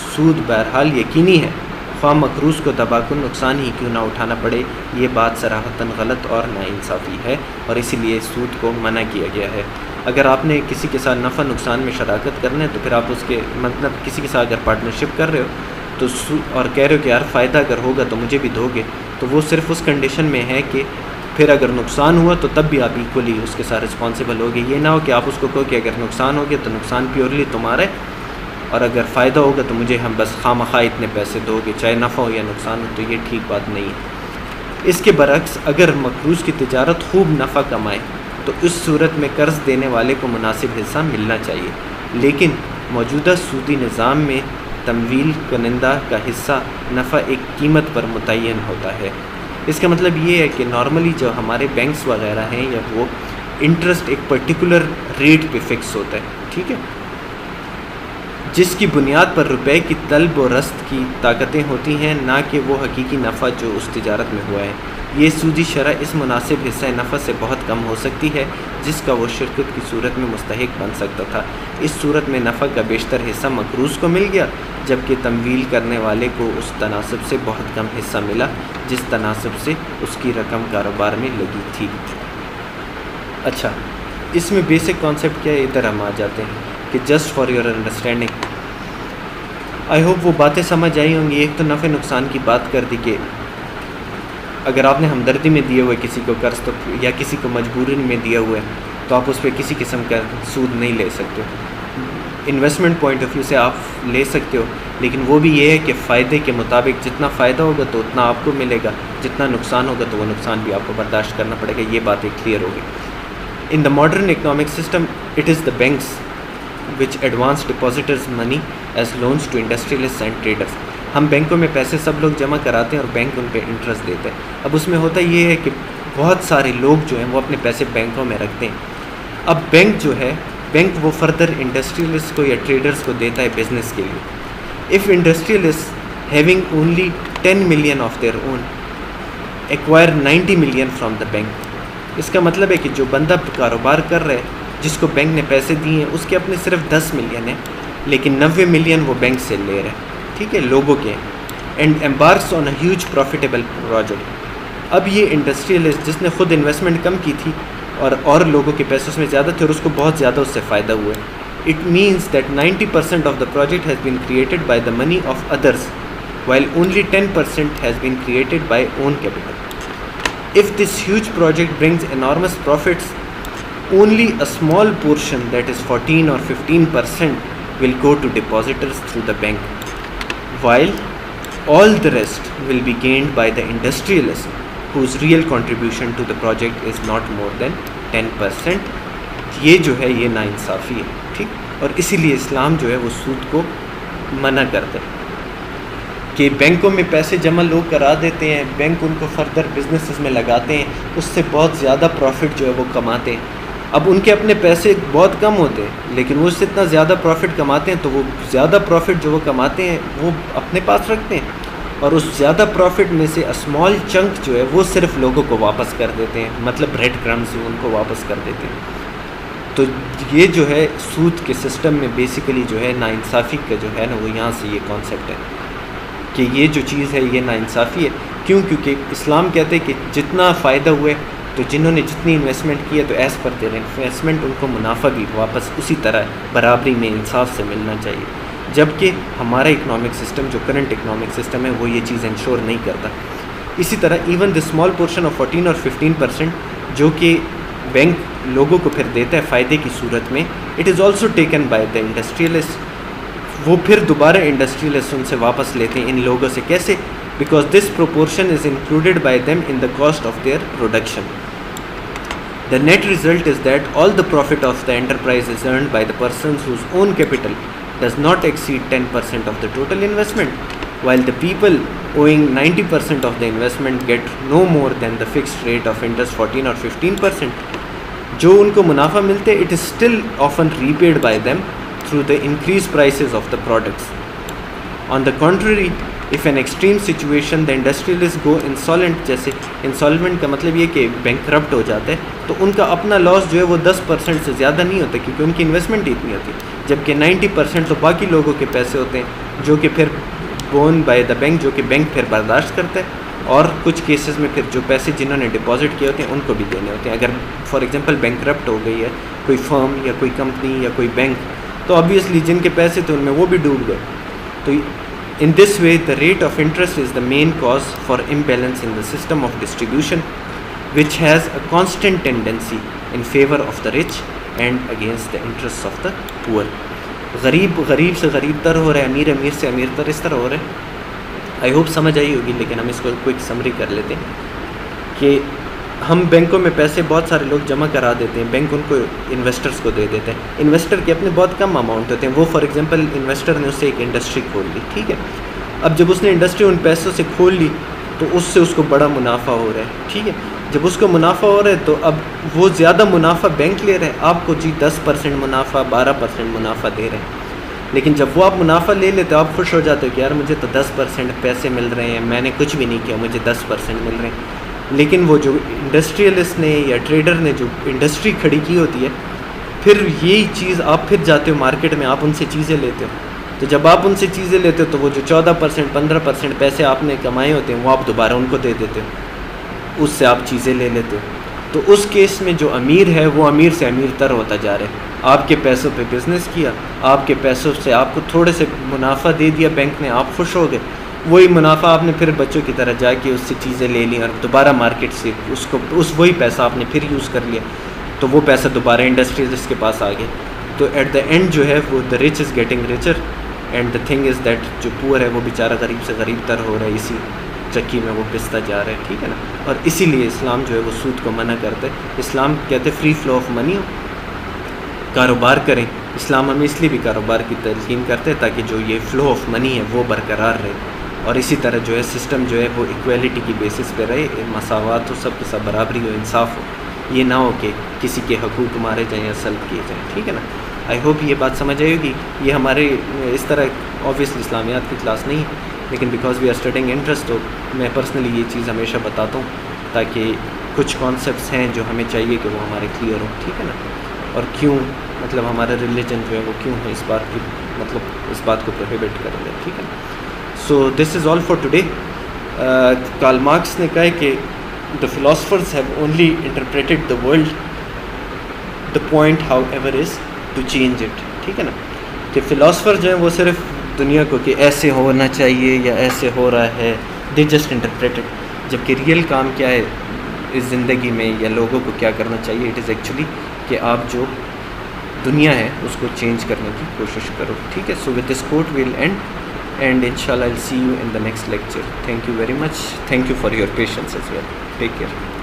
सूद बहरहाल यकीनी है, ख्वाह मकरूज़ को तबाकुन नुकसान ही क्यों ना उठाना पड़े। ये बात सराहतन गलत और नाइंसाफ़ी है और इसीलिए सूद को मना किया गया है। अगर आपने किसी के साथ नफ़ा नुकसान में शराकत करना है तो फिर आप उसके मतलब किसी के साथ अगर पार्टनरशिप कर रहे हो तो और कह रहे हो कि यार फ़ायदा अगर होगा तो मुझे भी दोगे, तो वो सिर्फ़ उस कंडीशन में है कि फिर अगर नुकसान हुआ तो तब भी आप इक्वली उसके साथ रिस्पॉन्सिबल होगे। ये ना हो कि आप उसको कहो कि अगर नुकसान हो गया तो नुकसान प्योरली तुम्हारा है और अगर फ़ायदा होगा तो मुझे हम बस खामखा इतने पैसे दोगे, चाहे नफ़ा हो या नुकसान हो, तो ये ठीक बात नहीं है। इसके बरअक्स अगर मकरूज़ की तिजारत खूब नफ़ा कमाए तो इस सूरत में कर्ज़ देने वाले को मुनासिब हिस्सा मिलना चाहिए, लेकिन मौजूदा सूदी निज़ाम में तमवील कनिंदा का हिस्सा नफ़ा एक कीमत पर मुतय्यन होता है। इसका मतलब ये है कि नॉर्मली जो हमारे बैंक्स वगैरह हैं या वो इंटरेस्ट एक पर्टिकुलर रेट पे फिक्स होता है, ठीक है, जिसकी बुनियाद पर रुपए की तलब व रस्त की ताकतें होती हैं, ना कि वो हकीकी नफ़ा जो उस तिजारत में हुआ है। ये सूदी शरह इस मुनासिब हिस्सा नफ़ा से बहुत कम हो सकती है जिसका वो शिरकत की सूरत में मुस्तहिक बन सकता था। इस सूरत में नफ़ा का बेशतर हिस्सा मकरूज़ को मिल गया, जबकि तमवील करने वाले को उस तनासब से बहुत कम हिस्सा मिला जिस तनासब से उसकी रकम कारोबार में लगी थी। अच्छा, इसमें बेसिक कॉन्सेप्ट क्या है, इधर हम आ जाते हैं कि just for your understanding, I hope वो बातें समझ आई होंगी। एक तो नफ़े नुकसान की बात कर दी कि अगर आपने हमदर्दी में दिए हुए किसी को कर्ज तो या किसी को मजबूरी में दिया हुआ है तो आप उस पर किसी किस्म का सूद नहीं ले सकते हो। इन्वेस्टमेंट पॉइंट ऑफ व्यू से आप ले सकते हो, लेकिन वो भी ये है कि फ़ायदे के मुताबिक जितना फ़ायदा होगा तो उतना आपको मिलेगा, जितना नुकसान होगा तो वो नुकसान भी आपको बर्दाश्त करना पड़ेगा। ये बात एक क्लियर होगी। In the modern economic system it is the banks which advance depositors money as loans to industrialists and traders। हम बैंकों में पैसे सब लोग जमा कराते हैं और बैंक उन पे इंटरेस्ट देते हैं। अब उसमें होता ये है कि बहुत सारे लोग जो हैं वो अपने पैसे बैंकों में रखते हैं। अब बैंक जो है, बैंक वो फर्दर इंडस्ट्रियलिस्ट को या ट्रेडर्स को देता है बिजनेस के लिए। If industrialist having only 10 million of their own acquire 90 million from the bank, इसका मतलब है कि जो बंदा कारोबार कर रहा है, जिसको बैंक ने पैसे दिए हैं, उसके अपने सिर्फ 10 मिलियन है, लेकिन 90 मिलियन वो बैंक से ले रहे हैं, ठीक है, लोगों के, and embarks on a huge profitable project. अब ये इंडस्ट्रियलिस्ट जिसने खुद इन्वेस्टमेंट कम की थी और लोगों के पैसे उसमें ज़्यादा थे और उसको बहुत ज़्यादा उससे फ़ायदा हुआ है, it means that 90% of the project has been created by the money of others while only 10% has been created by own capital. If this huge project brings enormous profits, only a small portion, that is 14 or 15%, will go to depositors through the bank, while all the rest will be gained by the industrialist whose real contribution to the project is not more than 10%. ये जो है ये नाइंसाफ़ी है, ठीक। और इसीलिए इस्लाम जो है वो सूद को मना करता है कि बैंकों में पैसे जमा लोग करा देते हैं, बैंक उनको फर्दर बिजनेसेस में लगाते हैं, उससे बहुत ज़्यादा प्रॉफिट जो है वो कमाते हैं। अब उनके अपने पैसे बहुत कम होते हैं, लेकिन वो उससे इतना ज़्यादा प्रॉफिट कमाते हैं, तो वो ज़्यादा प्रॉफिट जो वो कमाते हैं वो अपने पास रखते हैं, और उस ज़्यादा प्रॉफिट में से स्मॉल चंक जो है वो सिर्फ लोगों को वापस कर देते हैं, मतलब ब्रेड क्रम्स उनको वापस कर देते हैं। तो ये जो है सूद के सिस्टम में बेसिकली जो है नाइंसाफ़ी का जो है ना, वो यहाँ से ये कॉन्सेप्ट है कि ये जो चीज़ है ये नाइंसाफ़ी है। क्यों? क्योंकि इस्लाम कहते हैं कि जितना फ़ायदा हुए तो जिन्होंने जितनी इन्वेस्टमेंट की है तो एज़ पर दे रहे हैं इन्वेस्टमेंट, उनको मुनाफा भी वापस उसी तरह बराबरी में इंसाफ से मिलना चाहिए। जबकि हमारा इकनॉमिक सिस्टम जो करंट इकनॉमिक सिस्टम है वो ये चीज़ इंश्योर नहीं करता। इसी तरह even the small portion of 14 और 15% जो कि बैंक लोगों को फिर देता है फ़ायदे की सूरत में, it is also taken by the industrialist. वो फिर दोबारा इंडस्ट्रियलिस्ट उनसे वापस लेते हैं इन लोगों से। कैसे? Because this proportion is included by them in the cost of their production. The net result is that all the profit of the enterprise is earned by the persons whose own capital does not exceed 10% of the total investment, while the people owing 90% of the investment get no more than the fixed rate of interest 14 or 15%. जो उनको मुनाफा मिलते it is still often repaid by them through the increased prices of the products. On the contrary, if an extreme situation the industrialists go insolvent, जैसे insolvent का मतलब ये कि bankrupt हो जाता है, तो उनका अपना लॉस जो है वो 10% से ज़्यादा नहीं होता क्योंकि उनकी इन्वेस्टमेंट ही इतनी होती, जबकि 90% तो बाकी लोगों के पैसे होते हैं जो कि फिर बोन बाय द बैंक, जो कि बैंक फिर बर्दाश्त करता है, और कुछ केसेस में फिर जो पैसे जिन्होंने डिपॉजिट किए होते हैं उनको भी देने होते हैं। अगर फॉर एग्जांपल बैंकरप्ट हो गई है कोई फर्म या कोई कंपनी या कोई बैंक, तो ऑब्वियसली जिनके पैसे थे उनमें वो भी डूब गए। तो in this way the rate of interest is the main cause for imbalance in the system of distribution which has a constant tendency in favour of the rich and against the interest of the poor. गरीब गरीब से गरीब तर हो रहा है, अमीर अमीर से अमीर तर इस तरह हो रहा है। आई होप समझ आई होगी, लेकिन हम इसको क्विक समरी कर लेते हैं कि हम बैंकों में पैसे बहुत सारे लोग जमा करा देते हैं, बैंक उनको इन्वेस्टर्स को दे देते हैं। इन्वेस्टर के अपने बहुत कम अमाउंट होते हैं, वो फॉर एग्जांपल इन्वेस्टर ने उससे एक इंडस्ट्री खोल ली, ठीक है। अब जब उसने इंडस्ट्री उन पैसों से खोल ली तो उससे उसको बड़ा मुनाफा हो रहा है, ठीक है। जब उसको मुनाफा हो रहा है तो अब वो ज़्यादा मुनाफा बैंक ले रहे हैं, आपको जी 10% मुनाफा 12% मुनाफा दे रहे हैं। लेकिन जब वो आप मुनाफा ले लेते हो आप खुश हो जाते हो कि यार मुझे तो 10% पैसे मिल रहे हैं, मैंने कुछ भी नहीं किया, मुझे 10% मिल रहे हैं। लेकिन वो जो इंडस्ट्रियलिस्ट ने या ट्रेडर ने जो इंडस्ट्री खड़ी की होती है, फिर यही चीज़ आप फिर जाते हो मार्केट में, आप उनसे चीज़ें लेते हो। तो जब आप उनसे चीज़ें लेते हो तो वो जो 14% 15% पैसे आपने कमाए होते हैं वो आप दोबारा उनको दे देते हो, उससे आप चीज़ें ले लेते हो। तो उस केस में जो अमीर है वो अमीर से अमीर तर होता जा रहा है। आपके पैसों पे बिज़नेस किया, आपके पैसों से आपको थोड़े से मुनाफा दे दिया बैंक ने, आप खुश हो गए। वही मुनाफा आपने फिर बच्चों की तरह जाके उससे चीज़ें ले ली और दोबारा मार्केट से उसको वही पैसा आपने फिर यूज़ कर लिया, तो वो पैसा दोबारा इंडस्ट्रियलिस्ट के पास आ गया। तो एट द एंड जो है वो the rich is getting richer and the thing is that जो पुअर है वो बेचारा गरीब से गरीब तर हो रहा है, इसी चक्की में वो पिसता जा रहा है, ठीक है ना। और इसीलिए इस्लाम जो है वो सूद को मना करता है। इस्लाम कहते हैं फ्री फ्लो ऑफ मनी हो, कारोबार करें। इस्लाम हमें इसलिए भी कारोबार की तलकीन करते हैं ताकि जो ये फ़्लो ऑफ मनी है वो बरकरार रहे, और इसी तरह जो है सिस्टम जो है वो इक्वलिटी की बेसिस पे रहे, मसावत हो, सब के सब बराबरी हो, इंसाफ हो। ये ना हो कि किसी के हकूक़ मारे जाएँ या सल्ब किए जाएँ, ठीक है ना। आई होप ये बात समझ आई होगी। ये हमारे इस तरह ऑब्वियसली इस्लामियात की क्लास नहीं है, लेकिन because we are studying interest, तो मैं पर्सनली ये चीज़ हमेशा बताता हूँ ताकि कुछ कॉन्सेप्ट्स हैं जो हमें चाहिए कि वो हमारे क्लियर हों, ठीक है ना, और क्यों मतलब हमारा रिलीजन जो है वो क्यों है इस बात की, मतलब इस बात को प्रोहिबिट कर रहे हैं, ठीक है ना। So this is all for today. Karl Marx ने कहा है कि the philosophers have only interpreted the world, the point however is to change it, ठीक है ना, कि फ़िलासफ़र जो है वो सिर्फ दुनिया को कि ऐसे होना चाहिए या ऐसे हो रहा है, दे जस्ट इंटरप्रेटेड, जबकि रियल काम क्या है इस ज़िंदगी में या लोगों को क्या करना चाहिए, इट इज़ एक्चुअली कि आप जो दुनिया है उसको चेंज करने की कोशिश करो, ठीक है। So with this quote will end इंशाल्लाह I will see you in the next lecture. Thank you very much, thank you for your patience as well, take care.